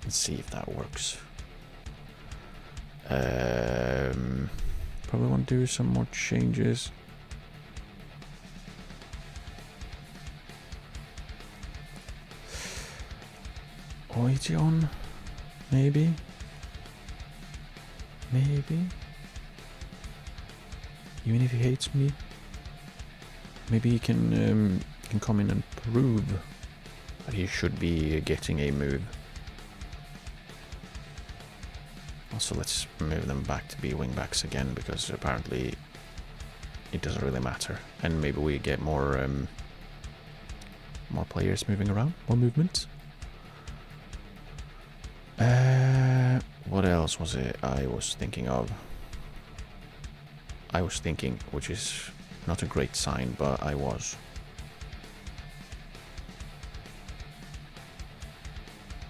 Let's see if that works. Probably want to do some more changes. Oijon, maybe. Even if he hates me, maybe he can come in and prove that he should be getting a move. Also, let's move them back to be wingbacks again, because apparently it doesn't really matter, and maybe we get more players moving around, more movement. What else was it I was thinking of? Which is not a great sign, but I was.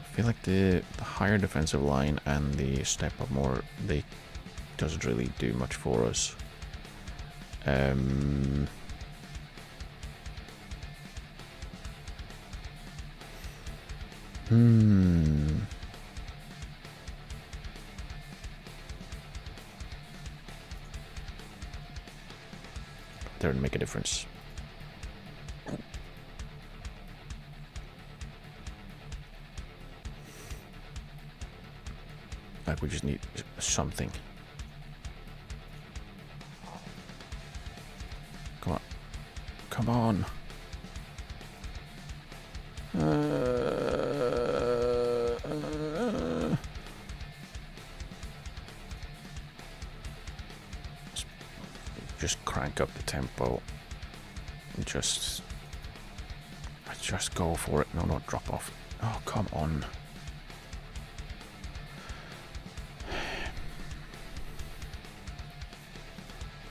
I feel like the higher defensive line and the step up more, they doesn't really do much for us. That would make a difference. Like, we just need something. Come on. Just crank up the tempo. Just go for it. No, not drop off. Oh, come on.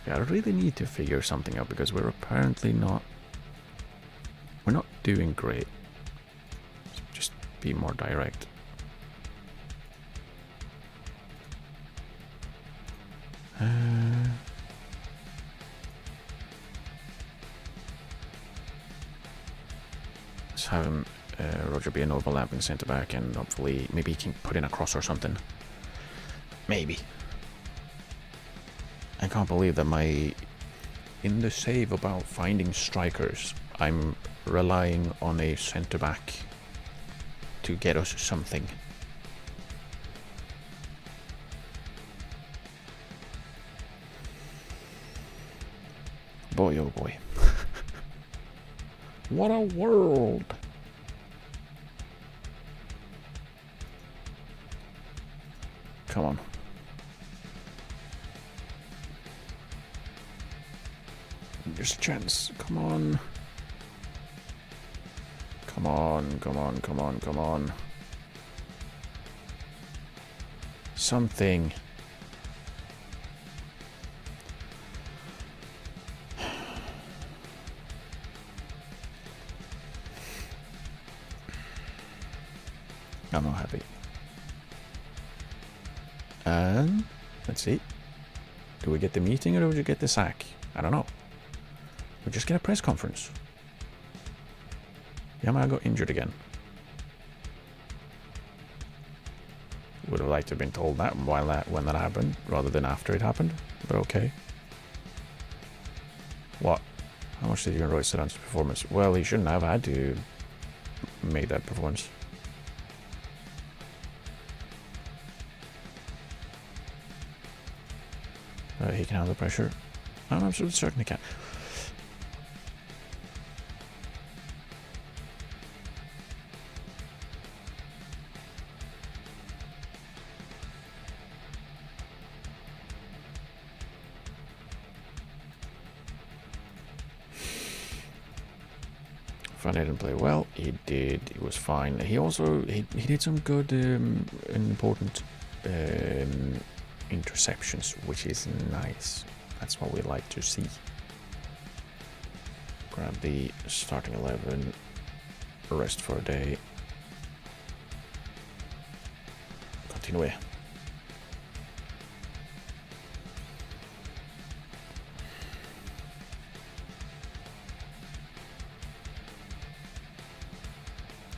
Yeah, I really need to figure something out because we're apparently not... We're not doing great. Just be more direct. Let's have him, Roger, be an overlapping centre back, and hopefully maybe he can put in a cross or something. Maybe. I can't believe that in the save about finding strikers, I'm relying on a centre back to get us something. Boy, oh boy. What a world! Come on. There's a chance. Come on. Come on, come on, come on, come on. Something. I'm not happy. And let's see. Do we get the meeting or do we get the sack? I don't know. We just get a press conference. Yamaha got injured again. Would have liked to have been told that when that happened, rather than after it happened. But okay. What? How much did Roy sit on his performance? Well, he shouldn't have had to make that performance. He can handle the pressure. I'm absolutely certain he can. Fun didn't play well. He did. It was fine. He also he did some good and important interceptions, which is nice. That's what we like to see. Grab the starting 11. Rest for a day. Continue.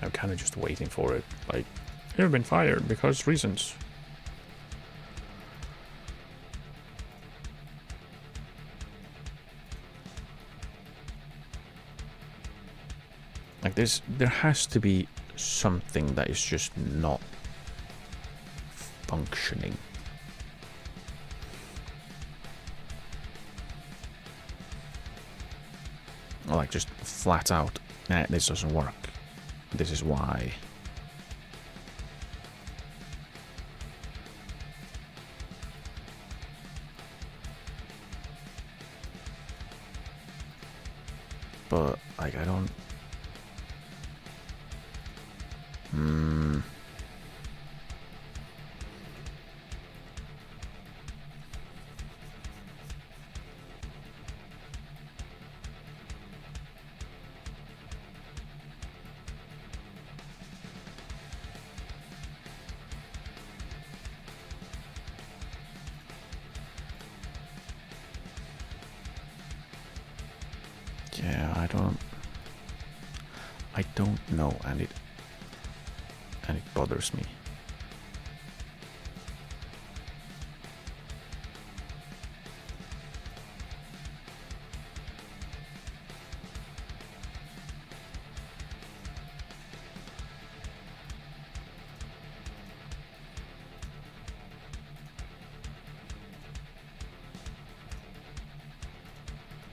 I'm kind of just waiting for it. Like, you've been fired because reasons. Like this, there has to be something that is just not functioning. Or like just flat out, nah, this doesn't work. This is why. But like I don't. Yeah, I don't know, and it bothers me.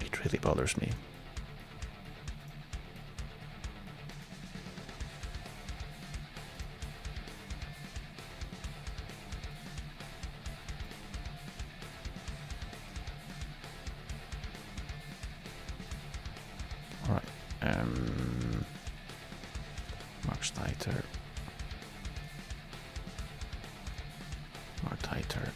It really bothers me. Much tighter. More tighter.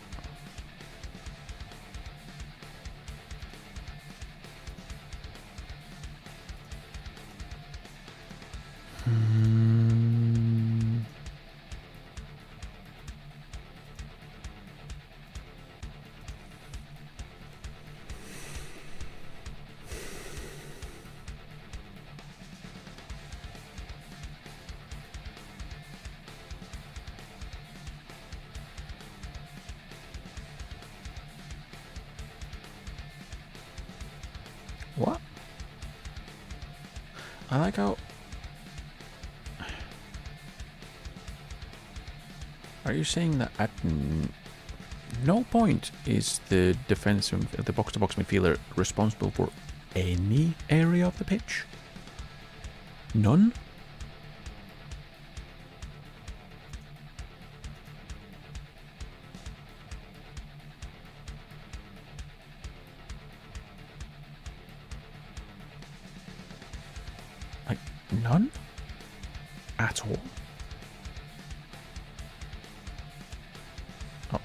What? I like how... Are you saying that at no point is the defensive, the box-to-box midfielder responsible for any area of the pitch? None? Like, none? At all? Oh.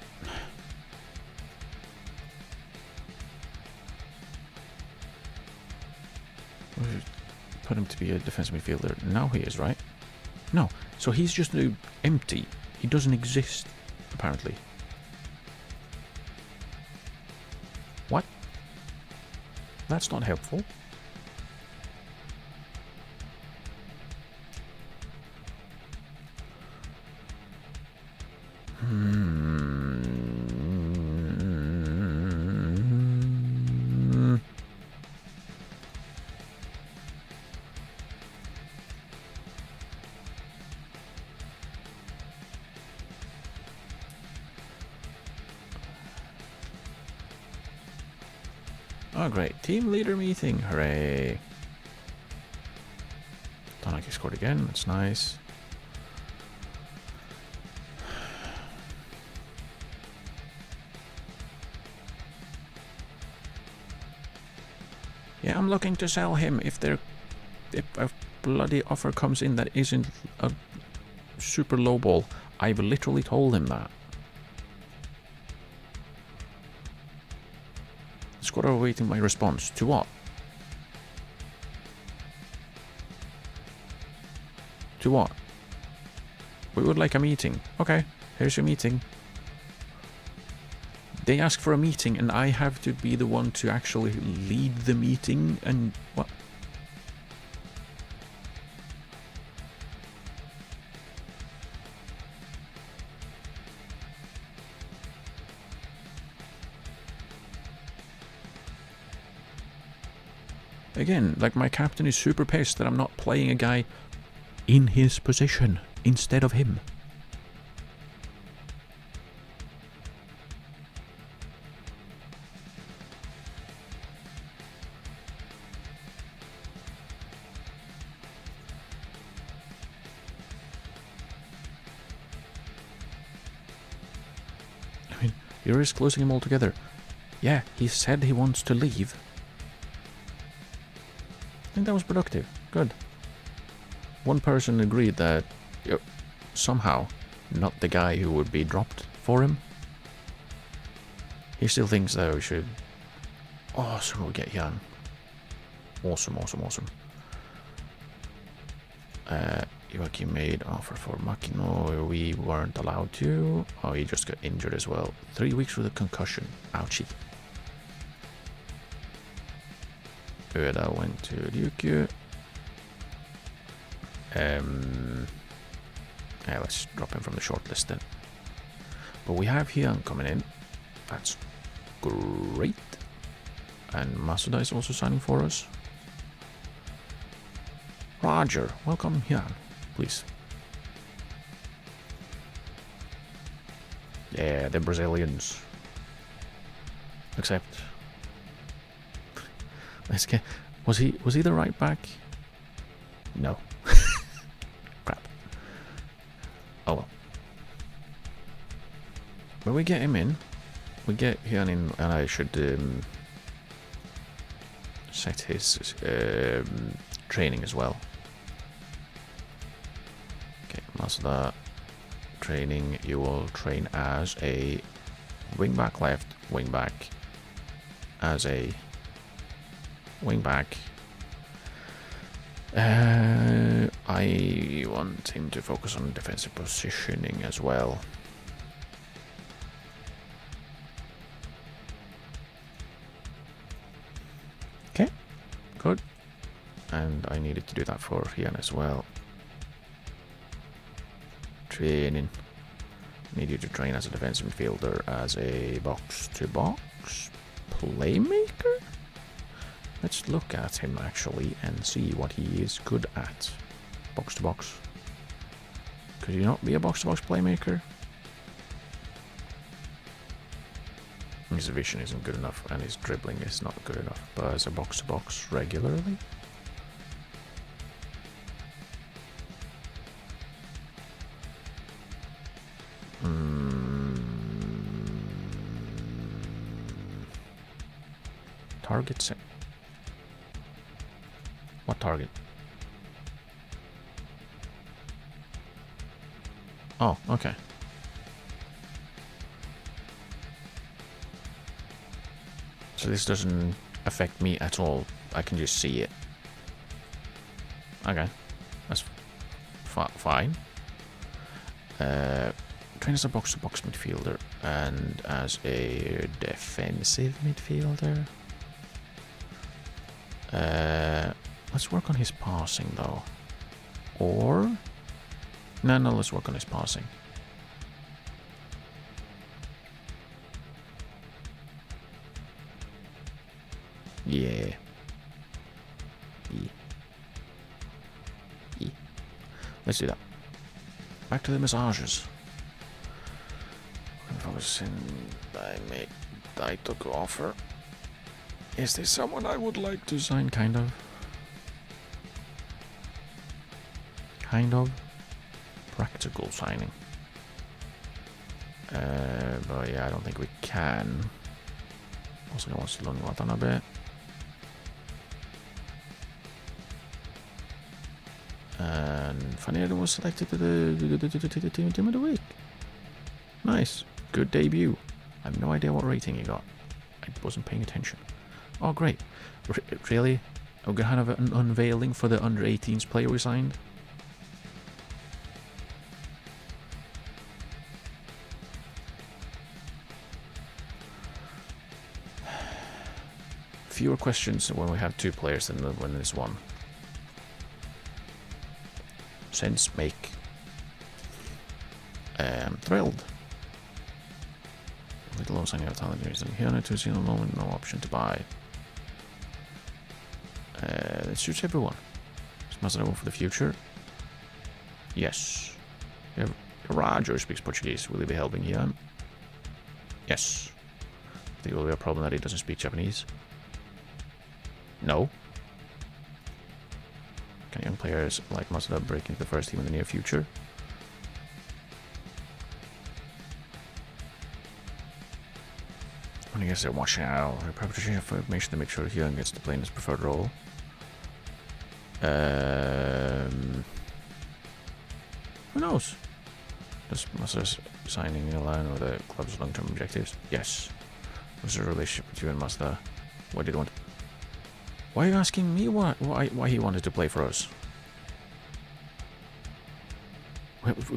Put him to be a defensive midfielder. Now he is, right? No. So he's just empty. He doesn't exist, apparently. What? That's not helpful. Oh great, team leader meeting, hooray. Tanaki scored again, that's nice. Yeah, I'm looking to sell him if a bloody offer comes in that isn't a super low ball. I've literally told him that. Squad are awaiting my response. To what? To what? We would like a meeting. Okay, here's your meeting. They ask for a meeting and I have to be the one to actually lead the meeting and what? Again, like my captain is super pissed that I'm not playing a guy in his position instead of him. I mean, you're just closing him altogether. Yeah, he said he wants to leave. I think that was productive. Good. One person agreed that somehow not the guy who would be dropped for him. He still thinks that we should... Awesome, we'll get Jan. Awesome, awesome, awesome. Joachim made offer for Makino. We weren't allowed to. Oh, he just got injured as well. 3 weeks with a concussion. Ouchie. Öda went to Ryukyu. Yeah, let's drop him from the shortlist then. But we have Hyun coming in. That's great. And Masuda is also signing for us. Roger, welcome Hyun, please. Yeah, the Brazilians. Except... Let's get... Was he the right back? No. Crap. Oh well. When we get him in, we get Hyun in, and I should set his training as well. Okay, Mazda training. You will train as a wingback left, wingback, as a wingback. I want him to focus on defensive positioning as well. Okay, good. And I needed to do that for Rian as well. Training. Need you to train as a defensive midfielder, as a box-to-box playmaker? Let's look at him actually and see what he is good at. Box-to-box. Could he not be a box-to-box playmaker? His vision isn't good enough and his dribbling is not good enough. But as a box-to-box regularly? Target set. What target? Oh, okay. So this doesn't affect me at all. I can just see it. Okay. That's fine. Train as a box-to-box midfielder and as a defensive midfielder. Let's work on his passing though. Or... No, let's work on his passing. Yeah. Let's do that. Back to the massages. If I was in... I took offer. Is this someone I would like to sign, kind of? Kind of. Practical signing. But yeah, I don't think we can. Also, I want to learn Watan a bit. And Fanny was selected to the team of the week. Nice. Good debut. I have no idea what rating he got. I wasn't paying attention. Oh, great. Really? We're going to have an unveiling for the under-18s player we signed? Fewer questions when we have two players than when there's one. Sense make. Thrilled. Little low signing of talent reason. Here on to see the moment, no option to buy. It suits everyone. Is Mazda one for the future? Yes. Roger speaks Portuguese. Will he be helping Ian? Yes. I think it will be a problem that he doesn't speak Japanese. No. Can young players like Mazda break into the first team in the near future? I guess they're watching out. They're probably changing information to make sure Hyun gets to play in his preferred role. Who knows? Does Mazda signing in line with the club's long-term objectives? Yes. What's the relationship with you and Mazda? What did he want? Why are you asking me why he wanted to play for us?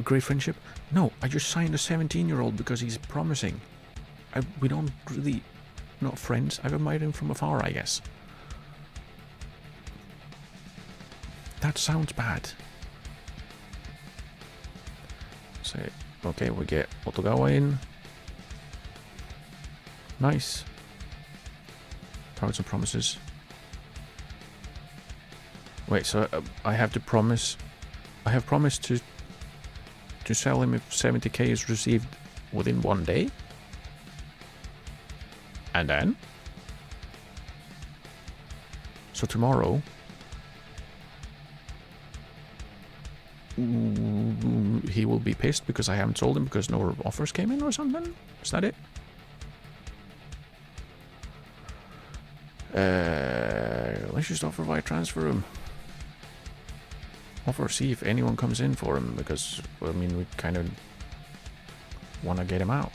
Great friendship? No, I just signed a 17-year-old because he's promising. We don't really... Not friends. I've admired him from afar, I guess. That sounds bad. So, okay, we get Otogawa in. Nice. Targets and promises. Wait, so I have to promise... I have promised to sell him if 70k is received within 1 day? And then? So tomorrow... he will be pissed because I haven't sold him because no offers came in or something? Is that it? Let's just offer via transfer room. Offer, see if anyone comes in for him, because, well, I mean, we kind of want to get him out.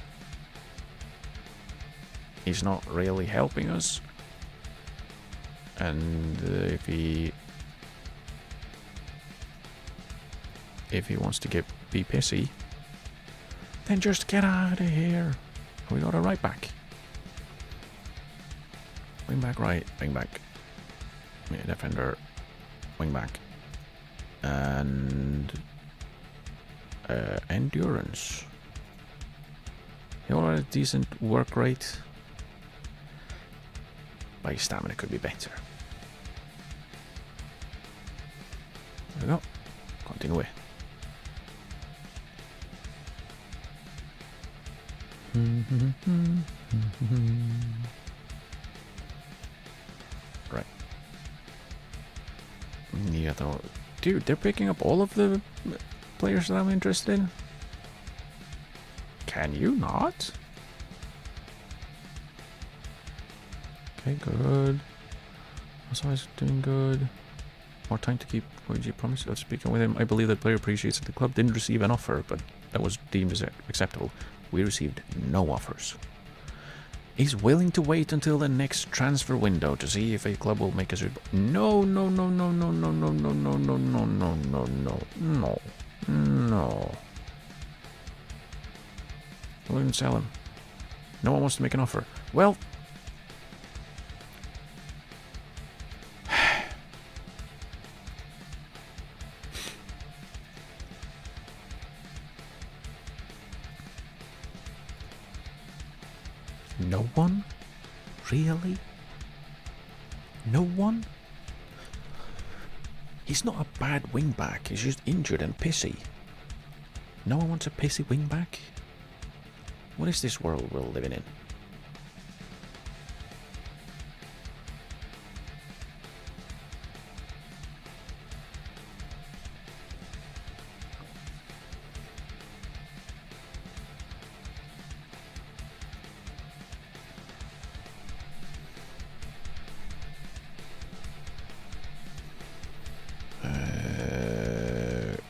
He's not really helping us. And if he wants to be pissy, then just get out of here. We got a right back. Wing back right, wing back. Yeah, defender, wing back. And endurance. He got a decent work rate. But his stamina could be better. There we go. Continue. Right. Yeah, though. Dude, they're picking up all of the players that I'm interested in. Can you not? Okay, good. Osai's doing good. More time to keep Luigi promise of speaking with him. I believe that player appreciates that the club didn't receive an offer, but that was deemed as acceptable. We received no offers. He's willing to wait until the next transfer window to see if a club will make us. No, no, no, no, no, no, no, no, no, no, no, no, no, no, no, no. We'll even sell him. No one wants to make an offer. Well. No one? Really? No one? He's not a bad wingback, he's just injured and pissy. No one wants a pissy wingback? What is this world we're living in?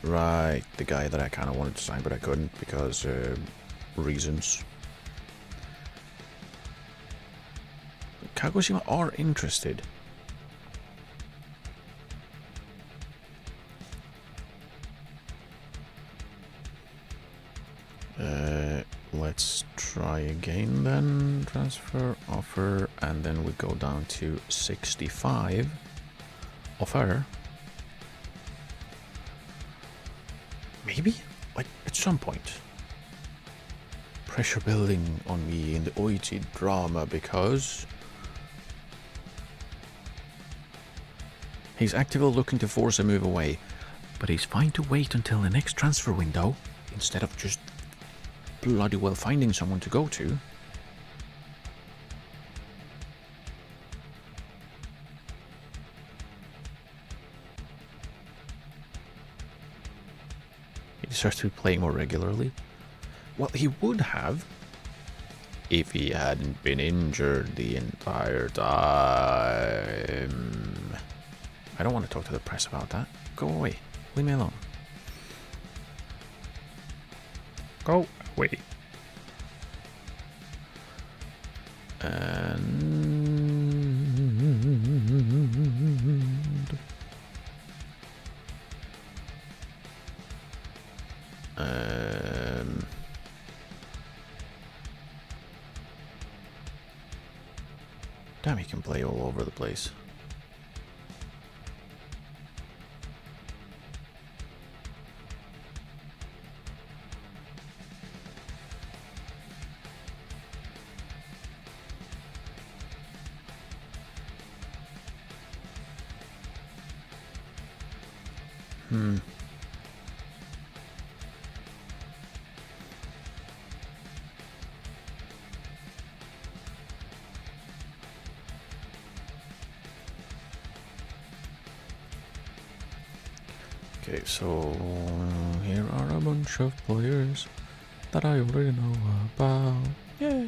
Right, the guy that I kind of wanted to sign, but I couldn't because reasons. Kagoshima are interested. Let's try again then. Transfer, offer, and then we go down to 65. Offer. Maybe? Like, at some point. Pressure building on me in the Oichi drama because he's actively looking to force a move away, but he's fine to wait until the next transfer window instead of just bloody well finding someone to go to. He starts to be playing more regularly. Well, he would have if he hadn't been injured the entire time. I don't want to talk to the press about that. Go away. Leave me alone. Go away. Damn, he can play all over the place. Okay, so here are a bunch of players that I already know about. Yeah.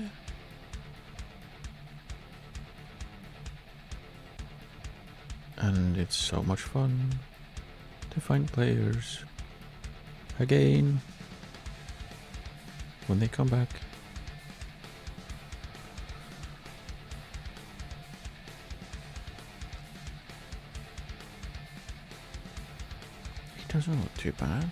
And it's so much fun. to find players again when they come back. He doesn't look too bad.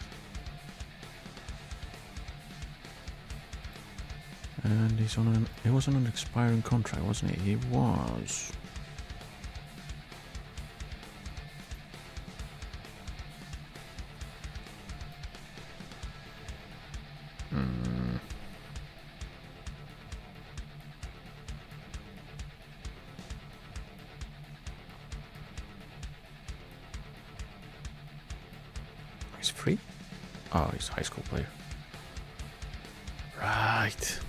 And he's on he was on an expiring contract, wasn't he? He was. He's free? Oh, he's a high school player. Right.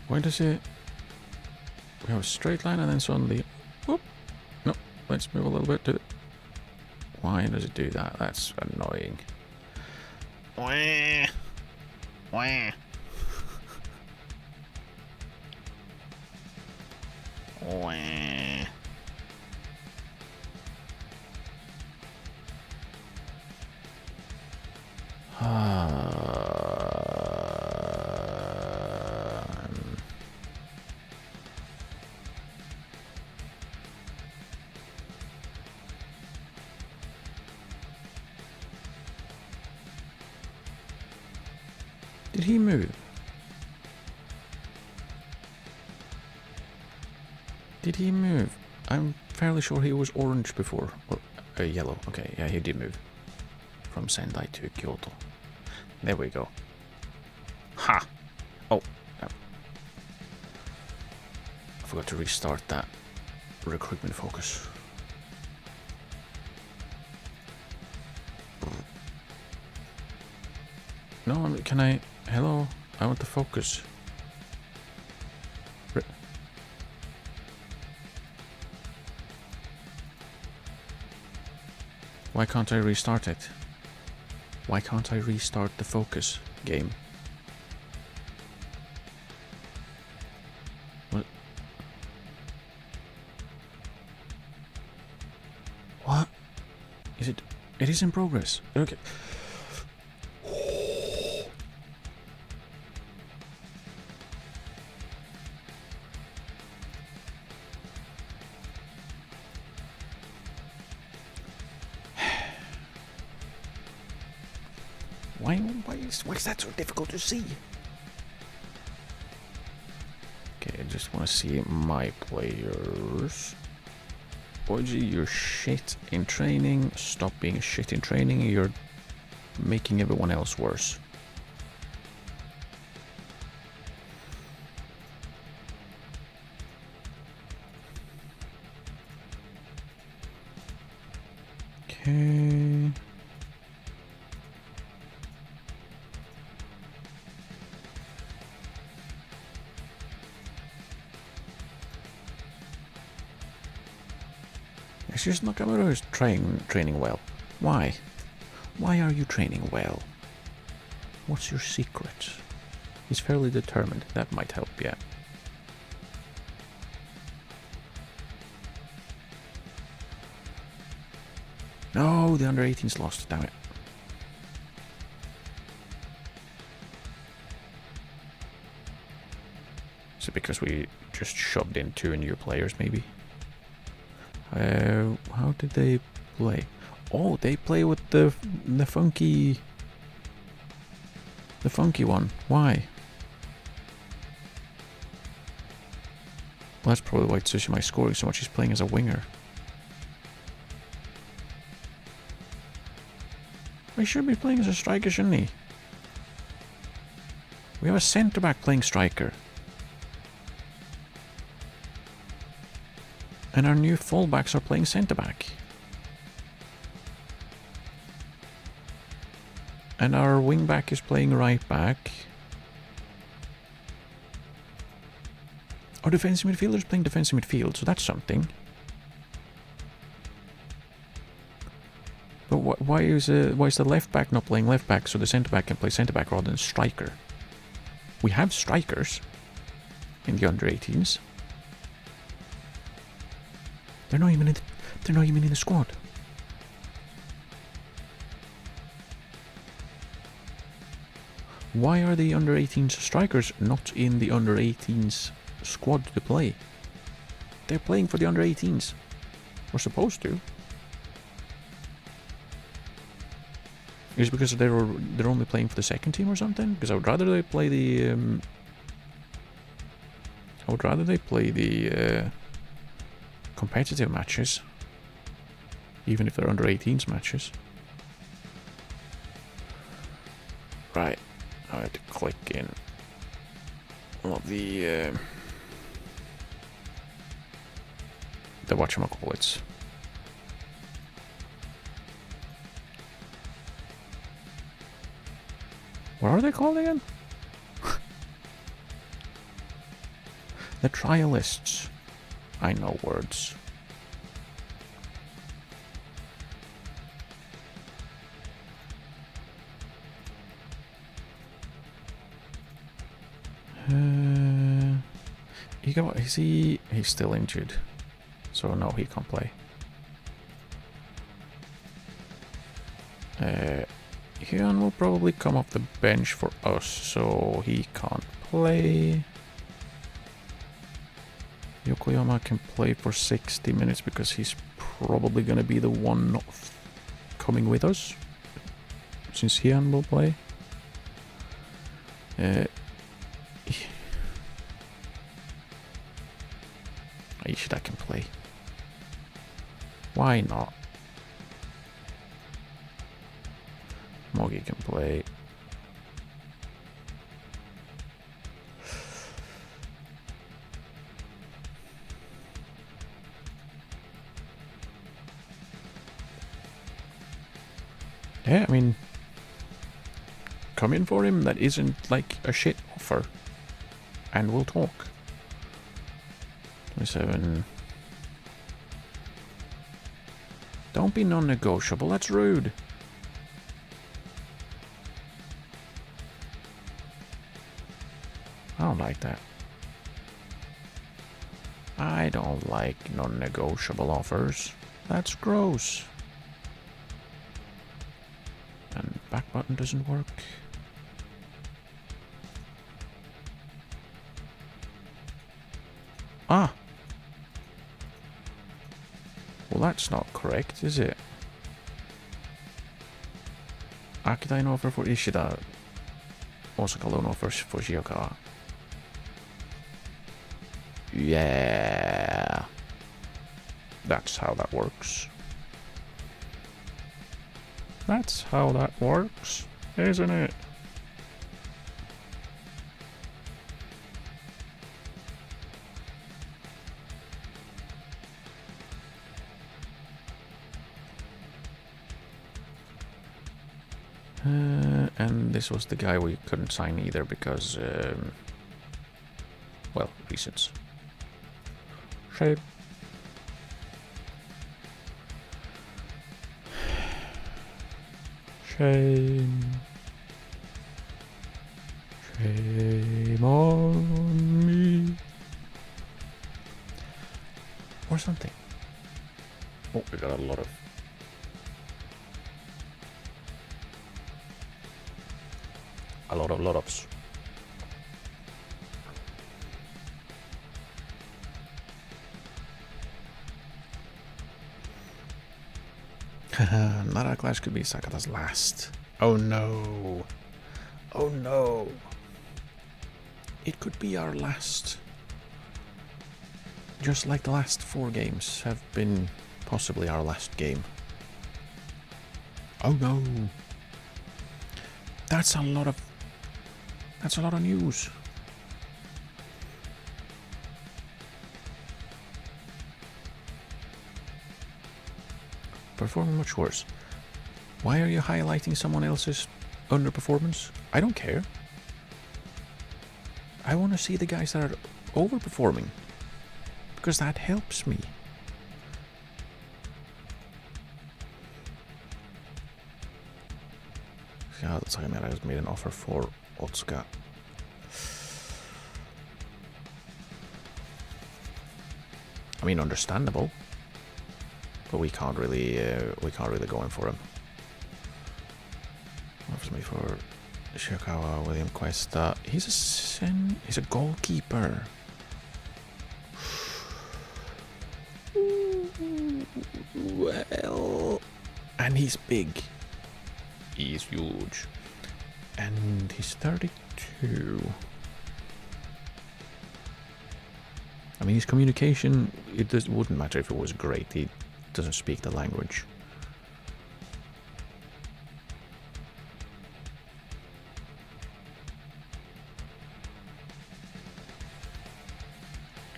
Why does it... We have a straight line and then suddenly... Whoop! No, let's move a little bit to it. Why does it do that? That's annoying. Wah! Wah! Wah! Did he move? Did he move? I'm fairly sure he was orange before. Well, yellow. Okay, yeah, he did move. From Sendai to Kyoto. There we go. Ha! Oh, no. I forgot to restart that recruitment focus. No, can I... Hello? I want to focus. Why can't I restart it? Why can't I restart the focus game? What? What? Is it... It is in progress. Okay. Why is that so difficult to see? Okay, I just want to see my players. Oji, you're shit in training. Stop being shit in training. You're making everyone else worse. Okay. It's just Nakamura is training well. Why? Why are you training well? What's your secret? He's fairly determined. That might help, yeah. No, the under 18's lost. Damn it. Is it because we just shoved in 2 new players, maybe? How did they play? Oh, they play with the funky one. Why? Well, that's probably why Tsushima is scoring so much. He's playing as a winger. He should be playing as a striker, shouldn't he? We have a centre-back playing striker. And our new fullbacks are playing centre-back. And our wing-back is playing right-back. Our defensive midfielders playing defensive midfield, so that's something. But why is the left back not playing left back so the centre back can play centre back rather than striker? We have strikers in the under 18s. They're not even in the squad. Why are the under 18s strikers not in the under 18s squad to play? They're playing for the under 18s. We're supposed to. Is it because they're only playing for the second team or something? Because I would rather they play the competitive matches, even if they're under 18s matches. Right, I had to click in all of the whatchamacallits. What are they called again? The trialists. I know words. He's still injured. So no, he can't play. Hyun will probably come off the bench for us, so he can't play. Yokoyama can play for 60 minutes because he's probably going to be the one not coming with us, since Hyun will play. Ishida can play. Why not? Mogi can play. Yeah, I mean, come in for him. That isn't like a shit offer. And we'll talk. 27. Don't be non-negotiable. That's rude. I don't like that. I don't like non-negotiable offers. That's gross. And back button doesn't work. Ah! Well, that's not correct, is it? Akita no offer for Ishida. Osaka loan offer for Shiokawa. Yeah. That's how that works. That's how that works, isn't it? And this was the guy we couldn't sign either because, well, reasons. Shame. Shame. Shame on me. Or something. Oh, we got a lot of... lot ofs. Nara Clash could be Sakata's last. Oh no. Oh no. It could be our last. Just like the last 4 games have been possibly our last game. Oh no. That's a lot of news. Performing much worse. Why are you highlighting someone else's underperformance? I don't care. I want to see the guys that are overperforming. Because that helps me. Ja, dat zag je meer uit. Made an offer for Otsuka. I mean, understandable, but we can't really go in for him. Offers me for Shirakawa, William Cuesta. He's a goalkeeper. Well, and he's big. He's huge, and he's 32. I mean, his communication, wouldn't matter if it was great. He doesn't speak the language.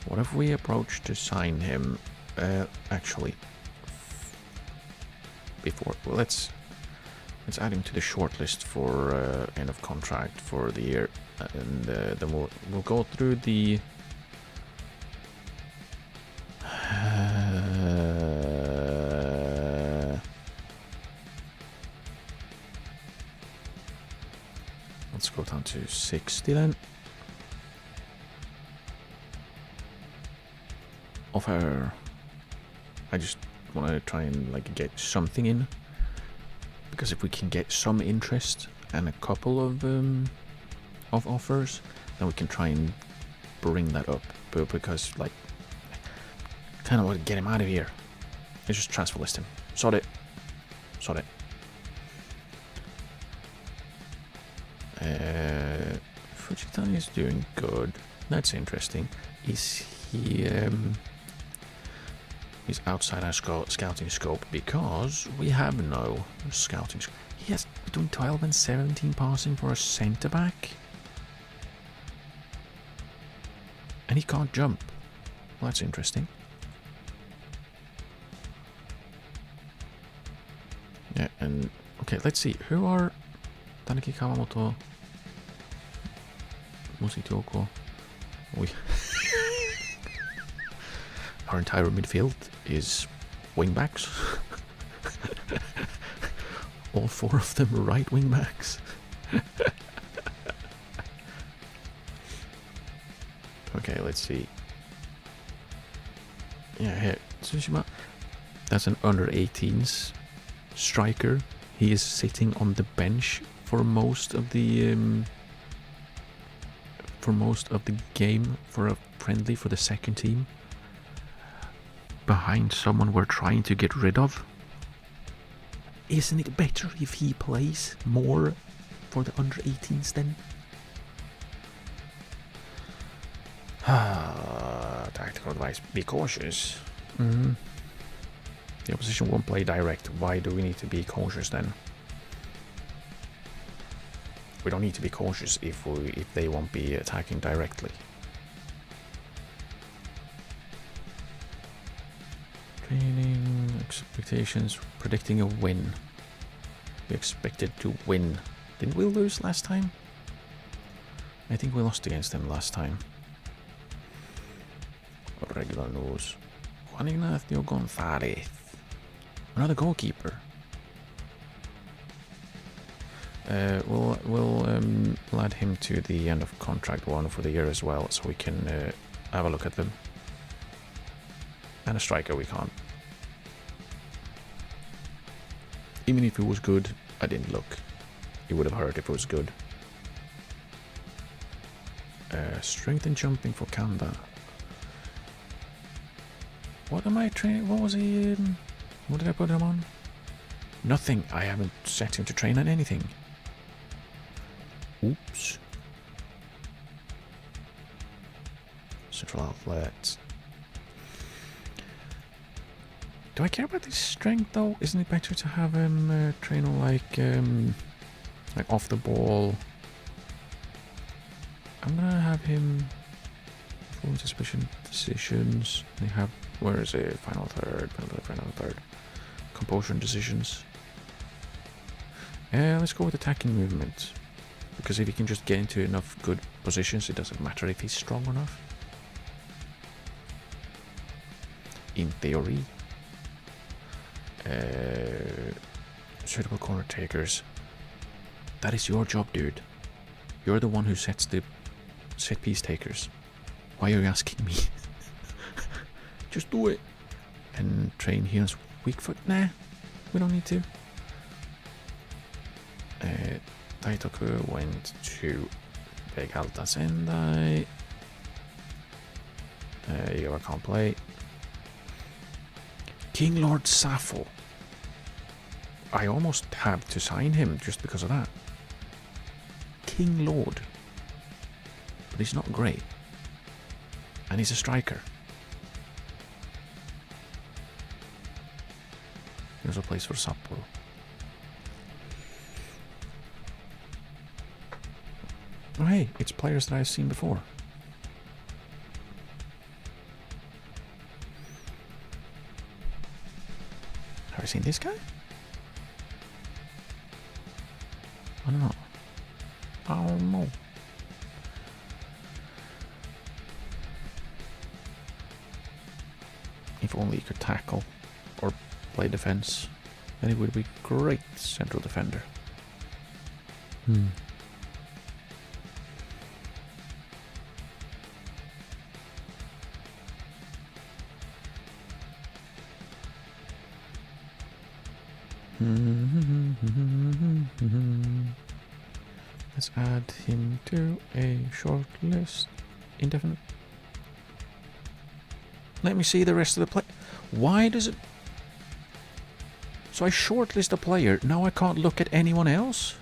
What if we approach to sign him? Actually, before, well, let's add him to the shortlist for end of contract for the year, and then we'll go through the. Let's go down to 60 then. Offer. I just want to try and like get something in, because if we can get some interest and a couple of offers, then we can try and bring that up. But because like, kind of want to get him out of here. Let's just transfer list him. Sod it. Fujitani is doing good. That's interesting. Is he? He's outside our scouting scope because we have no scouting scope. He has between 12 and 17 passing for a centre back, and he can't jump. Well, that's interesting. Yeah, and okay, let's see. Who are Taniki Kawamoto, Musitoko? Our entire midfield is wingbacks. All four of them right wingbacks. Okay, let's see. Yeah, here, Tsushima. That's an under 18s striker. He is sitting on the bench for most of the game for a friendly for the second team, behind someone we're trying to get rid of. Isn't it better if he plays more for the under 18s then? Tactical advice: be cautious. The opposition won't play direct. Why do we need to be cautious then? We don't need to be cautious if they won't be attacking directly. Training expectations, predicting a win. We expected to win. Didn't we lose last time? I think we lost against them last time. Regular news. Juan Ignacio Gonzalez. Another goalkeeper. We'll add him to the end of contract one for the year as well, so we can have a look at them. And a striker we can't. Even if it was good, I didn't look. It would have hurt if it was good. Strength and jumping for Kanda. What am I training? What was he? What did I put him on? Nothing. I haven't set him to train on anything. Oops. Central outlet. Do I care about his strength though? Isn't it better to have him train on like off the ball? I'm gonna have him perform suspicion decisions. They have, where is it? Final third. Composure and decisions. Let's go with attacking movement. Because if he can just get into enough good positions, it doesn't matter if he's strong enough. in theory. Suitable corner takers. That is your job, dude. You're the one who sets the set piece takers. Why are you asking me? Just do it. And train heels. Weak foot? Nah, we don't need to. Taitoku went to Big Alta Sendai. You can't play. King Lord Sappho. I almost have to sign him just because of that. King Lord. But he's not great. And he's a striker. He also plays for Sapporo. Oh hey, it's players that I've seen before. Have I seen this guy? I don't know. I don't know. If only he could tackle or play defense, then he would be a great central defender. Let's add him to a short list. Indefinite. Let me see the rest of the play. Why does it... So I shortlist a player, now I can't look at anyone else?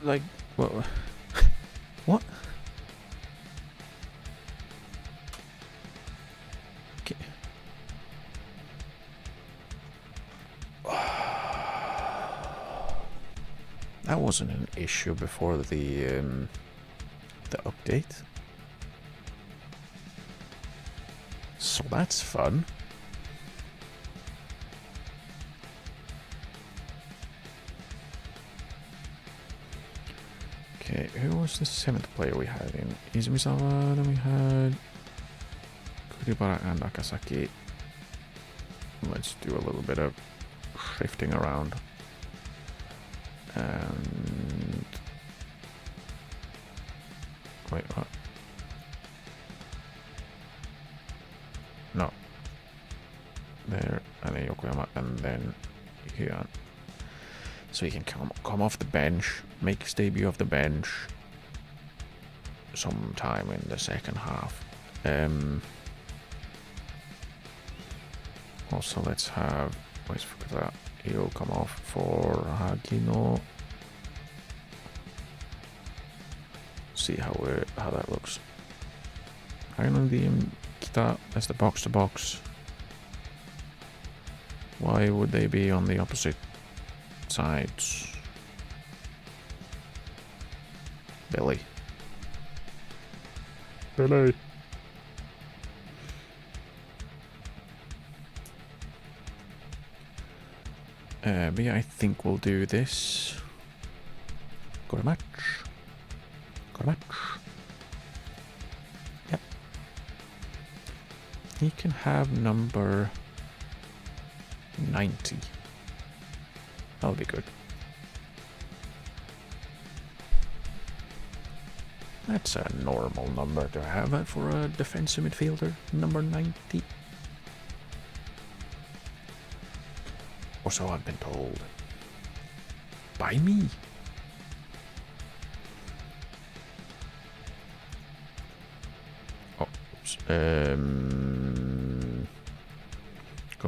Like, what? What? Okay. That wasn't an issue before the update. So that's fun. Okay, who was the 7th player we had in Izumisawa? Then we had Kuribara and Akasaki. Let's do a little bit of shifting around. And wait, what? No. There, and then Yokoyama, and then here. So he can come off the bench, make his debut off the bench sometime in the second half. Also, let's have... Let's forget that. He'll come off for Hagino. See how that looks. Hagino DM Kita as the box to box. Why would they be on the opposite sides? Billy. Billy. But yeah, I think we'll do this. Got a match. Got a match. Yep. He can have number 90. That'll be good. That's a normal number to have for a defensive midfielder, number 90. Or so I've been told. By me. Oh, oops. Go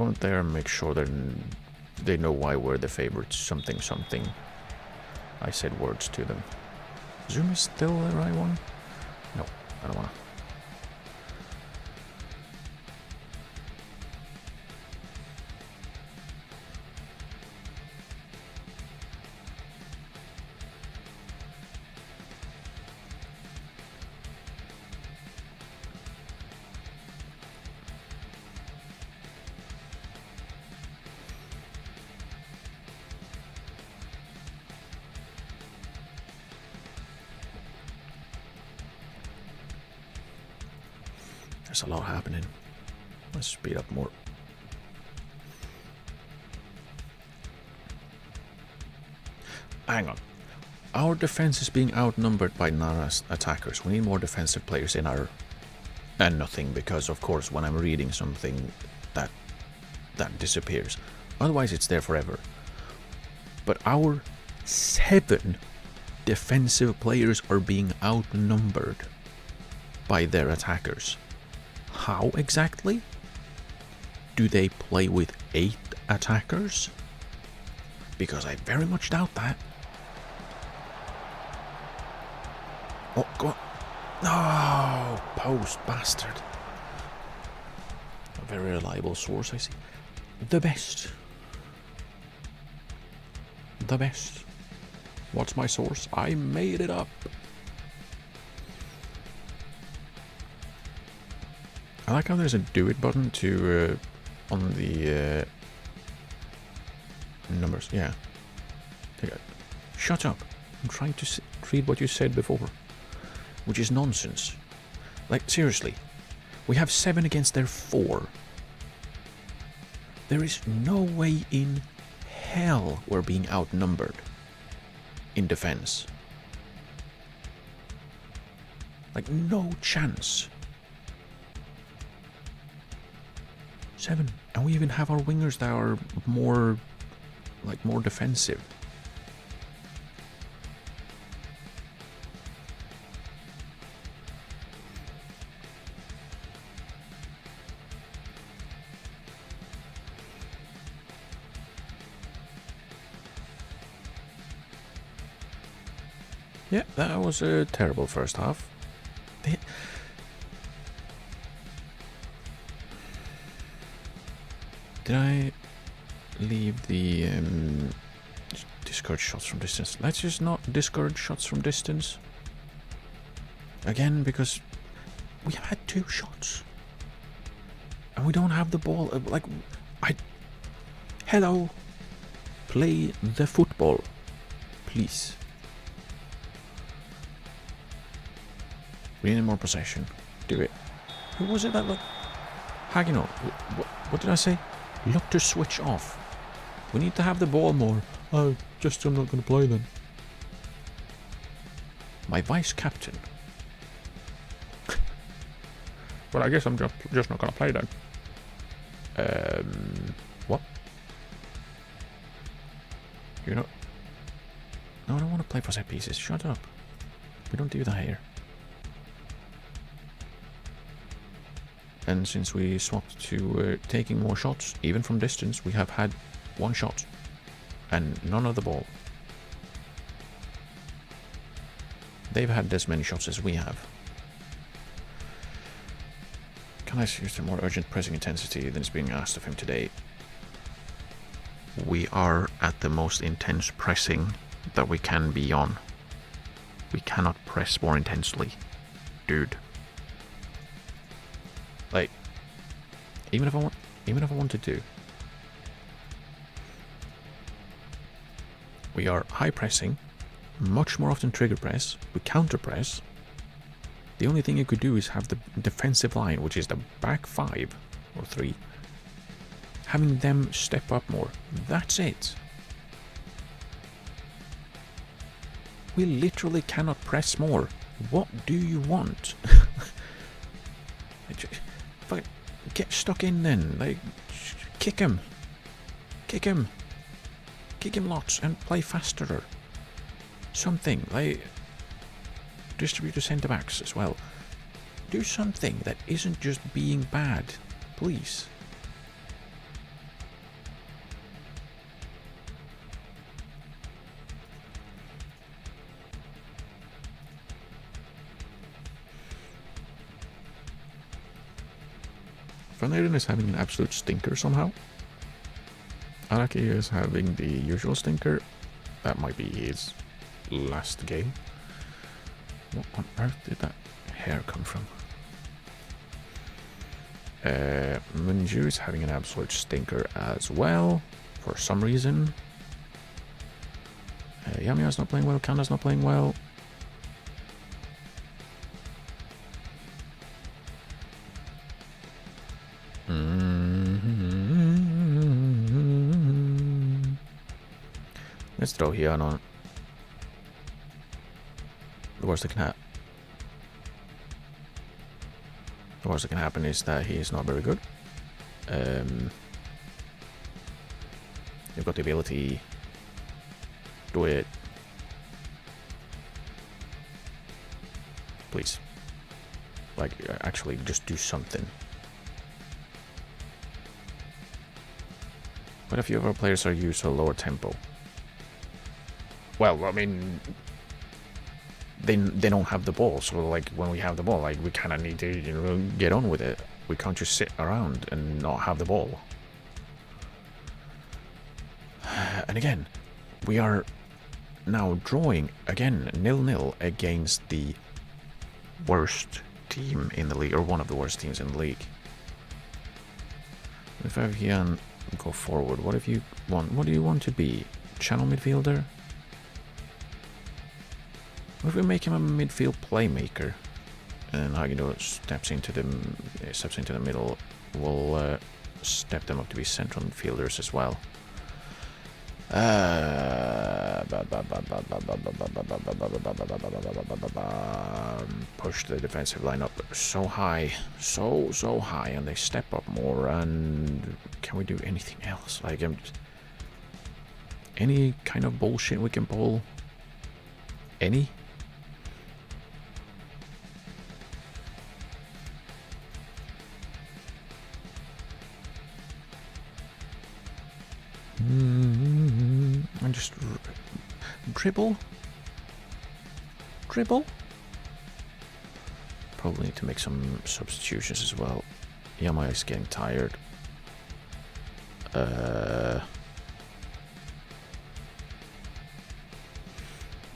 in there and make sure they know why we're the favorites. Something, something. I said words to them. Zoom is still the right one? No, I don't wanna. There's a lot happening. Let's speed up more. Hang on. Our defense is being outnumbered by Nara's attackers. We need more defensive players in our... And nothing, because of course when I'm reading something that disappears. Otherwise it's there forever. But our 7 defensive players are being outnumbered by their attackers. How exactly? Do they play with 8 attackers? Because I very much doubt that. Oh, go on. No, post bastard. A very reliable source, I see. The best. The best. What's my source? I made it up. I like how there's a do it button to on the numbers. Yeah. Shut up. I'm trying to read what you said before. Which is nonsense. Like, seriously. We have 7 against their 4. There is no way in hell we're being outnumbered in defense. Like, no chance. 7. And we even have our wingers that are more defensive. Yeah, that was a terrible first half. Did I leave the discourage shots from distance? Let's just not discourage shots from distance. Again, because we have had 2 shots. And we don't have the ball. Hello. Play the football. Please. We need more possession. Do it. Who was it that looked? Hagino. What did I say? Look to switch off. We need to have the ball more. Oh, just I'm not going to play then. My vice captain. Well, I guess I'm just not going to play then. What? You know? No, I don't want to play for set pieces. Shut up. We don't do that here. And since we swapped to taking more shots, even from distance, we have had 1 shot. And none of the ball. They've had as many shots as we have. Can I use a more urgent pressing intensity than is being asked of him today? We are at the most intense pressing that we can be on. We cannot press more intensely. Dude. Like, even if I wanted to, we are high pressing, much more often trigger press, we counter press. The only thing you could do is have the defensive line, which is the back 5 or 3, having them step up more. That's it. We literally cannot press more. What do you want? Get stuck in then. Like, kick him. Kick him. Kick him lots and play faster. Something. Like, distribute the centre backs as well. Do something that isn't just being bad. Please. Van Eyden is having an absolute stinker somehow. Araki is having the usual stinker. That might be his last game. What on earth did that hair come from? Munju is having an absolute stinker as well, for some reason. Yamiya's not playing well, Kanda's not playing well. Let's throw Hyun on. The worst that can happen is that he is not very good. You've got the ability. Do it. Please. Like, actually, just do something. But a few of our players are used to a lower tempo. Well, I mean, they don't have the ball, so like when we have the ball, like we kind of need to, you know, get on with it. We can't just sit around and not have the ball. And again, we are now drawing again 0-0 against the worst team in the league, or one of the worst teams in the league. If I can go forward, what do you want to be? Channel midfielder? What if we make him a midfield playmaker? And Hagino steps into the middle. We'll step them up to be central midfielders as well. Push the defensive line up so high, so high, and they step up more. And can we do anything else? Like, any kind of bullshit we can pull? Any? And just dribble. Probably need to make some substitutions as well. Yamai is getting tired.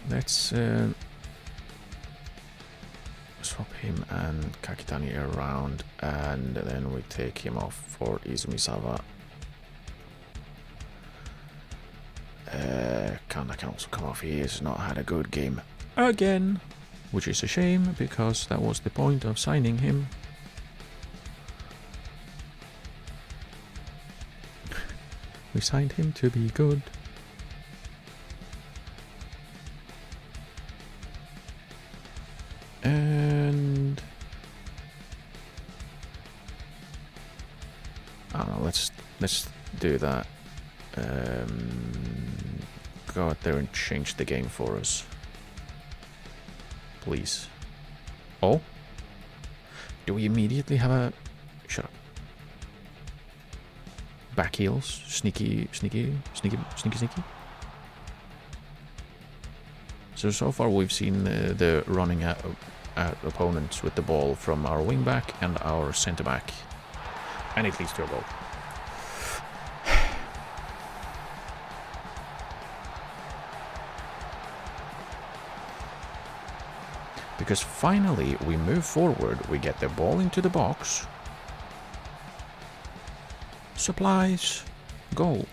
Let's swap him and Kakitani around, and then we take him off for Izumisawa. Kana can also come off. He has not had a good game again, which is a shame because that was the point of signing him. We signed him to be good. And I don't know, let's do that. Go out there and change the game for us, please. Oh, do we immediately have a shut up? Back heels, sneaky. So far we've seen the running at opponents with the ball from our wing back and our centre back, and it leads to a goal. Because finally we move forward, we get the ball into the box, supplies, goal.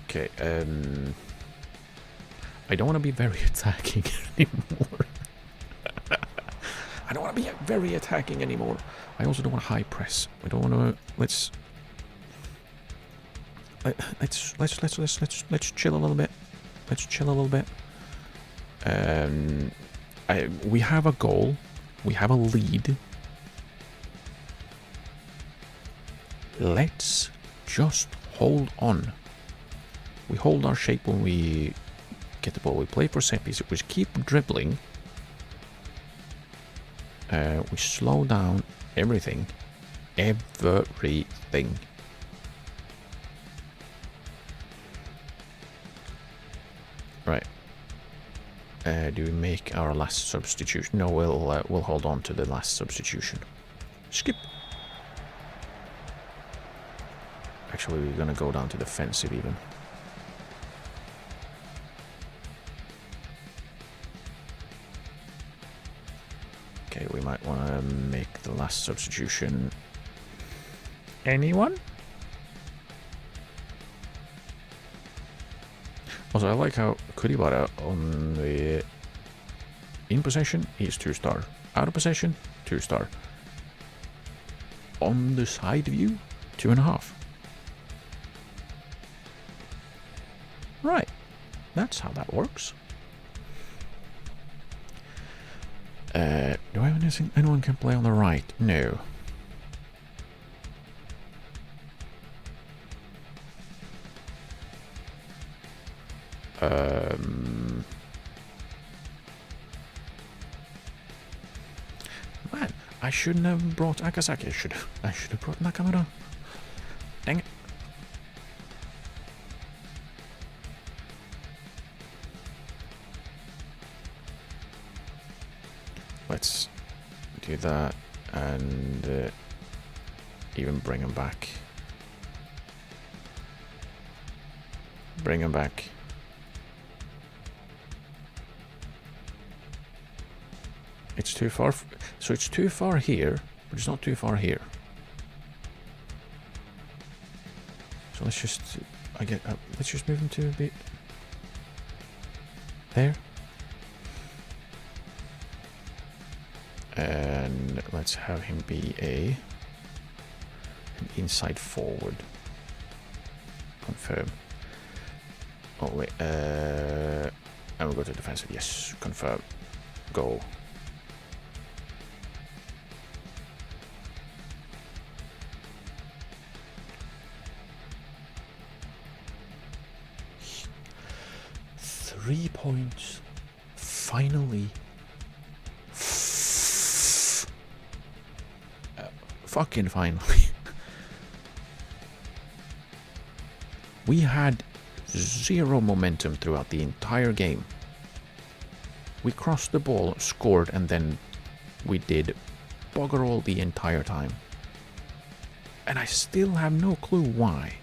Okay, I don't want to be very attacking anymore. I don't want to be very attacking anymore. I also don't want to high press. I don't want to. Let's chill a little bit. Let's chill a little bit. We have a goal. We have a lead. Let's just hold on. We hold our shape when we get the ball. We play for set pieces. We keep dribbling. We slow down everything. Everything. Right. Do we make our last substitution? No, we'll hold on to the last substitution. Skip. Actually, we're gonna go down to defensive even. Okay, we might want to make the last substitution. Anyone? Also, I like how Kuribara on the in possession, he's 2-star. Out of possession, 2-star. On the side view, 2.5. Right. That's how that works. Do I have anything anyone can play on the right? No. Man, I shouldn't have brought Akasaki. I should have brought Nakamura. Dang it. Let's do that and even bring him back. Bring him back. It's too far. So it's too far here, but it's not too far here. So let's just. Let's just move him to a bit. There. And let's have him be an inside forward. Confirm. Oh wait. And we'll go to defensive. Yes. Confirm. Go. .3 points. Finally. Fucking finally. We had zero momentum throughout the entire game. We crossed the ball, scored, and then we did bugger all the entire time. And I still have no clue why.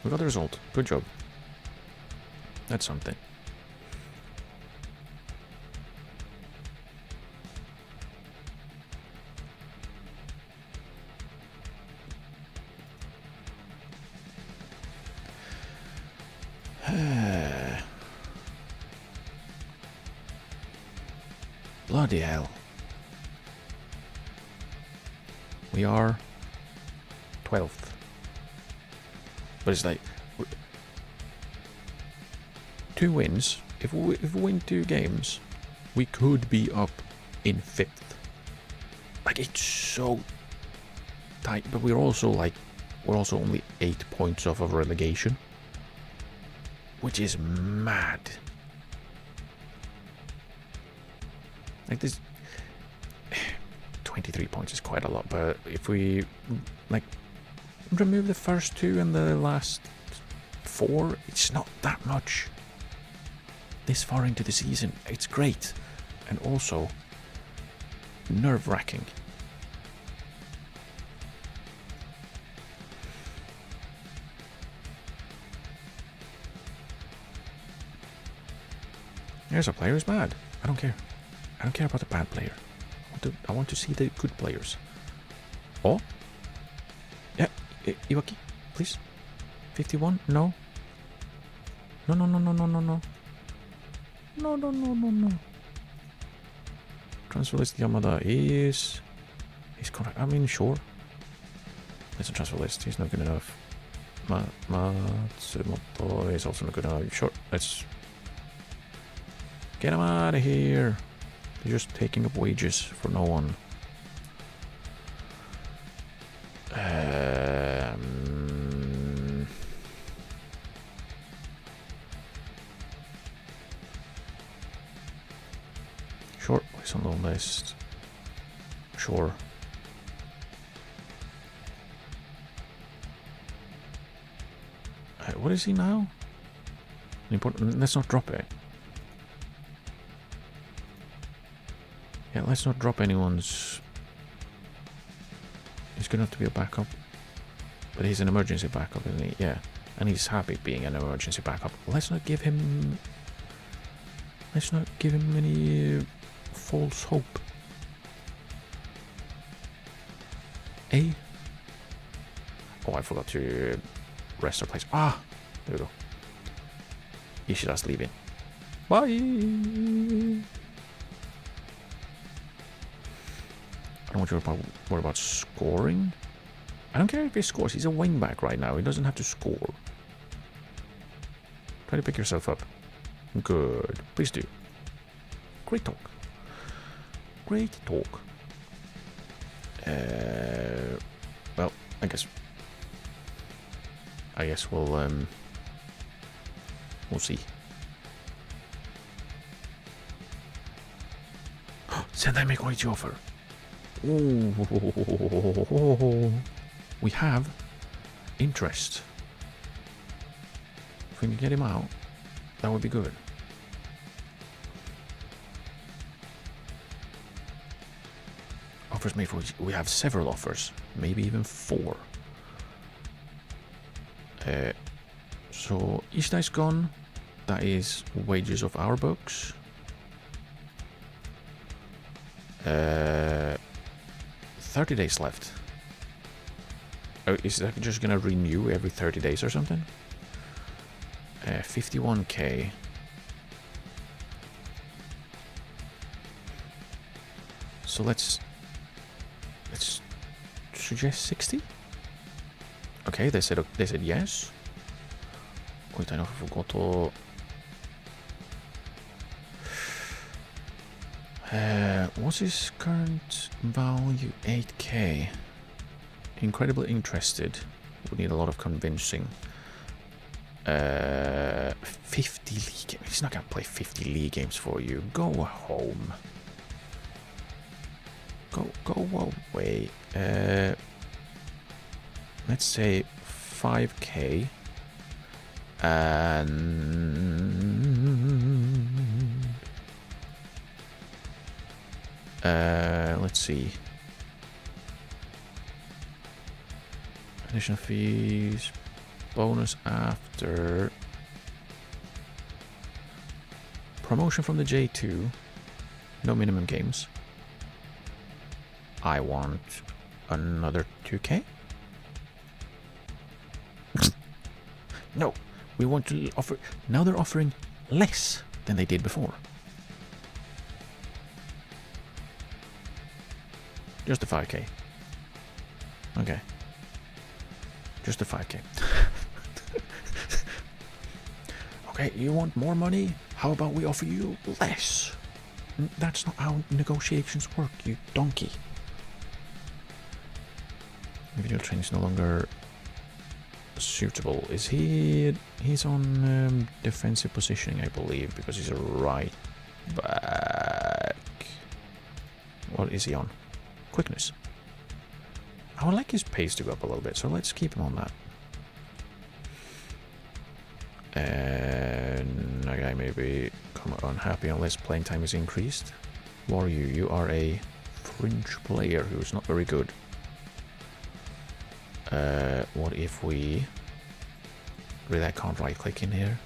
We got the result. Good job. That's something. Bloody hell. We are 12th. But it's like 2 wins. If we win 2 games, we could be up in 5th. Like, it's so tight. But we're also only 8 points off of relegation, which is mad. Like, this 23 points is quite a lot, but if we remove the first 2 and the last 4, it's not that much. This far into the season, it's great, and also nerve-wracking. There's a player who's bad. I don't care. I don't care about the bad player. I want to see the good players. Oh? Yeah, Iwaki, please. 51? No. No. No. Transfer list Yamada is... He's correct. I mean, sure. It's a transfer list. He's not good enough. Matsumoto is also not good enough. Sure, let's... Get him out of here. They're just taking up wages for no one. Sure, he's on the list. Sure. What is he now? Let's not drop it. Yeah, let's not drop anyone's... He's gonna have to be a backup. But he's an emergency backup, isn't he? Yeah. And he's happy being an emergency backup. Let's not give him any false hope. Oh, I forgot to rest our place. Ah! There we go. Ishida's leaving. Bye. I don't want you worry about scoring. I don't care if he scores. He's a wingback right now. He doesn't have to score. Try to pick yourself up. Good. Please do. Great talk. Great talk. Well, I guess we'll see. Send make what you offer. Ooh, we have interest. If we can get him out, that would be good. Offers made for. We have several offers, maybe even 4. So each dice gone. That is wages of our books. 30 days left. Oh, is that just gonna renew every 30 days or something? 51k. So let's suggest 60. Okay, they said yes. Wait, I know I forgot to. What's his current value? 8k. Incredibly interested. Would need a lot of convincing. 50 league games. He's not gonna play 50 league games for you. Go home. Go away. Let's say 5k. And let's see. Additional fees, bonus after promotion from the J2. No minimum games. I want another 2k. No, we want to offer. Now they're offering less than they did before. Just a 5k. Okay. Just a 5k. Okay, you want more money? How about we offer you less? That's not how negotiations work, you donkey. Individual training is no longer suitable. Is he? He's on defensive positioning, I believe, because he's a right back. What is he on? Quickness. I would like his pace to go up a little bit, so let's keep him on that. And okay, maybe come unhappy unless playing time is increased. Who are you? You are a fringe player who's not very good. What if we... Really, I can't right click in here.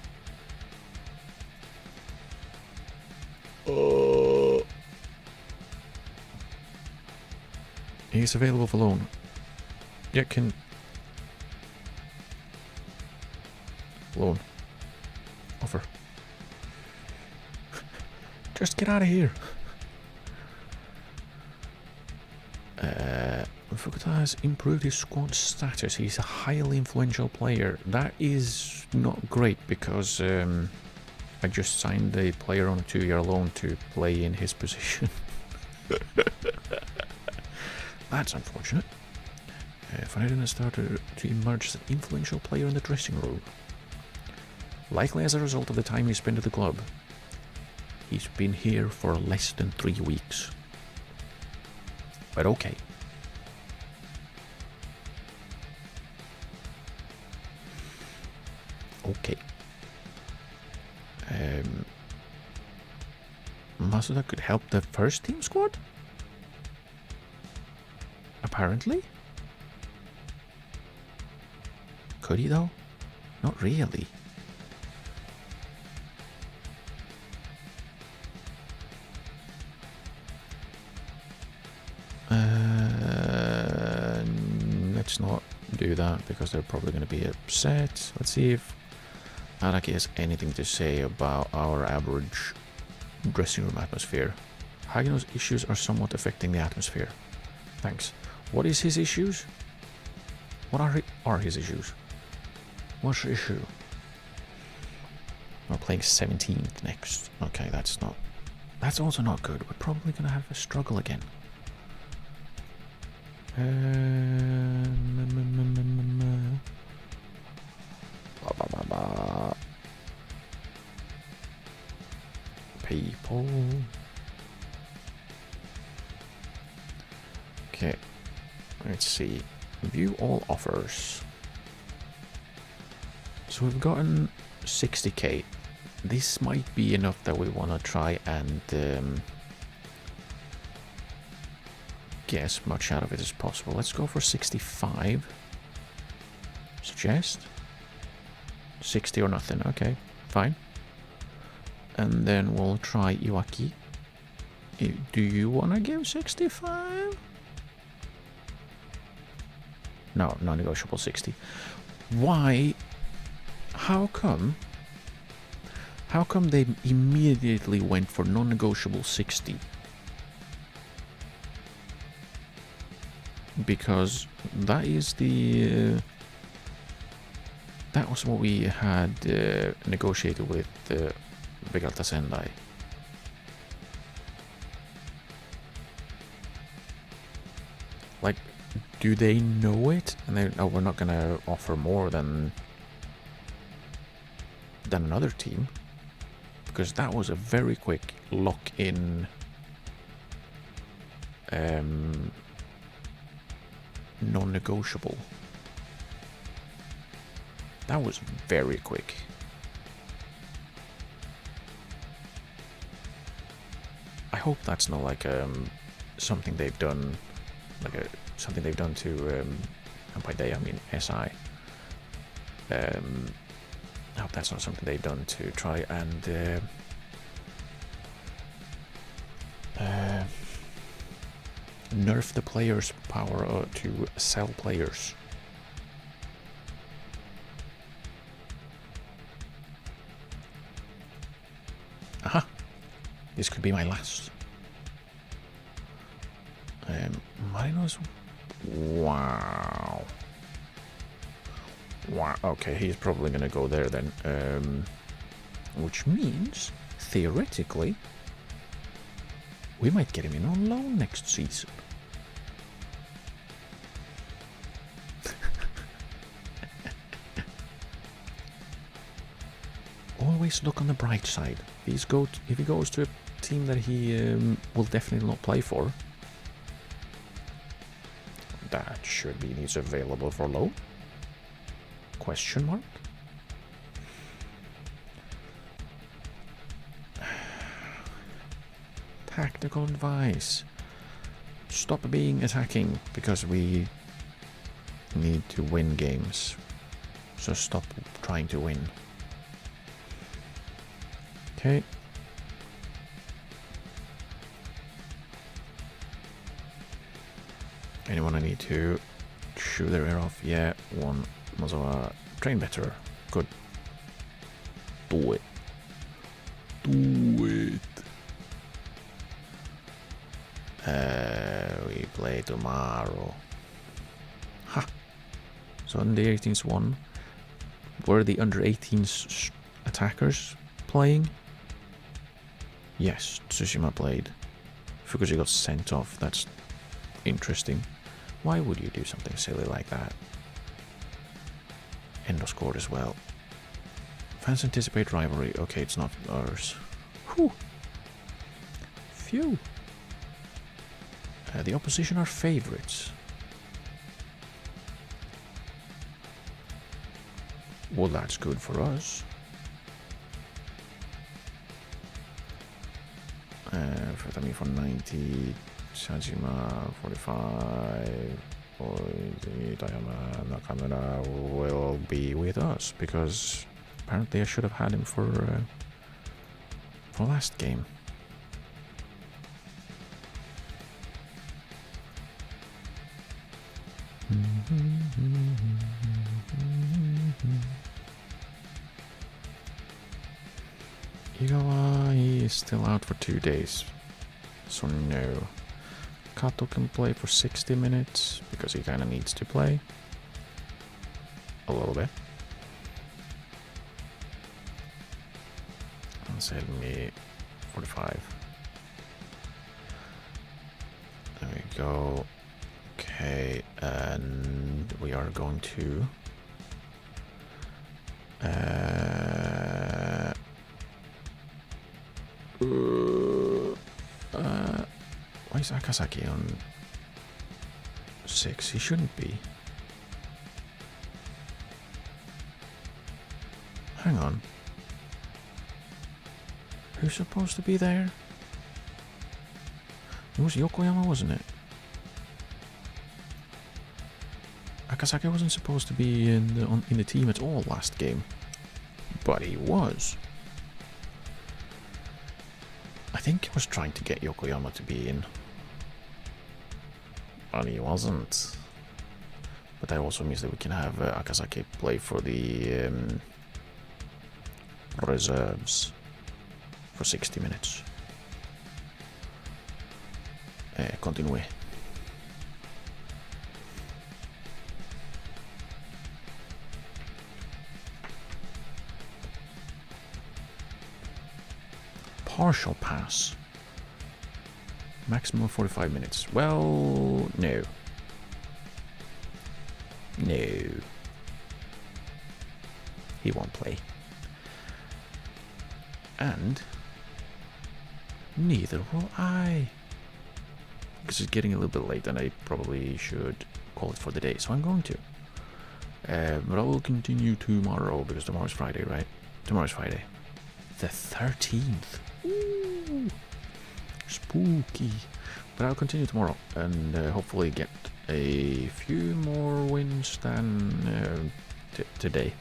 He's available for loan. Yeah, can... Loan. Offer. Just get out of here. Fukuta has improved his squad status. He's a highly influential player. That is not great because I just signed a player on a 2-year loan to play in his position. That's unfortunate. Fernandinho has started to emerge as an influential player in the dressing room. Likely as a result of the time he spent at the club. He's been here for less than 3 weeks. But okay. Okay. Masuda could help the first team squad? Apparently? Could he though? Not really. Let's not do that because they're probably going to be upset. Let's see if Araki has anything to say about our average dressing room atmosphere. Hagino's issues are somewhat affecting the atmosphere. Thanks. What is his issues? What are his issues? What's the issue? We're playing 17th next. Okay, that's also not good. We're probably gonna have a struggle again. People. Okay, let's see. View all offers. So we've gotten 60k. This might be enough that we want to try and get as much out of it as possible. Let's go for 65. Suggest 60 or nothing. Okay, fine. And then we'll try Iwaki. Do you want to give 65? No, non-negotiable 60. Why? How come? How come they immediately went for non-negotiable 60? Because that is the... that was what we had negotiated with Vegalta Sendai. Like, do they know it? And they we're not gonna offer more than another team, because that was a very quick lock-in non-negotiable. That was very quick. I hope that's not like something they've done, like something they've done to, and by they I mean SI. I hope that's not something they've done to try and nerf the players' power to sell players. Aha! This could be my last. Marinos. Wow. Wow. Okay, he's probably gonna go there then. Which means, theoretically, we might get him in on loan next season. Always look on the bright side. If he goes to a team that he will definitely not play for, that should be he's available for loan. Question mark? Tactical advice. Stop being attacking, because we need to win games. So stop trying to win. Okay. Anyone I need to shoot their ear off? Yeah, one. Mazawa, train better. Good. Do it. Do it. We play tomorrow. Ha! So under 18s won. Were the under 18s attackers playing? Yes, Tsushima played. Fukuji got sent off. That's interesting. Why would you do something silly like that? Endo scored as well. Fans anticipate rivalry. Okay, it's not ours. Whew. Phew. The opposition are favorites. Well, that's good for us. For 90, Sajima 45. Dayama Nakamura will be with us, because apparently I should have had him for last game. Igawa, he is still out for 2 days. So no. Kato can play for 60 minutes because he kind of needs to play. A little bit. And save me 45. There we go. Okay, and we are going to why is Akasaki on 6? He shouldn't be. Hang on. Who's supposed to be there? It was Yokoyama, wasn't it? Akasaki wasn't supposed to be in the team at all last game, but he was. I think he was trying to get Yokoyama to be in, but he wasn't. But that also means that we can have Akasaki play for the reserves for 60 minutes. Continue. Partial pass. Maximum 45 minutes. Well, no. No. He won't play. And neither will I. Because it's getting a little bit late and I probably should call it for the day. So I'm going to. But I will continue tomorrow because tomorrow's Friday, right? Tomorrow's Friday. The 13th. Ooh, spooky. But I'll continue tomorrow and hopefully get a few more wins than today.